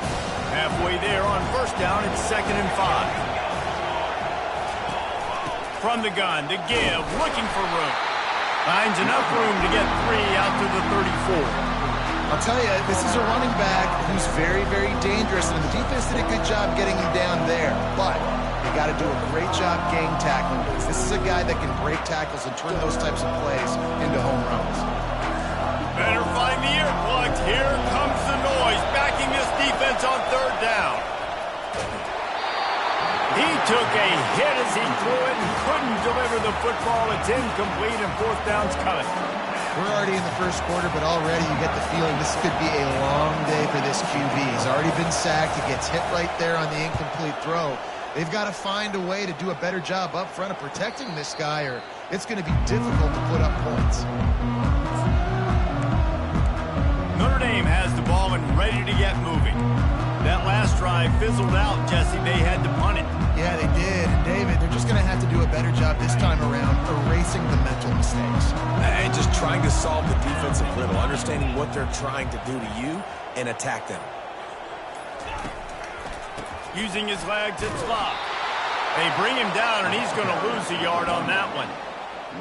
Halfway there on first down, it's 2nd and 5. From the gun, the give, looking for room. Finds enough room to get 3 out to the 34.
I'll tell you, this is a running back who's very, very dangerous, and the defense did a good job getting him down there. But they got to do a great job gang tackling because this is a guy that can break tackles and turn those types of plays into home runs.
Better find the earplugs. Here comes the noise, backing this defense on 3rd down. He took a hit as he threw it and couldn't deliver the football. It's incomplete and fourth down's coming.
We're already in the first quarter, but already you get the feeling this could be a long day for this QB. He's already been sacked. He gets hit right there on the incomplete throw. They've got to find a way to do a better job up front of protecting this guy, or it's going to be difficult to put up points.
Notre Dame has the ball and ready to get moving. That last drive fizzled out, Jesse. They had to punt it.
Yeah, they did. And David, they're just going to have to do a better job this time around erasing the mental mistakes.
And just trying to solve the defensive riddle, understanding what they're trying to do to you and attack them.
Using his legs, it's locked. They bring him down, and he's going to lose a yard on that one.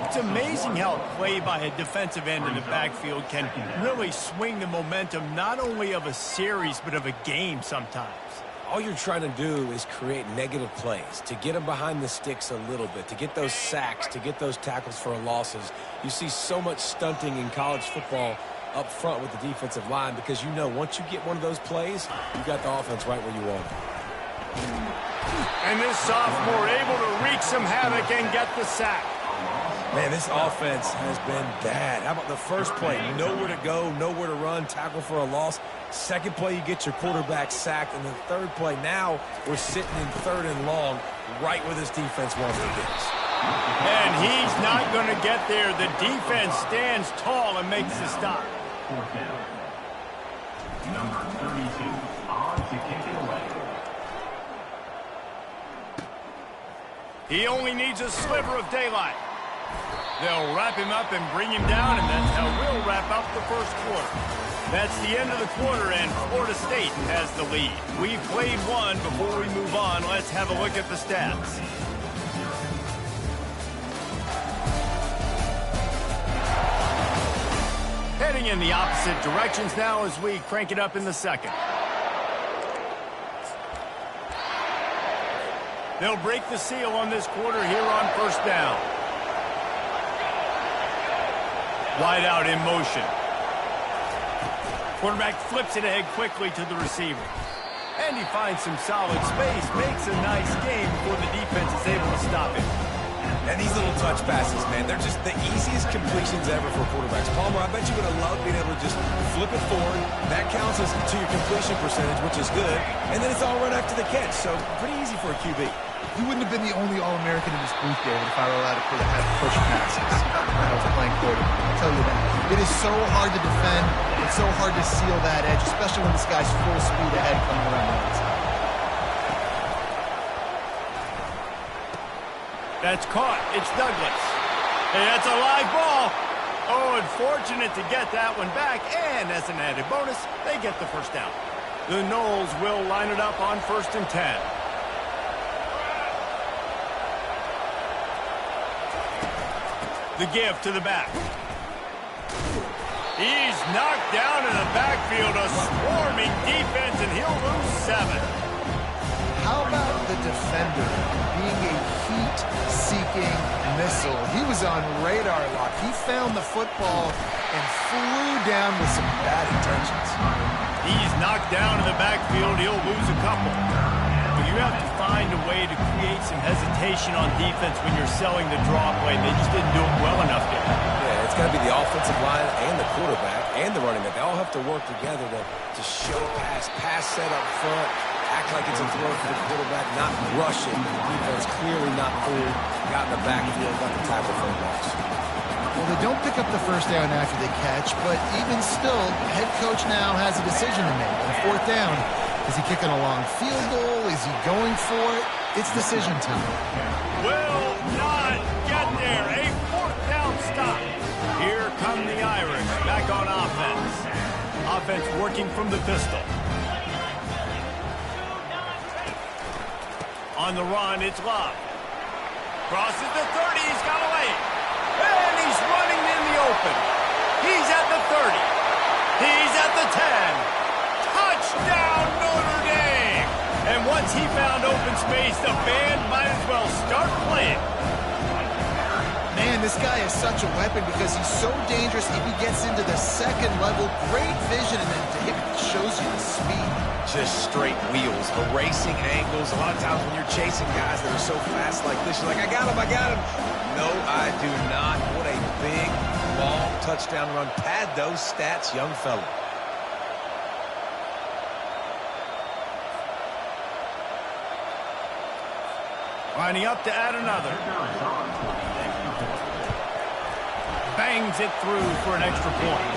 It's amazing how a play by a defensive end in the backfield can really swing the momentum not only of a series but of a game sometimes.
All you're trying to do is create negative plays, to get them behind the sticks a little bit, to get those sacks, to get those tackles for losses. You see so much stunting in college football up front with the defensive line because you know once you get one of those plays, you got the offense right where you want it.
And this sophomore able to wreak some havoc and get the sack.
Man, this offense has been bad. How about the first play? Nowhere to go, nowhere to run, tackle for a loss. Second play, you get your quarterback sacked. And the third play, now we're sitting in third and long, right where this defense wants to get us.
And he's not going to get there. The defense stands tall and makes the stop.
Fourth down. Number 32 on to kick it away.
He only needs a sliver of daylight. They'll wrap him up and bring him down, and that's how we'll wrap up the first quarter. That's the end of the quarter, and Florida State has the lead. We've played one. Before we move on, let's have a look at the stats. Heading in the opposite directions now as we crank it up in the second. They'll break the seal on this quarter here on first down. Wide out in motion. Quarterback flips it ahead quickly to the receiver. And he finds some solid space, makes a nice game before the defense is able to stop him.
And these little touch passes, man, they're just the easiest completions ever for quarterbacks. Palmer, I bet you would have loved being able to just flip it forward. That counts as to your completion percentage, which is good. And then it's all run after the catch, so pretty easy for a QB.
You wouldn't have been the only All-American in this booth, David, if I were allowed to have push passes when I was playing quarterback. I'll tell you that. It is so hard to defend. It's so hard to seal that edge, especially when this guy's full speed ahead coming around the outside.
That's caught. It's Douglas. Hey, that's a live ball. Oh, unfortunate to get that one back. And as an added bonus, they get the first down. The Noles will line it up on 1st and 10. The give to the back. He's knocked down in the backfield. A swarming defense, and he'll lose 7.
How about the defender being a heat-seeking missile? He was on radar lock. He found the football and flew down with some bad intentions.
He's knocked down in the backfield. He'll lose a couple. But you have to find a way to create some hesitation on defense when you're selling the draw play. They just didn't do it well enough there.
Yeah, it's got to be the offensive line and the quarterback and the running back. They all have to work together to show pass set up front, act like it's a throw for the quarterback, not rush it. The defense clearly not fooled, got in the backfield, got the tackle for a loss.
Well, they don't pick up the first down after they catch, but even still, the head coach now has a decision to make. On 4th down, is he kicking a long field goal? Is he going for it? It's decision time.
Will not get there. A 4th down stop. Here come the Irish back on offense. Offense working from the pistol. On the run, it's Love. Crosses the 30, he's got away. And he's running in the open. He's at the 30. He's at the 10. Touchdown, Notre Dame! And once he found open space, the band might as well start playing.
Man, this guy is such a weapon because he's so dangerous if he gets into the second level. Great vision, and then to him, it shows you the speed.
just straight wheels, erasing angles. A lot of times when you're chasing guys that are so fast like this, you're like, I got him. No, I do not. What a big, long touchdown run. Pad those stats, young fella.
Lining up to add another. Bangs it through for an extra point.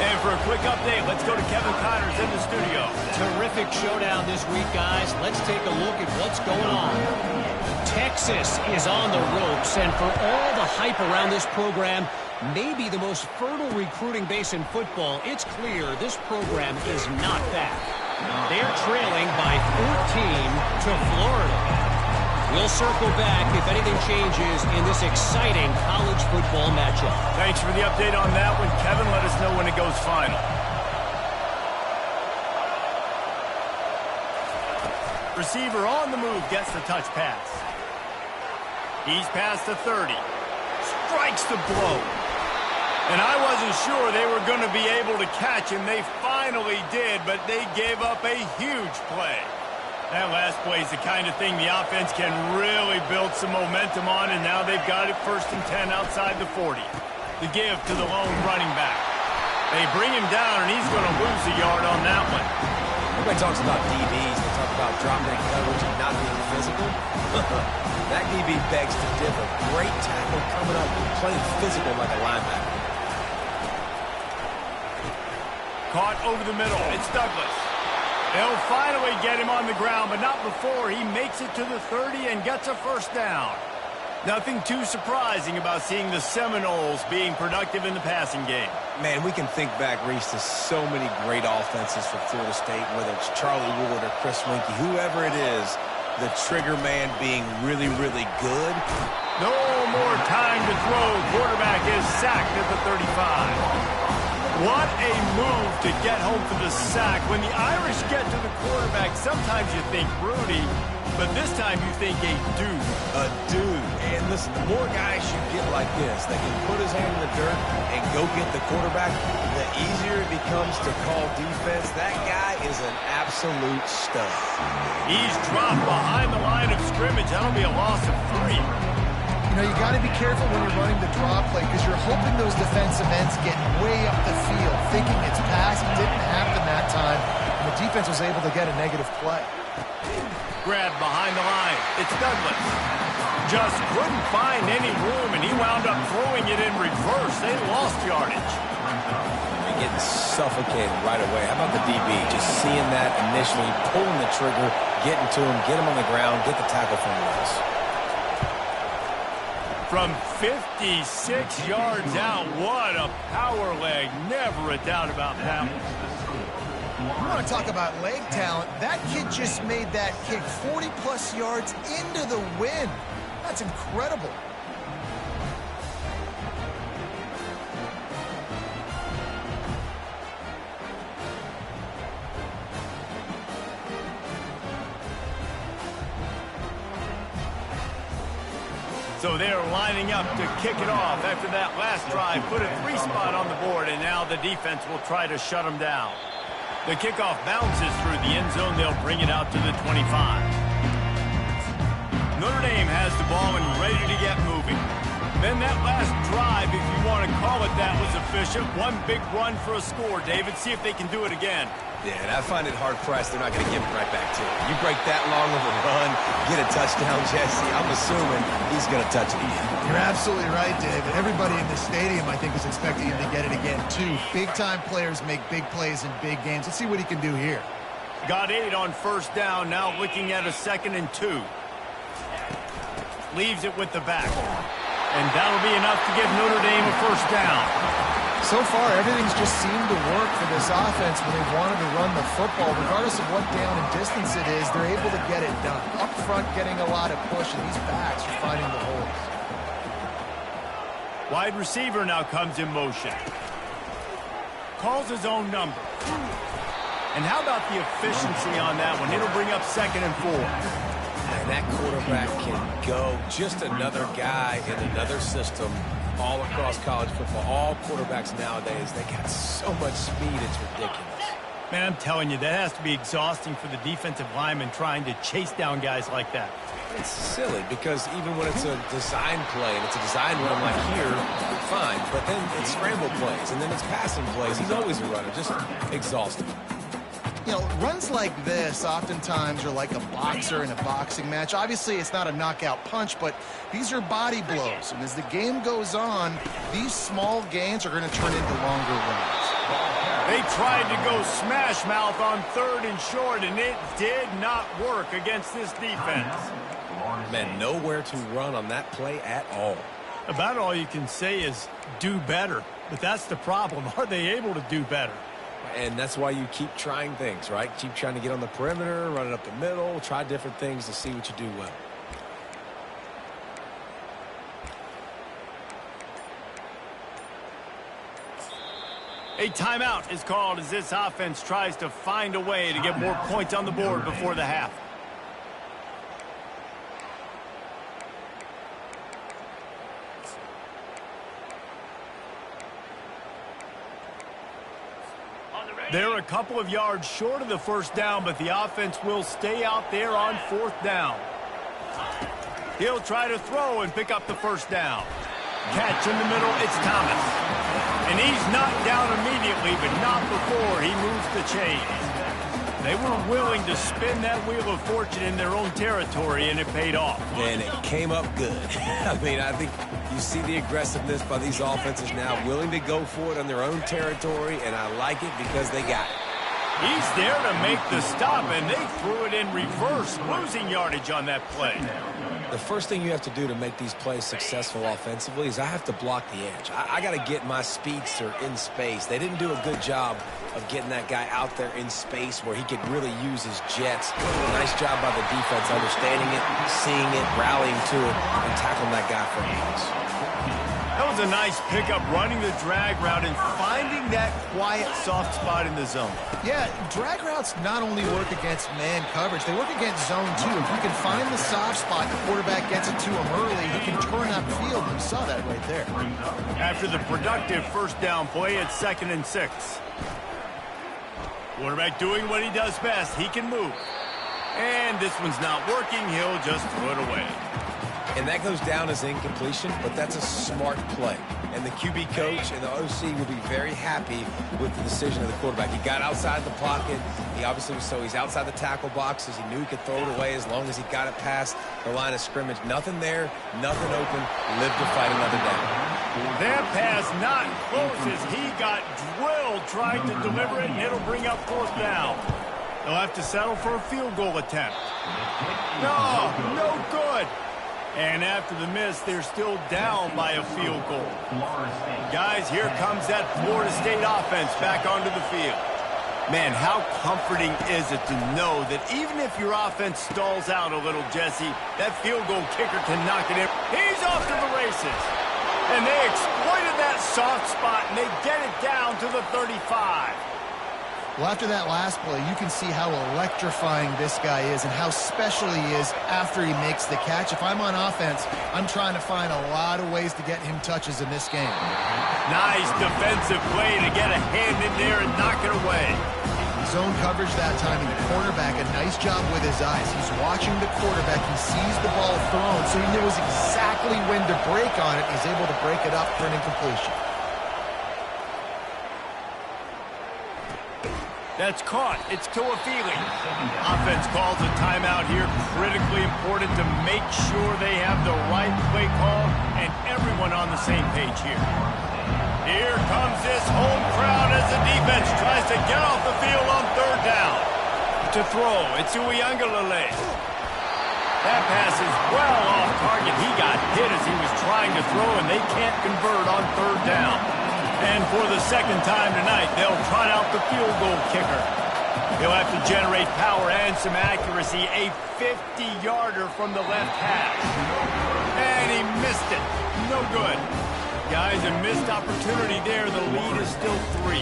And for a quick update, let's go to Kevin Connors in the studio.
Terrific showdown this week, guys. Let's take a look at what's going on. Texas is on the ropes, and for all the hype around this program, maybe the most fertile recruiting base in football, it's clear this program is not back. They're trailing by 14 to Florida. We'll circle back if anything changes in this exciting college football matchup.
Thanks for the update on that one, Kevin. Let us know when it goes final. Receiver on the move gets the touch pass. He's past the 30. Strikes the blow. And I wasn't sure they were going to be able to catch him. They finally did, but they gave up a huge play. That last play is the kind of thing the offense can really build some momentum on, and now they've got it 1st and 10 outside the 40. The give to the lone running back. They bring him down, and he's going to lose a yard on that one.
Everybody talks about DBs. They talk about dropping coverage and not being physical. That DB begs to differ. Great tackle coming up, playing physical like a linebacker.
Caught over the middle. It's Douglas. They'll finally get him on the ground, but not before he makes it to the 30 and gets a first down. Nothing too surprising about seeing the Seminoles being productive in the passing game.
Man, we can think back, Reese, to so many great offenses for Florida State, whether it's Charlie Wood or Chris Winkie, whoever it is, the trigger man being really, really good.
No more time to throw. Quarterback is sacked at the 35. What a move to get home for the sack. When the Irish get to the quarterback, sometimes you think Rudy, but this time you think a dude.
A dude. And listen, the more guys you get like this that can put his hand in the dirt and go get the quarterback, the easier it becomes to call defense. That guy is an absolute stud.
He's dropped behind the line of scrimmage. That'll be a loss of 3.
You know, you got to be careful when you're running the draw play because you're hoping those defensive ends get way up the field, thinking it's pass. It didn't happen that time, and the defense was able to get a negative play.
Grab behind the line. It's Douglas. Just couldn't find any room, and he wound up throwing it in reverse. They lost yardage.
They're getting suffocated right away. How about the DB? Just seeing that initially, pulling the trigger, getting to him, get him on the ground, get the tackle from the else.
From 56 yards out, what a power leg. Never a doubt about that one.
I want to talk about leg talent. That kid just made that kick 40-plus yards into the wind. That's incredible.
So they're lining up to kick it off after that last drive. Put a 3 spot on the board, and now the defense will try to shut them down. The kickoff bounces through the end zone. They'll bring it out to the 25. Notre Dame has the ball and ready to get moving. Then that last drive, if you want to call it that, was efficient. One big run for a score. David, see if they can do it again.
Yeah, and I find it hard-pressed they're not going to give it right back to you. You break that long of a run, get a touchdown, Jesse, I'm assuming he's going to touch it again.
You're absolutely right, David. Everybody in the stadium, I think, is expecting him to get it again, too. Big-time players make big plays in big games. Let's see what he can do here.
Got 8 on first down, now looking at a 2nd and 2. Leaves it with the back. And that'll be enough to give Notre Dame a first down.
So far, everything's just seemed to work for this offense when they wanted to run the football. Regardless of what down and distance it is, they're able to get it done. Up front, getting a lot of push, and these backs are finding the holes.
Wide receiver now comes in motion. Calls his own number. And how about the efficiency on that one? It'll bring up 2nd and 4.
And that quarterback can go. Just another guy in another system all across college football. All quarterbacks nowadays, they got so much speed, it's ridiculous.
Man, I'm telling you, that has to be exhausting for the defensive lineman trying to chase down guys like that.
It's silly because even when it's a design play and it's a design run like here, fine. But then it's scramble plays and then it's passing plays. He's always a runner, just exhausting.
You know, runs like this oftentimes are like a boxer in a boxing match. Obviously, it's not a knockout punch, but these are body blows. And as the game goes on, these small gains are going to turn into longer runs.
They tried to go smash mouth on 3rd and short, and it did not work against this defense.
Man, nowhere to run on that play at all.
About all you can say is do better. But that's the problem. Are they able to do better?
And that's why you keep trying things, right? Keep trying to get on the perimeter, run it up the middle, try different things to see what you do well.
A timeout is called as this offense tries to find a way to get more points on the board before the half. They're a couple of yards short of the first down, but the offense will stay out there on 4th down. He'll try to throw and pick up the first down. Catch in the middle, it's Thomas. And he's knocked down immediately, but not before he moves the chains. They were willing to spin that wheel of fortune in their own territory, and it paid off.
And it came up good. I mean, I think you see the aggressiveness by these offenses now, willing to go for it on their own territory, and I like it because they got it.
He's there to make the stop, and they threw it in reverse, losing yardage on that play.
The first thing you have to do to make these plays successful offensively is I have to block the edge. I got to get my speedster in space. They didn't do a good job of getting that guy out there in space where he could really use his jets. Nice job by the defense understanding it, seeing it, rallying to it, and tackling that guy for a loss.
That was a nice pickup, running the drag route and finding that quiet, soft spot in the zone.
Yeah, drag routes not only work against man coverage, they work against zone too. If you can find the soft spot, the quarterback gets it to him early, he can turn that field. You saw that right there.
After the productive first down play, it's 2nd and 6. Quarterback doing what he does best. He can move. And this one's not working. He'll just throw it away.
And that goes down as incompletion, but that's a smart play. And the QB coach and the OC will be very happy with the decision of the quarterback. He got outside the pocket. He obviously was he's outside the tackle boxes. He knew he could throw it away as long as he got it past the line of scrimmage. Nothing there, nothing open. Live to fight another down.
That pass not close as he got drilled trying to deliver it, and it'll bring up 4th down. They'll have to settle for a field goal attempt. No good. And after the miss, they're still down by a field goal. Guys, here comes that Florida State offense back onto the field. Man, how comforting is it to know that even if your offense stalls out a little, Jesse, that field goal kicker can knock it in. He's off to the races. And they exploited that soft spot, and they get it down to the 35.
Well, after that last play, you can see how electrifying this guy is and how special he is after he makes the catch. If I'm on offense, I'm trying to find a lot of ways to get him touches in this game.
Nice defensive play to get a hand in there and knock it away.
Zone coverage that time, and the cornerback, a nice job with his eyes. He's watching the quarterback. He sees the ball thrown, so he knows exactly when to break on it. He's able to break it up for an incompletion.
That's caught. It's Toafili. Offense calls a timeout here. Critically important to make sure they have the right play call and everyone on the same page here. Here comes this home crowd as the defense tries to get off the field on 3rd down. To throw, it's Uiagalelei. That pass is well off target. He got hit as he was trying to throw, and they can't convert on 3rd down. And for the second time tonight, they'll trot out the field goal kicker. He'll have to generate power and some accuracy. A 50-yarder from the left hash. And he missed it. No good. Guys, a missed opportunity there. The lead is still 3.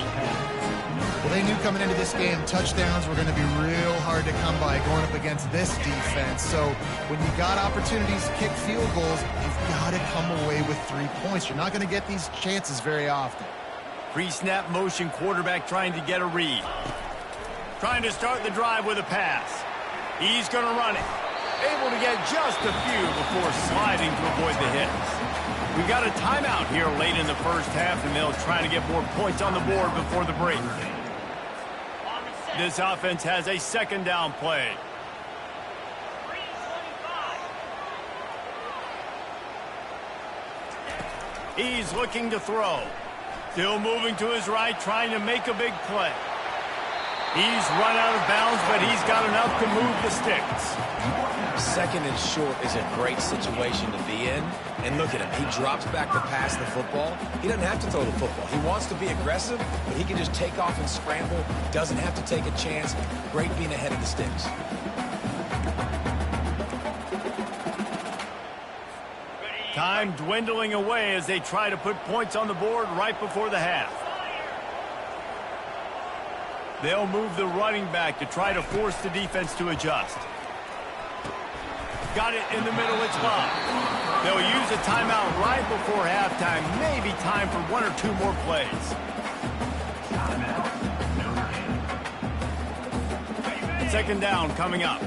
Well, they knew coming into this game touchdowns were going to be real hard to come by going up against this defense. So when you got opportunities to kick field goals, you've got to come away with 3 points. You're not going to get these chances very often.
Pre-snap motion, quarterback trying to get a read. Trying to start the drive with a pass. He's going to run it. Able to get just a few before sliding to avoid the hits. We got a timeout here late in the first half, and they'll try to get more points on the board before the break. This offense has a second down play. He's looking to throw. Still moving to his right, trying to make a big play. He's run out of bounds, but he's got enough to move the sticks.
Second and short is a great situation to be in. And look at him. He drops back to pass the football. He doesn't have to throw the football. He wants to be aggressive, but he can just take off and scramble. Doesn't have to take a chance. Great being ahead of the sticks.
Time dwindling away as they try to put points on the board right before the half. They'll move the running back to try to force the defense to adjust. Got it in the middle, it's locked. They'll use a timeout right before halftime. Maybe time for one or two more plays. Second down coming up.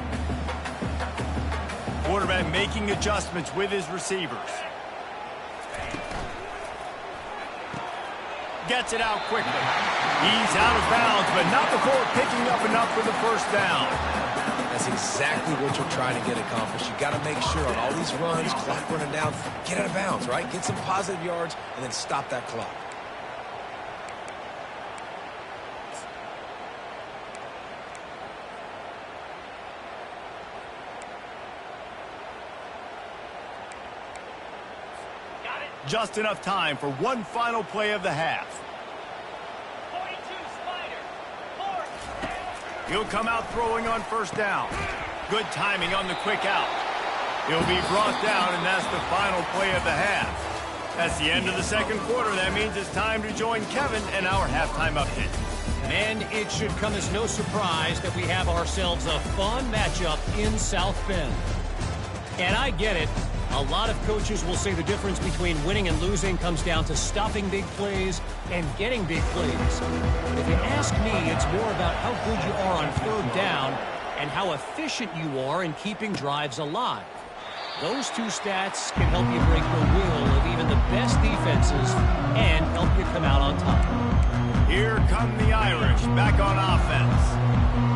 Quarterback making adjustments with his receivers. Gets it out quickly. He's out of bounds, but not before picking up enough for the first down.
That's exactly what you're trying to get accomplished. You got to make sure on all these runs, clock running down, get out of bounds, right? Get some positive yards, and then stop that clock.
Just enough time for one final play of the half.
42, Spider.
He'll come out throwing on first down. Good timing on the quick out. He'll be brought down, and that's the final play of the half. That's the end of the second quarter. That means it's time to join Kevin and our halftime update.
And it should come as no surprise that we have ourselves a fun matchup in South Bend. And I get it. A lot of coaches will say the difference between winning and losing comes down to stopping big plays and getting big plays. But if you ask me, it's more about how good you are on third down and how efficient you are in keeping drives alive. Those two stats can help you break the will of even the best defenses and help you come out on top.
Here come the Irish back on offense.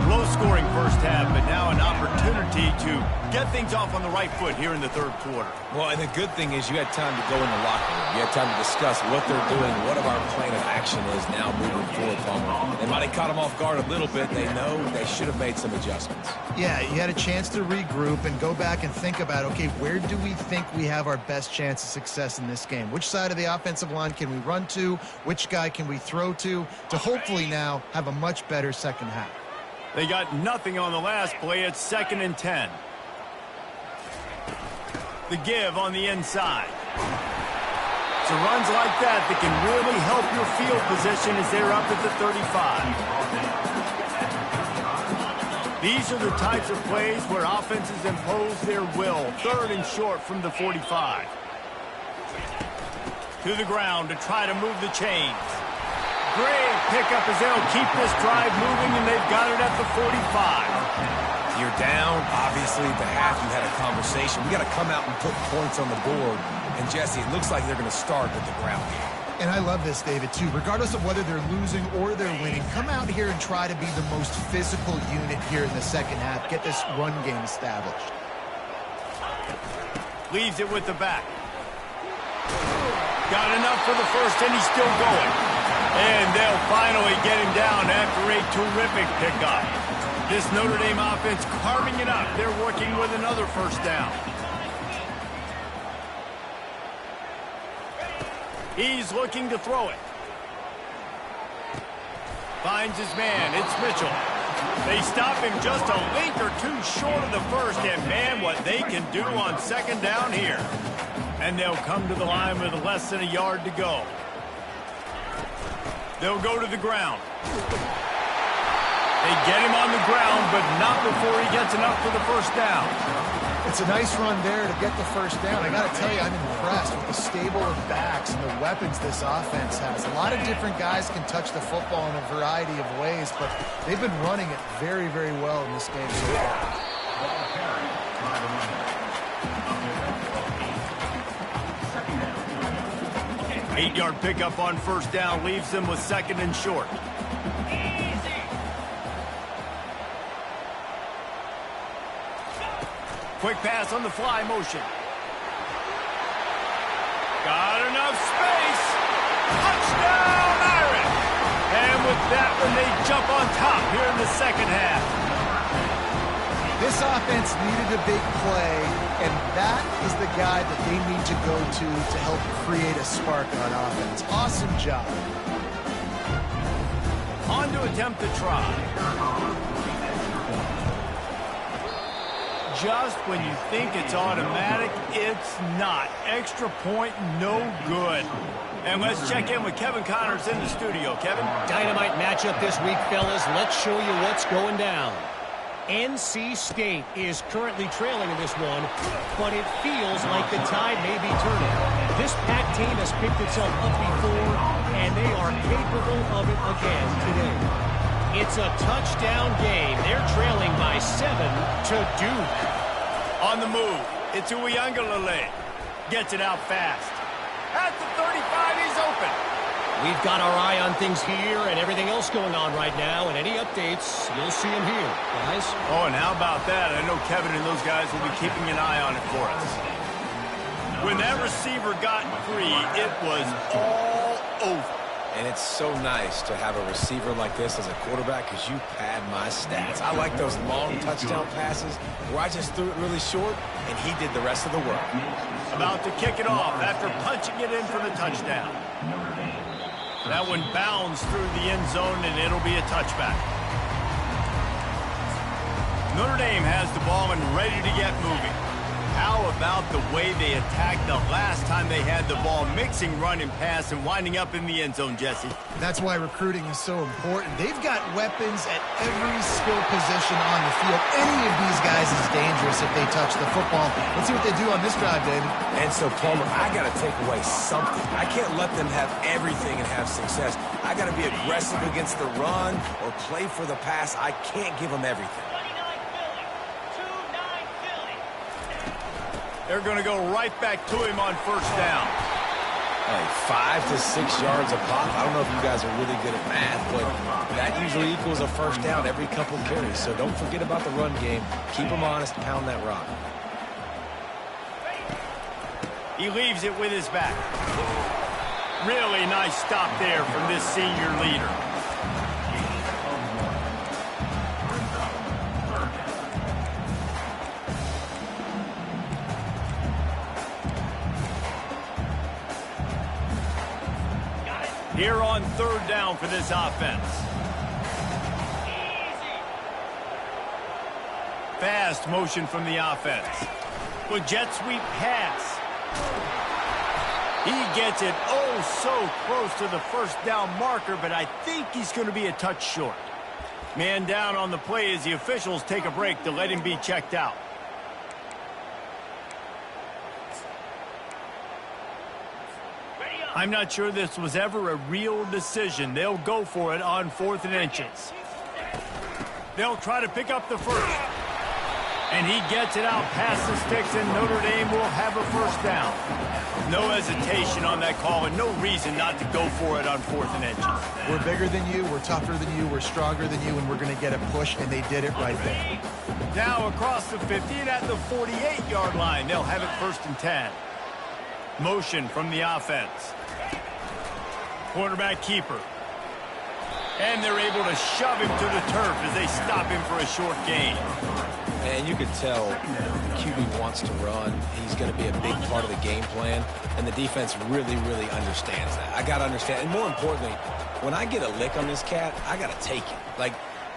Low-scoring first half, but now an opportunity to get things off on the right foot here in the third quarter.
Well, and the good thing is you had time to go in the locker room. You had time to discuss what they're doing, what our plan of action is now moving forward, Palmer. They might have caught them off guard a little bit. They know they should have made some adjustments.
Yeah, you had a chance to regroup and go back and think about, okay, where do we think we have our best chance of success in this game? Which side of the offensive line can we run to? Which guy can we throw to hopefully now have a much better second half?
They got nothing on the last play. It's 2nd and 10. The give on the inside. So runs like that can really help your field position as they're up at the 35. These are the types of plays where offenses impose their will. 3rd and short from the 45. To the ground to try to move the chains. Great pickup as they'll keep this drive moving, and they've got it at the 45.
You're down. Obviously, at the half, you had a conversation. We got to come out and put points on the board. And, Jesse, it looks like they're going to start with the ground game.
And I love this, David, too. Regardless of whether they're losing or they're winning, come out here and try to be the most physical unit here in the second half. Get this run game established.
Leaves it with the back. Got enough for the first, and he's still going. And they'll finally get him down after a terrific pickup. This Notre Dame offense carving it up. They're working with another first down. He's looking to throw it. Finds his man. It's Mitchell. They stop him just a link or two short of the first. And, man, what they can do on second down here. And they'll come to the line with less than a yard to go. They'll go to the ground. They get him on the ground, but not before he gets enough for the first down.
It's a nice run there to get the first down. I got to tell you, I'm impressed with the stable of backs and the weapons this offense has. A lot of different guys can touch the football in a variety of ways, but they've been running it very, very well in this game so far.
8-yard pickup on first down leaves them with 2nd and short. Quick pass on the fly motion. Got enough space. Touchdown, Irish. And with that one, they jump on top here in the second half.
This offense needed a big play, and that is the guy that they need to go to help create a spark on offense. Awesome job.
On to attempt the try. Just when you think it's automatic, it's not. Extra point, no good. And let's check in with Kevin Connors in the studio. Kevin?
Dynamite matchup this week, fellas. Let's show you what's going down. NC State is currently trailing in this one, but it feels like the tide may be turning. This Pac team has picked itself up before, and they are capable of it again today. It's a touchdown game. They're trailing by 7 to Duke.
On the move, it's Uiagalelei. Gets it out fast. At the 35, he's open.
We've got our eye on things here and everything else going on right now, and any updates, you'll see them here, guys.
Oh, and how about that? I know Kevin and those guys will be keeping an eye on it for us. When that receiver got free, it was all over.
And it's so nice to have a receiver like this as a quarterback because you pad my stats. I like those long touchdown passes where I just threw it really short and he did the rest of the work.
About to kick it off after punching it in for the touchdown. That one bounds through the end zone and it'll be a touchback. Notre Dame has the ball and ready to get moving. How about the way they attacked the last time they had the ball, mixing run and pass and winding up in the end zone, Jesse?
That's why recruiting is so important. They've got weapons at every skill position on the field. Any of these guys is dangerous if they touch the football. Let's see what they do on this drive, David.
And so, Palmer, I got to take away something. I can't let them have everything and have success. I got to be aggressive against the run or play for the pass. I can't give them everything.
They're going to go right back to him on first down.
Hey, 5 to 6 yards a pop. I don't know if you guys are really good at math, but that usually equals a first down every couple carries. So don't forget about the run game. Keep them honest, pound that rock.
He leaves it with his back. Really nice stop there from this senior leader. Here on third down for this offense. Fast motion from the offense. With jet sweep pass. He gets it oh so close to the first down marker, but I think he's going to be a touch short. Man down on the play as the officials take a break to let him be checked out. I'm not sure this was ever a real decision. They'll go for it on 4th and inches. They'll try to pick up the first. And he gets it out past the sticks, and Notre Dame will have a first down. No hesitation on that call, and no reason not to go for it on 4th and inches.
We're bigger than you, we're tougher than you, we're stronger than you, and we're going to get a push, and they did it right there.
Now across the 50 and at the 48-yard line, they'll have it 1st and 10. Motion from the offense. Quarterback keeper. And they're able to shove him to the turf as they stop him for a short gain.
And you can tell the QB wants to run. He's going to be a big part of the game plan. And the defense really, really understands that. I got to understand. And more importantly, when I get a lick on this cat, I got to take it. Like,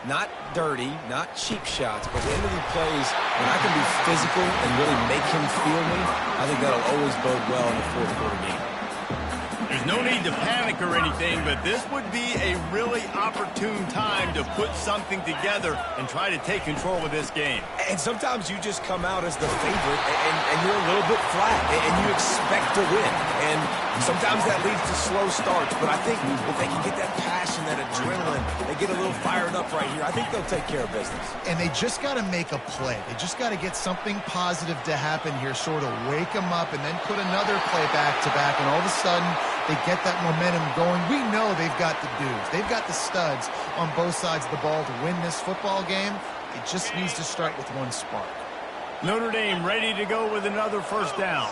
not dirty, not cheap shots, but at the end of the plays, when I can be physical and really make him feel me, I think that'll always bode well in the fourth quarter game.
There's No need to panic or anything, but this would be a really opportune time to put something together and try to take control of this game.
And sometimes you just come out as the favorite, and you're a little bit flat, and you expect to win. And sometimes that leads to slow starts, but I think if they can get that passion, that adrenaline, they get a little fired up right here, I think they'll take care of business.
And they just got to make a play. They just got to get something positive to happen here, sort of wake them up, and then put another play back-to-back, and all of a sudden they get that momentum going. We know they've got the dudes. They've got the studs on both sides of the ball to win this football game. It just needs to start with one spark.
Notre Dame ready to go with another first down.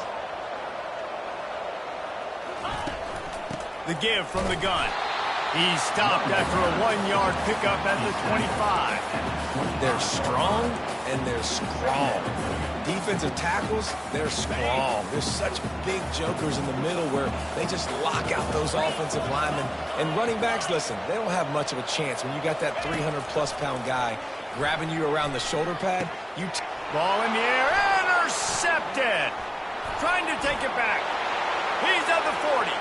The give from the gun. He's stopped after a 1-yard pickup at the 25.
They're strong and they're strong. Defensive tackles, they're strong. There's such big jokers in the middle where they just lock out those offensive linemen. And running backs, listen, they don't have much of a chance when you got that 300-plus pound guy grabbing you around the shoulder pad.
Ball in the air, intercepted. Trying to take it back. He's at the 40,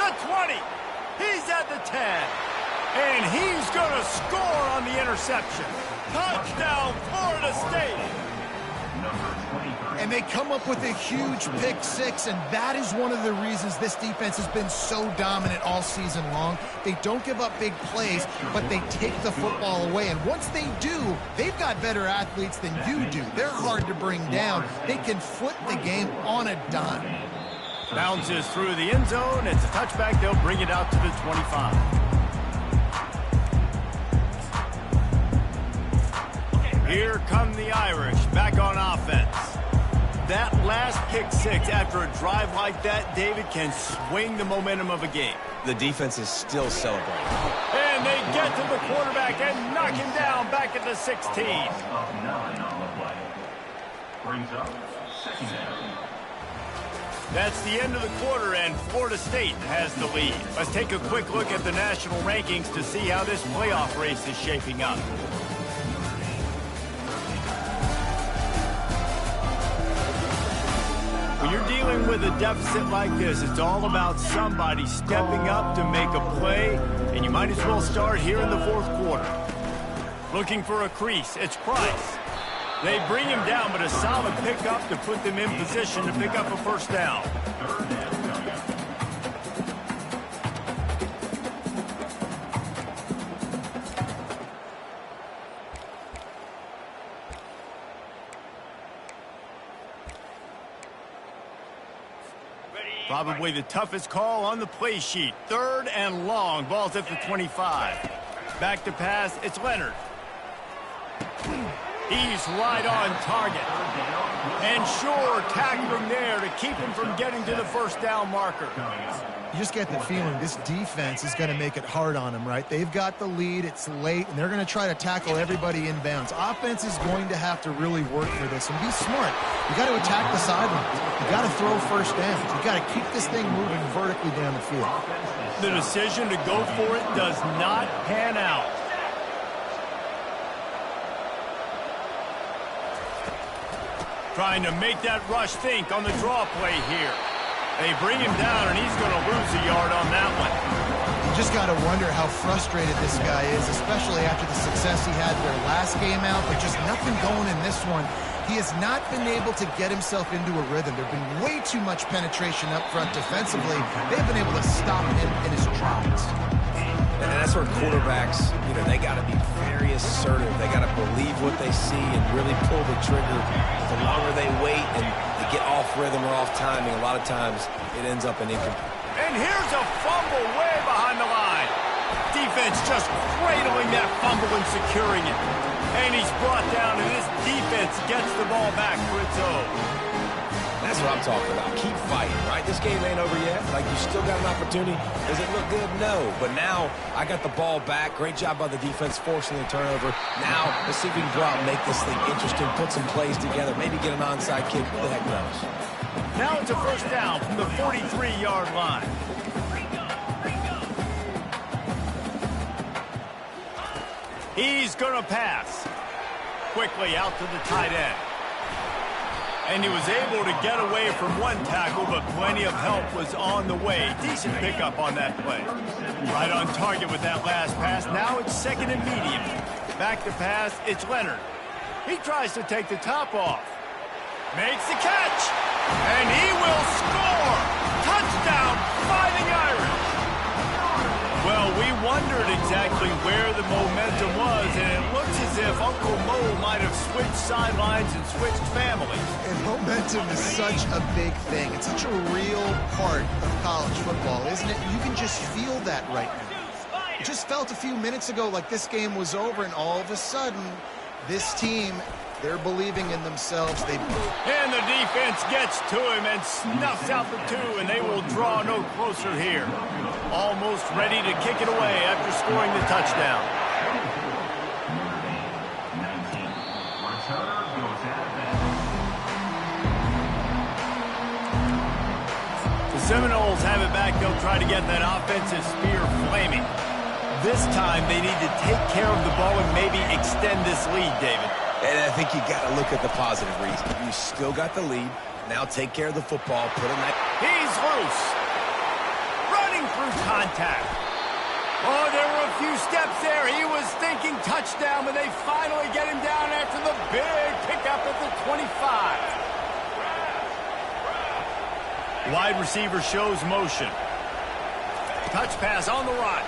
the 20. He's at the 10. And he's going to score on the interception. Touchdown, Florida State.
And they come up with a huge pick six, and that is one of the reasons this defense has been so dominant all season long. They don't give up big plays, but they take the football away. And once they do, they've got better athletes than you do. They're hard to bring down. They can flip the game on a dime.
Bounces through the end zone. It's a touchback. They'll bring it out to the 25. Here come the Irish back on offense. That last pick six after a drive like that, David, can swing the momentum of a game.
The defense is still celebrating.
And they get to the quarterback and knock him down back at the 16.
Brings up second down.
That's the end of the quarter, and Florida State has the lead. Let's take a quick look at the national rankings to see how this playoff race is shaping up. When you're dealing with a deficit like this, it's all about somebody stepping up to make a play, and you might as well start here in the fourth quarter. Looking for a crease, it's Price. They bring him down, but a solid pickup to put them in position to pick up a first down. Probably the toughest call on the play sheet. 3rd and long. Ball's at the 25. Back to pass. It's Leonard. He's right on target. And sure, tackling there to keep him from getting to the first down marker.
You just get the feeling this defense is going to make it hard on them, right? They've got the lead, it's late, and they're going to try to tackle everybody inbounds. Offense is going to have to really work for this and be smart. You got to attack the sidelines. You got to throw first downs. You got to keep this thing moving vertically down the field.
The decision to go for it does not pan out. Trying to make that rush think on the draw play here. They bring him down, and he's going to lose a yard on that one.
You just got to wonder how frustrated this guy is, especially after the success he had their last game out, but just nothing going in this one. He has not been able to get himself into a rhythm. There's been way too much penetration up front defensively. They've been able to stop him in his tracks.
And that's where quarterbacks, they got to be very assertive. They got to believe what they see and really pull the trigger. The longer they wait and they get off rhythm or off timing, a lot of times it ends up in incomplete.
And here's a fumble way behind the line. Defense just cradling that fumble and securing it. And he's brought down, and this defense gets the ball back for its own.
That's what I'm talking about. Keep fighting, right? This game ain't over yet. Like, you still got an opportunity. Does it look good? No. But now I got the ball back. Great job by the defense forcing the turnover. Now let's see if we can go out and make this thing interesting, put some plays together, maybe get an onside kick. Who the heck knows?
Now it's a first down from the 43-yard line. He's going to pass. Quickly out to the tight end. And he was able to get away from one tackle, but plenty of help was on the way. Decent pickup on that play. Right on target with that last pass. Now it's second and medium. Back to pass, it's Leonard. He tries to take the top off. Makes the catch. And he will score. Touchdown, Fighting Irish. Well, we wondered exactly where the momentum was, and it looks as if Uncle Mo might have switched sidelines and switched families.
And momentum is such a big thing. It's such a real part of college football, isn't it? You can just feel that right now. It just felt a few minutes ago like this game was over, and all of a sudden, this team, they're believing in themselves.
And the defense gets to him and snuffs out the two, and they will draw no closer here. Almost ready to kick it away after scoring the touchdown. The Seminoles have it back. They'll try to get that offensive spear flaming. This time they need to take care of the ball and maybe extend this lead, David.
And I think you got to look at the positive reason. You still got the lead. Now take care of the football. Put him that.
He's loose. Running through contact. Oh, there were a few steps there. He was thinking touchdown, but they finally get him down after the big pickup at the 25. Wide receiver shows motion. Touch pass on the run.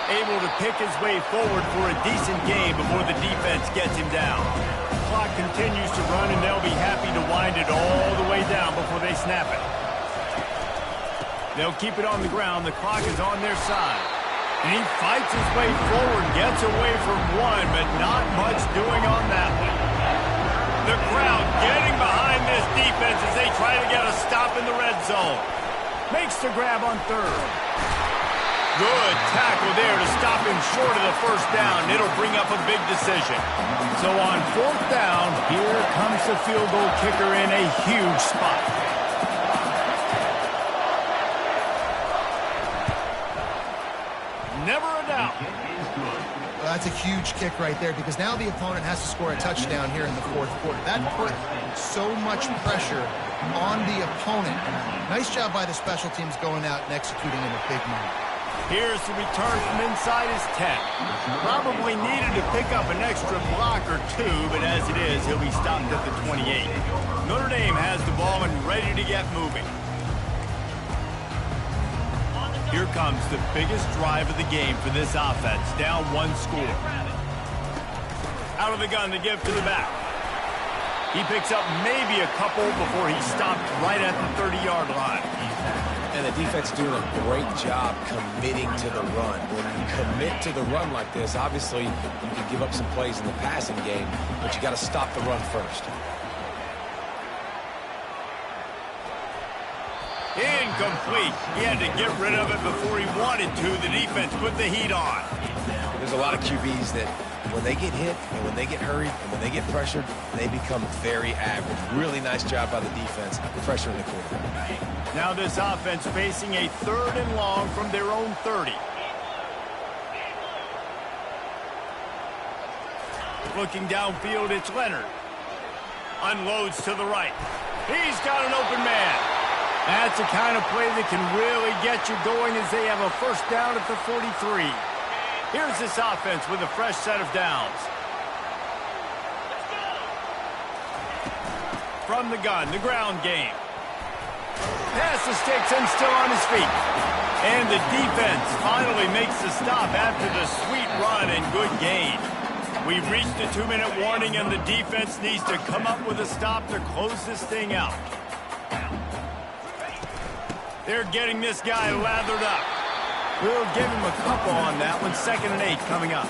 Able to pick his way forward for a decent game before the defense gets him down. Clock continues to run, and they'll be happy to wind it all the way down before they snap it. They'll keep it on the ground. The clock is on their side. And he fights his way forward, gets away from one, but not much doing on that one. The crowd getting behind this defense as they try to get a stop in the red zone. Makes the grab on third. Good tackle there to stop him short of the first down. It'll bring up a big decision. So on fourth down, here comes the field goal kicker in a huge spot. Never a doubt.
Well, that's a huge kick right there because now the opponent has to score a touchdown here in the fourth quarter. That put so much pressure on the opponent. Nice job by the special teams going out and executing in a big moment.
Here's the return from inside his 10. Probably needed to pick up an extra block or two, but as it is, he'll be stopped at the 28. Notre Dame has the ball and ready to get moving. Here comes the biggest drive of the game for this offense, down one score. Out of the gun to give to the back. He picks up maybe a couple before he's stopped right at the 30-yard line.
And the defense doing a great job committing to the run. When you commit to the run like this, obviously you can give up some plays in the passing game, but you got to stop the run first.
Incomplete. He had to get rid of it before he wanted to. The defense put the heat on.
There's a lot of QBs that when they get hit and when they get hurried and when they get pressured, they become very average. Really nice job by the defense pressuring the quarterback.
Now this offense facing a third and long from their own 30. Looking downfield, it's Leonard. Unloads to the right. He's got an open man. That's the kind of play that can really get you going as they have a first down at the 43. Here's this offense with a fresh set of downs. From the gun, the ground game. Past the sticks and still on his feet. And the defense finally makes the stop after the sweet run and good gain. We've reached the 2-minute warning, and the defense needs to come up with a stop to close this thing out. They're getting this guy lathered up. We'll give him a couple on that one. 2nd and 8 coming up.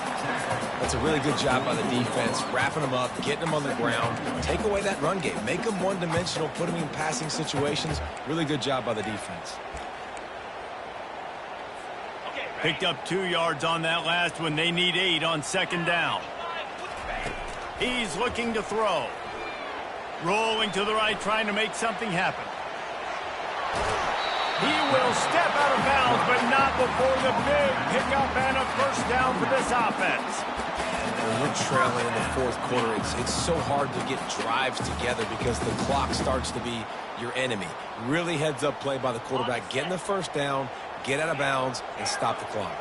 That's a really good job by the defense, wrapping them up, getting them on the ground. Take away that run game. Make them one-dimensional, put them in passing situations. Really good job by the defense.
Picked up 2 yards on that last one. They need 8 on 2nd down. He's looking to throw. Rolling to the right, trying to make something happen. He will step out of bounds, but not before the big pickup and a first down for this offense.
When you're trailing in the fourth quarter, it's so hard to get drives together because the clock starts to be your enemy. Really heads-up play by the quarterback. Getting the first down, get out of bounds, and stop the clock.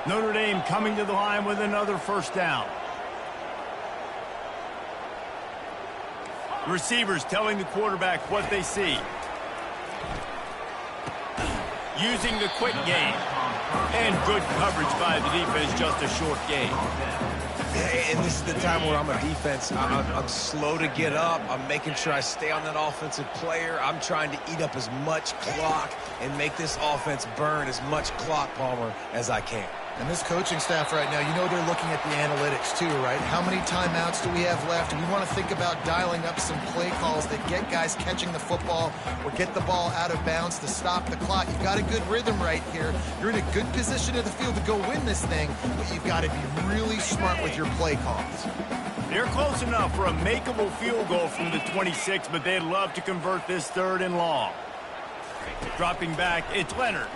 Notre Dame coming to the line with another first down. Receivers telling the quarterback what they see. Using the quick game. And good coverage by the defense, just a short game.
And this is the time where I'm a defense. I'm slow to get up. I'm making sure I stay on that offensive player. I'm trying to eat up as much clock and make this offense burn as much clock, Palmer, as I can.
And this coaching staff right now, you know they're looking at the analytics too, right? How many timeouts do we have left? We want to think about dialing up some play calls that get guys catching the football or get the ball out of bounds to stop the clock. You've got a good rhythm right here. You're in a good position of the field to go win this thing, but you've got to be really smart with your play calls.
They're close enough for a makeable field goal from the 26, but they'd love to convert this 3rd and long. Dropping back, it's Leonard.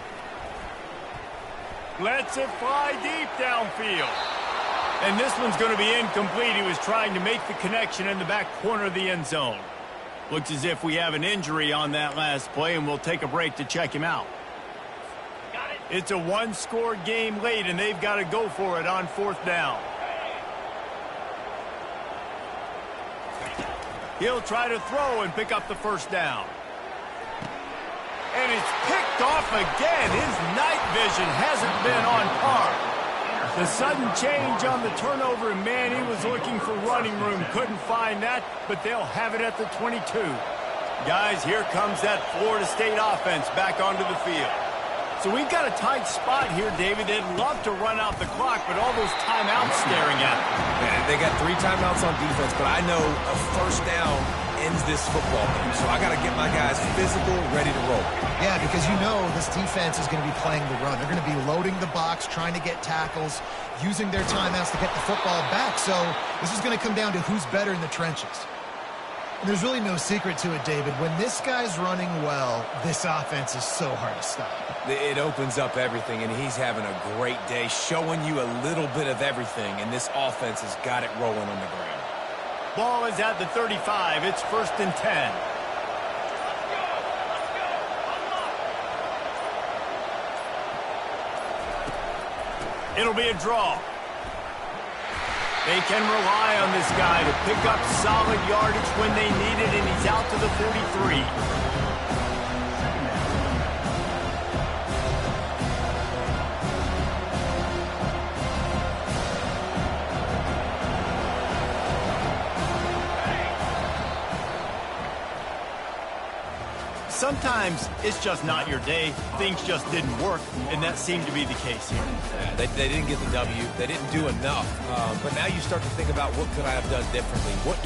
Lets it fly deep downfield. And this one's going to be incomplete. He was trying to make the connection in the back corner of the end zone. Looks as if we have an injury on that last play, and we'll take a break to check him out. It's a one-score game late, and they've got to go for it on 4th down. He'll try to throw and pick up the first down. And it's picked off again. His night vision hasn't been on par. The sudden change on the turnover, and man, he was looking for running room. Couldn't find that, but they'll have it at the 22. Guys, here comes that Florida State offense back onto the field. So we've got a tight spot here, David. They'd love to run out the clock, but all those timeouts staring at them.
Man, they got 3 timeouts on defense, but I know a first down ends this football game. So I got to get my guys physical, ready to roll.
Yeah, because you know this defense is going to be playing the run. They're going to be loading the box, trying to get tackles, using their timeouts to get the football back. So this is going to come down to who's better in the trenches. And there's really no secret to it, David. When this guy's running well, this offense is so hard to stop.
It opens up everything, and he's having a great day, showing you a little bit of everything, and this offense has got it rolling on the ground.
Ball is at the 35. It's 1st and 10. It'll be a draw. They can rely on this guy to pick up solid yardage when they need it, and he's out to the 43. Sometimes it's just not your day. Things just didn't work, and that seemed to be the case here.
Yeah, they didn't get the W. They didn't do enough. But now you start to think about what could I have done differently? What